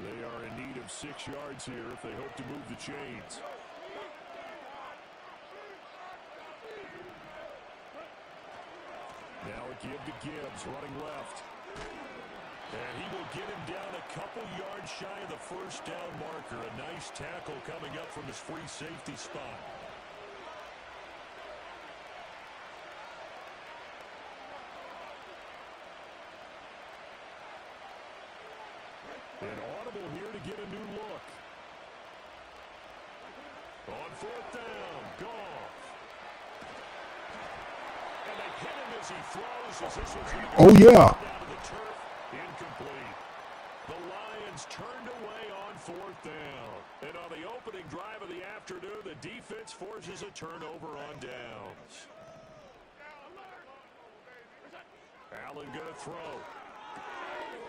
They are in need of 6 yards here if they hope to move the chains. Now a give to Gibbs, running left. And he will get him down a couple yards shy of the first down marker. A nice tackle coming up from his free safety spot. An audible here to get a new look. On 4th down, Goff. And they hit him as he throws as this one's going to go down to the turf. Incomplete. The Lions turned away on 4th down. And on the opening drive of the afternoon, the defense forces a turnover on downs. Allen going to throw.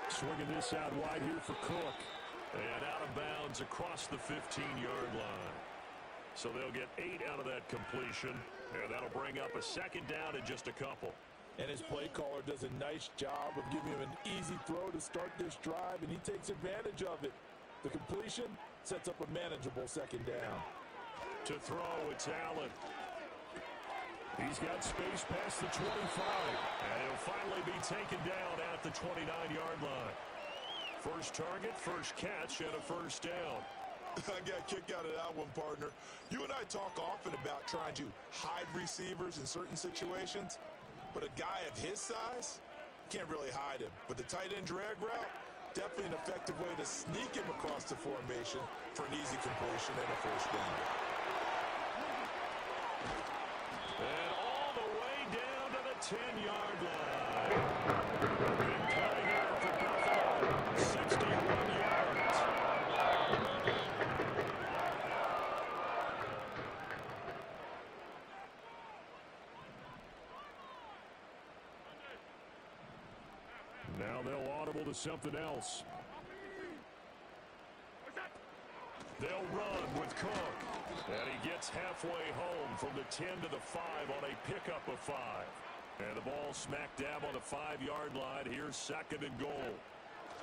Swinging this out wide here for Cook. And out of bounds across the 15-yard line. So they'll get 8 out of that completion. And that'll bring up a 2nd down in just a couple. And his play caller does a nice job of giving him an easy throw to start this drive, and he takes advantage of it. The completion sets up a manageable 2nd down. To throw, it's Allen. He's got space past the 25, and he'll finally be taken down at the 29-yard line. First target, first catch, and a first down. I got a kick out of that one, partner. You and I talk often about trying to hide receivers in certain situations, but a guy of his size, can't really hide him. But the tight end drag route, definitely an effective way to sneak him across the formation for an easy completion and a first down. And all the way down to the 10-yard line. Big play here for Buffalo. 61 yards. Now they'll audible to something else. They'll run with Cook. And he gets halfway home from the 10 to the 5 on a pickup of 5. And the ball smack dab on the 5-yard line. Here's 2nd and goal.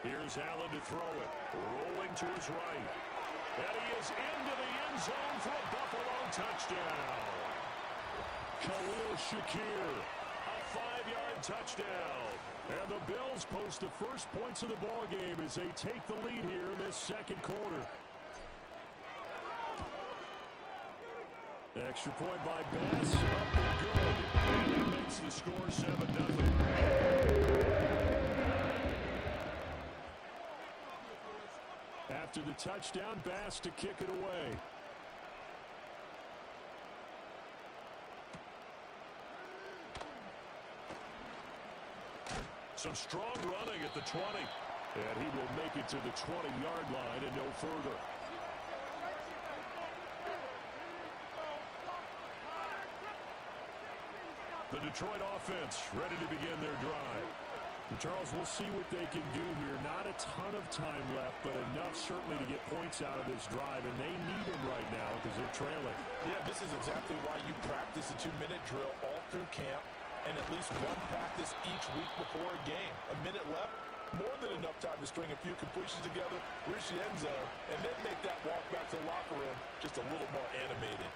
Here's Allen to throw it. Rolling to his right. And he is into the end zone for a Buffalo touchdown. Khalil Shakir, a 5-yard touchdown. And the Bills post the first points of the ball game as they take the lead here in this second quarter. Extra point by Bass. Up and good. And that makes the score 7-0. After the touchdown, Bass to kick it away. Some strong running at the 20. And he will make it to the 20-yard line and no further. The Detroit offense ready to begin their drive. And Charles, we'll see what they can do here. Not a ton of time left, but enough certainly to get points out of this drive, and they need them right now because they're trailing. Yeah, this is exactly why you practice a 2-minute drill all through camp and at least one practice each week before a game. A minute left, more than enough time to string a few completions together, reach the end zone, and then make that walk back to the locker room just a little more animated.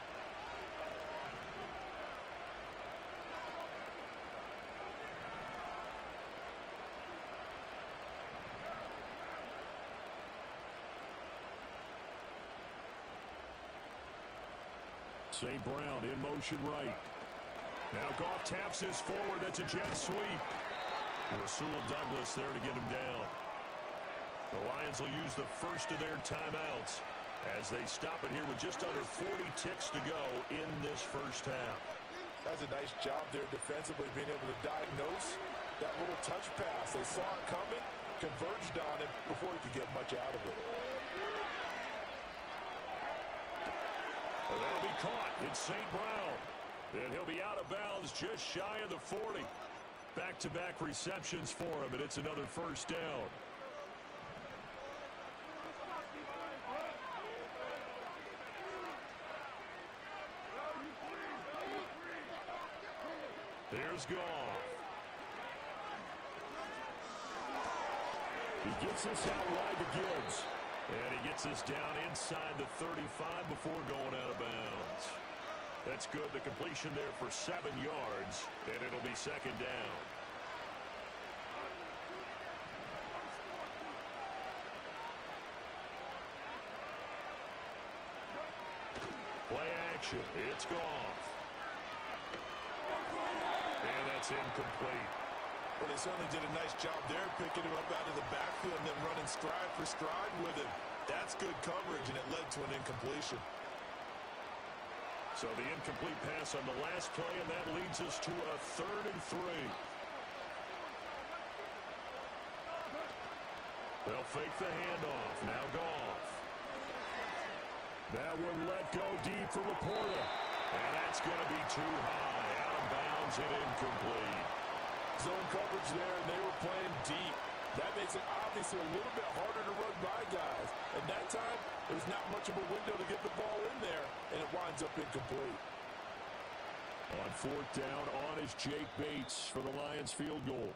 St. Brown in motion right. Now Goff taps this forward. That's a jet sweep. Rasul Douglas there to get him down. The Lions will use the first of their timeouts as they stop it here with just under 40 ticks to go in this first half. That's a nice job there defensively, being able to diagnose that little touch pass. They saw it coming, converged on it before he could get much out of it. And that'll be caught. It's St. Brown. And he'll be out of bounds just shy of the 40. Back-to-back receptions for him, and it's another first down. Here's Goff. He gets this out wide to Gibbs. And he gets this down inside the 35 before going out of bounds. That's good. The completion there for 7 yards, and it'll be second down. Play action. It's Goff. And that's incomplete. Well, they certainly did a nice job there, picking him up out of the backfield and then running stride for stride with him. That's good coverage, and it led to an incompletion. So the incomplete pass on the last play, and that leads us to a 3rd and 3. They'll fake the handoff. Now Goff. That one let go deep for Laporta. And that's going to be too high. Out of bounds and incomplete. Zone coverage there, and they were playing deep. That makes it obviously a little bit harder to run by guys. And that time, there's not much of a window to get the ball in there, and it winds up incomplete. On 4th down, on is Jake Bates for the Lions field goal.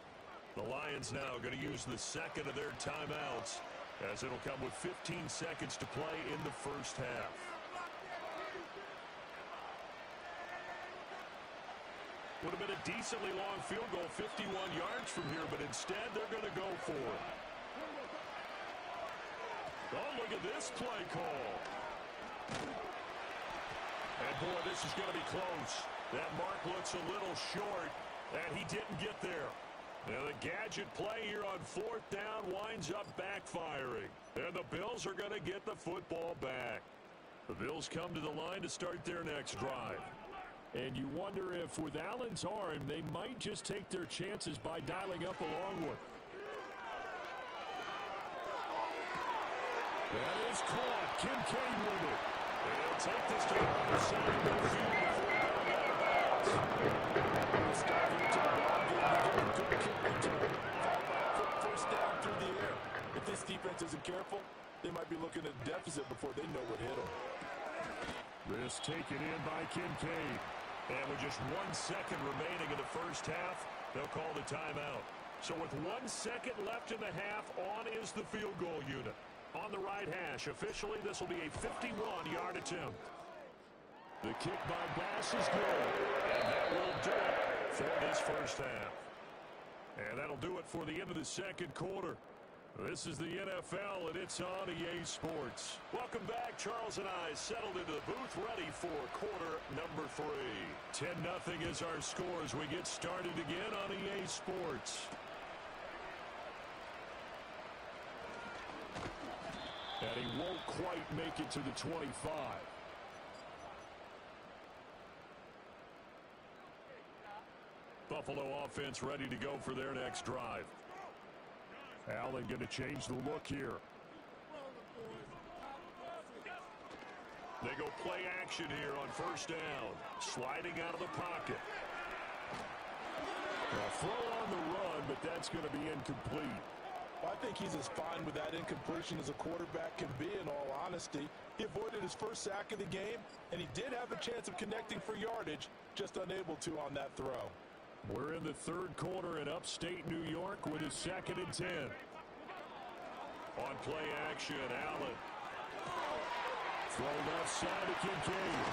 The Lions now going to use the second of their timeouts, as it'll come with 15 seconds to play in the first half. Would have been a decently long field goal, 51 yards from here, but instead they're going to go for it. Oh, look at this play call. And boy, this is going to be close. That mark looks a little short, and he didn't get there. Now the gadget play here on 4th down winds up backfiring. And the Bills are going to get the football back. The Bills come to the line to start their next drive. And you wonder if with Allen's arm, they might just take their chances by dialing up a long one. That is caught. Kincaid with it. They'll take this to the other side of the field before going out of bounds. Start here to the ball game. Good kick return. Followed by a quick defense isn't careful, they might be looking at a deficit before they know what hit them. This taken in by Kincaid. And with just 1 second remaining in the first half, they'll call the timeout. So with 1 second left in the half, on is the field goal unit. On the right hash, officially this will be a 51-yard attempt. The kick by Bass is good. And that will do it for this first half. And that'll do it for the end of the second quarter. This is the NFL, and it's on EA Sports. Welcome back. Charles and I settled into the booth, ready for quarter number 3. 10-0 is our score as we get started again on EA Sports. And he won't quite make it to the 25. Buffalo offense ready to go for their next drive. Allen going to change the look here. They go play action here on first down. Sliding out of the pocket. A throw on the run, but that's going to be incomplete. Well, I think he's as fine with that incompletion as a quarterback can be, in all honesty. He avoided his first sack of the game, and he did have a chance of connecting for yardage, just unable to on that throw. We're in the third quarter in upstate New York with a 2nd and 10. On play action, Allen. Throw left side to Kincaid.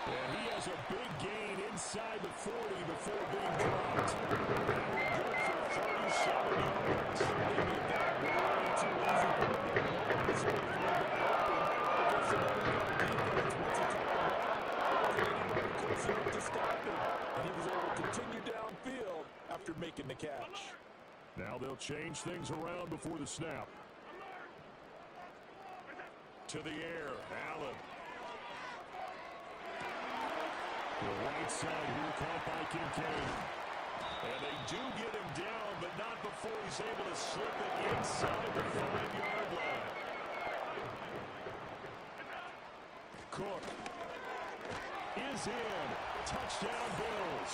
And he has a big gain inside the 40 before being dropped. Good for 37 yards. They made that way too easy. To stop him, and he was able to continue downfield after making the catch. Now they'll change things around before the snap. To the air, Allen. The right side here caught by Kincaid. And they do get him down, but not before he's able to slip it inside the 5-yard line. Cook is in. Touchdown, Bills.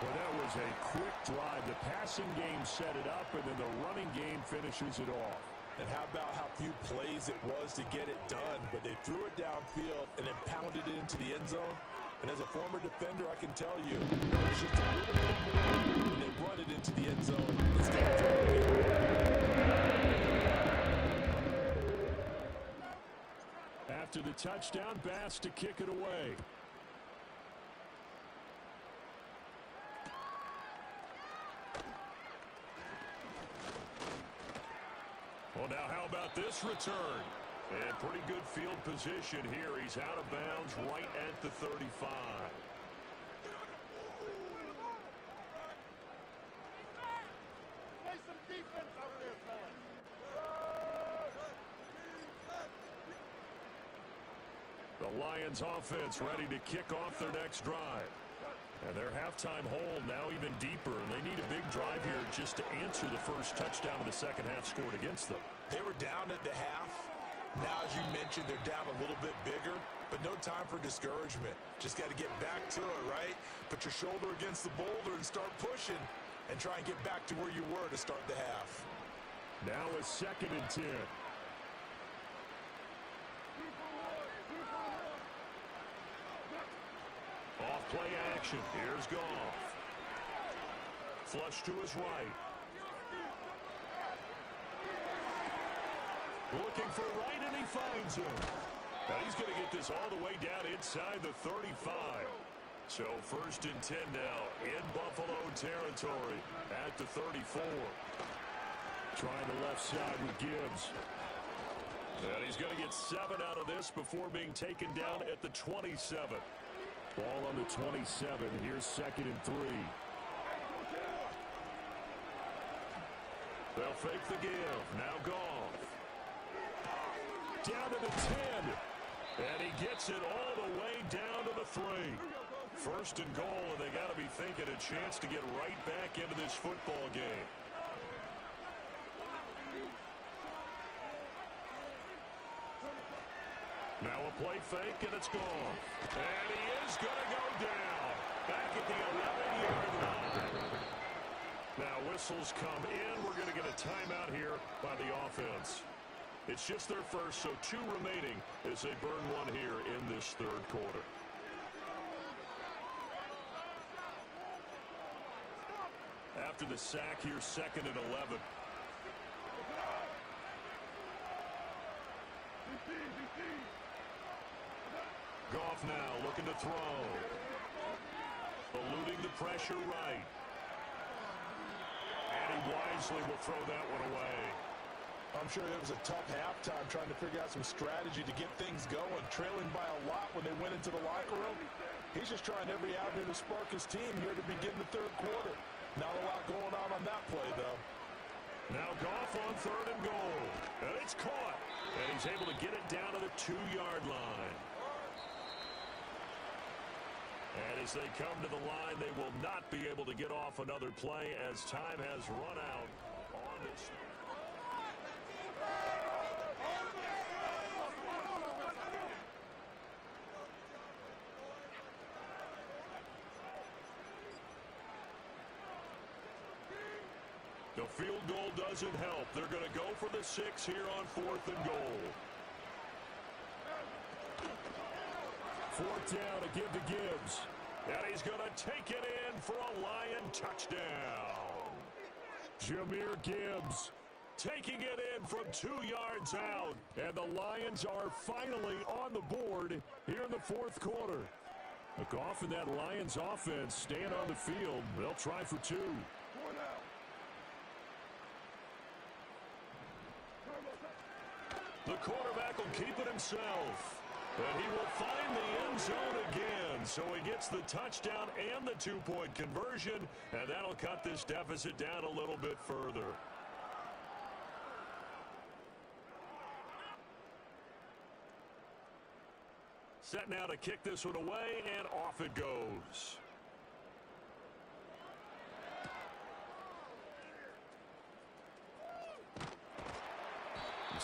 Well, that was a quick drive. The passing game set it up, and then the running game finishes it off. And how about how few plays it was to get it done, but they threw it downfield and then pounded it into the end zone. And as a former defender, I can tell you, it's just a little bit more, and they run it into the end zone instead of throwing it. After the touchdown, Bass to kick it away. Well, now how about this return? And pretty good field position here. He's out of bounds right at the 35. Play some defense out there, fellas. The Lions offense ready to kick off their next drive. And their halftime hole now even deeper. And they need a big drive here just to answer the first touchdown of the second half scored against them. They were down at the half. Now, as you mentioned, they're down a little bit bigger, but no time for discouragement. Just got to get back to it, right? Put your shoulder against the boulder and start pushing and try and get back to where you were to start the half. Now a 2nd and 10. Off play action. Here's Goff. Flush to his right. Looking for right, and he finds him. Now he's going to get this all the way down inside the 35. So 1st and 10 now in Buffalo territory at the 34. Trying the left side with Gibbs. And he's going to get 7 out of this before being taken down at the 27. Ball on the 27. Here's 2nd and 3. They'll fake the give. Now Goff. Down to the 10. And he gets it all the way down to the 3. 1st and goal, and they got to be thinking a chance to get right back into this football game. Now a play fake, and it's gone. And he is going to go down. Back at the 11-yard line. Now, whistles come in. We're going to get a timeout here by the offense. It's just their first, so 2 remaining as they burn one here in this third quarter. After the sack here, 2nd and 11. Goff now looking to throw. Eluding the pressure right. And he wisely will throw that one away. I'm sure it was a tough halftime trying to figure out some strategy to get things going. Trailing by a lot when they went into the locker room. He's just trying every avenue to spark his team here to begin the third quarter. Not a lot going on that play, though. Now Goff on 3rd and goal. And it's caught. And he's able to get it down to the 2-yard line. And as they come to the line, they will not be able to get off another play as time has run out on this. The field goal doesn't help. They're going to go for the 6 here on 4th and goal. 4th down to give to Gibbs. And he's going to take it in for a Lion touchdown. Jahmyr Gibbs taking it in from 2 yards out. And the Lions are finally on the board here in the 4th quarter. Goff and that Lions offense staying on the field. They'll try for 2. The quarterback will keep it himself. And he will find the end zone again. So he gets the touchdown and the 2-point conversion. And that'll cut this deficit down a little bit further. Set now to kick this one away, and off it goes.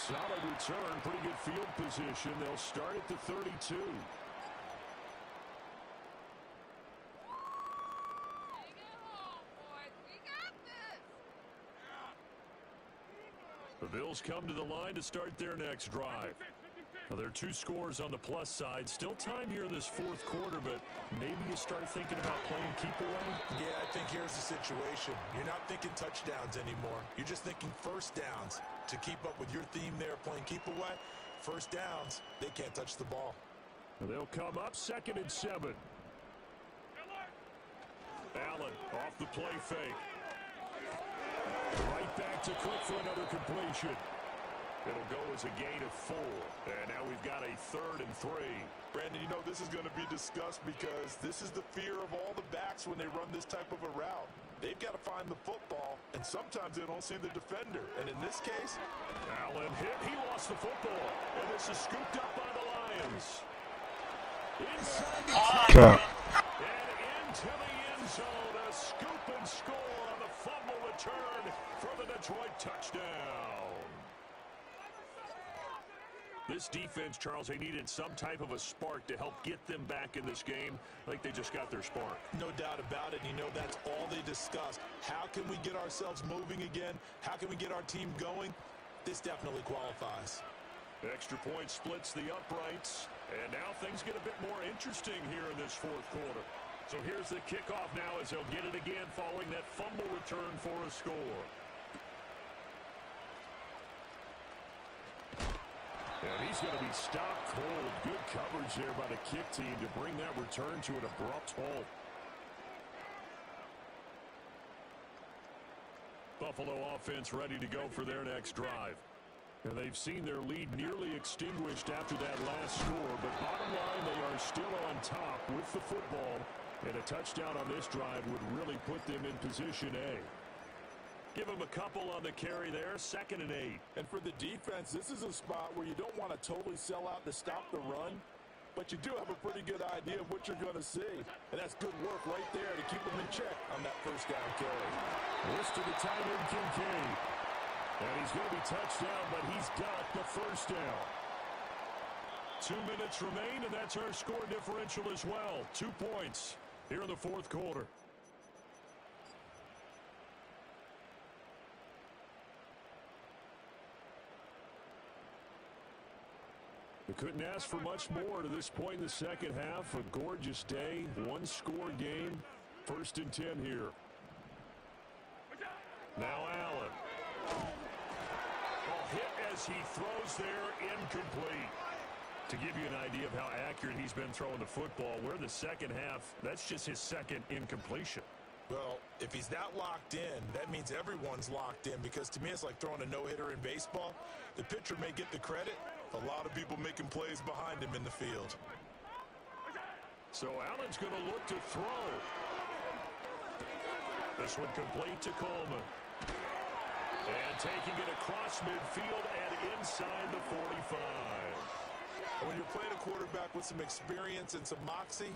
Solid return, pretty good field position. They'll start at the 32. Take it home, boys. We got this. The Bills come to the line to start their next drive. Now, there are 2 scores on the plus side. Still time here in this 4th quarter, but maybe you start thinking about playing keep away? Yeah, I think here's the situation. You're not thinking touchdowns anymore. You're just thinking first downs. To keep up with your theme there, playing keep away, first downs, they can't touch the ball. They'll come up 2nd and 7. Allen off the play fake. Right back to Cook for another completion. It'll go as a gain of 4. And now we've got a 3rd and 3. Brandon, you know this is going to be discussed because this is the fear of all the backs when they run this type of a route. They've got to find the football, and sometimes they don't see the defender. And in this case, Allen hit. He lost the football. And this is scooped up by the Lions. Inside the 10. And into the end zone. A scoop and score on the fumble return for the Detroit touchdown. This defense, Charles, they needed some type of a spark to help get them back in this game. Like they just got their spark. No doubt about it. You know, that's all they discussed. How can we get ourselves moving again? How can we get our team going? This definitely qualifies. Extra point splits the uprights. And now things get a bit more interesting here in this 4th quarter. So here's the kickoff now as they'll get it again following that fumble return for a score. And he's going to be stopped cold. Good coverage there by the kick team to bring that return to an abrupt halt. Buffalo offense ready to go for their next drive. And they've seen their lead nearly extinguished after that last score. But bottom line, they are still on top with the football. And a touchdown on this drive would really put them in position A. Give them a couple on the carry there, 2nd and 8. And for the defense, this is a spot where you don't want to totally sell out to stop the run, but you do have a pretty good idea of what you're going to see. And that's good work right there to keep them in check on that first down carry. This to the tight end, Kincaid. And he's going to be touched down, but he's got the first down. 2 minutes remain, and that's our score differential as well. 2 points here in the 4th quarter. couldn't ask for much more to this point in the second half. A gorgeous day, one-score game. 1st and 10 here. Now Allen. Hit as he throws there, incomplete. To give you an idea of how accurate he's been throwing the football, we're in the second half. That's just his second incompletion. Well, if he's that locked in, that means everyone's locked in, because to me it's like throwing a no-hitter in baseball. The pitcher may get the credit, a lot of people making plays behind him in the field. So Allen's going to look to throw. This one complete to Coleman. And taking it across midfield and inside the 45. When you're playing a quarterback with some experience and some moxie,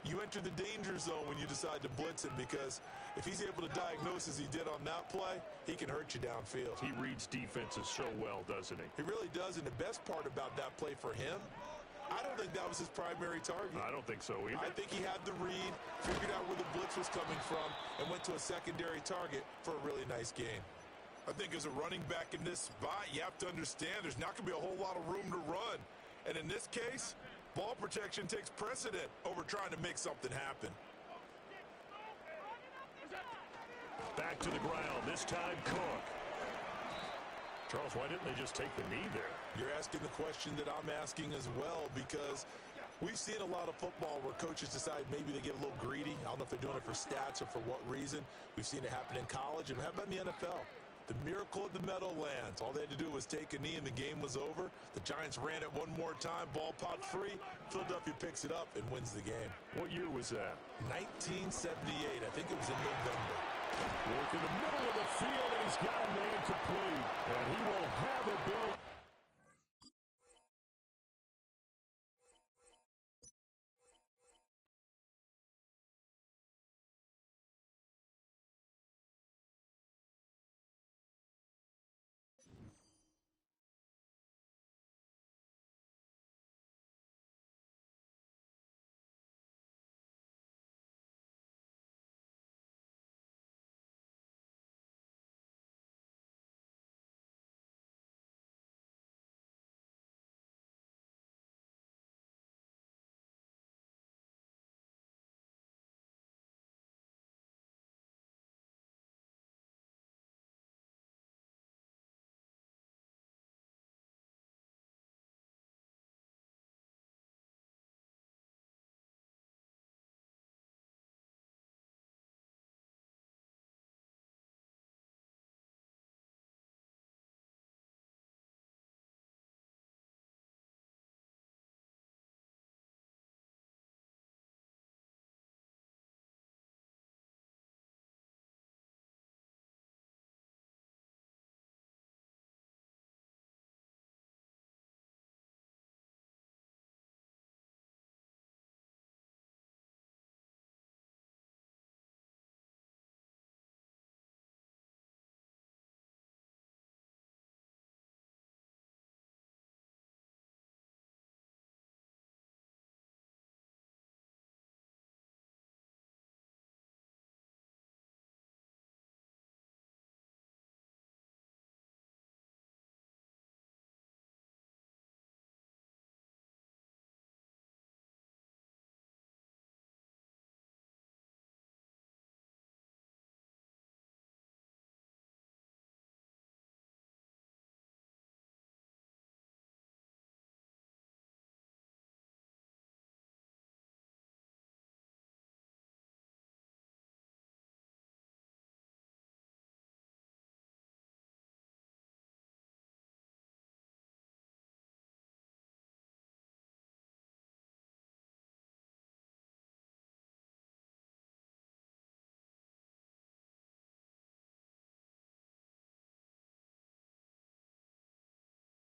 you enter the danger zone when you decide to blitz him, because if he's able to diagnose as he did on that play, he can hurt you downfield. He reads defenses so well, doesn't he? He really does, and the best part about that play for him, I don't think that was his primary target. I don't think so either. I think he had the read, figured out where the blitz was coming from, and went to a secondary target for a really nice game. I think as a running back in this spot, you have to understand there's not going to be a whole lot of room to run. And in this case, ball protection takes precedent over trying to make something happen. Back to the ground, this time Cook. Charles, why didn't they just take the knee there? You're asking the question that I'm asking as well, because we've seen a lot of football where coaches decide maybe they get a little greedy. I don't know if they're doing it for stats or for what reason. We've seen it happen in college, and how about in the NFL? The miracle of the Meadowlands. All they had to do was take a knee and the game was over. The Giants ran it one more time, ball popped free. Philadelphia picks it up and wins the game. What year was that? 1978. I think it was in November. Work in the middle of the field, and he's got a man complete. And he will have a bill.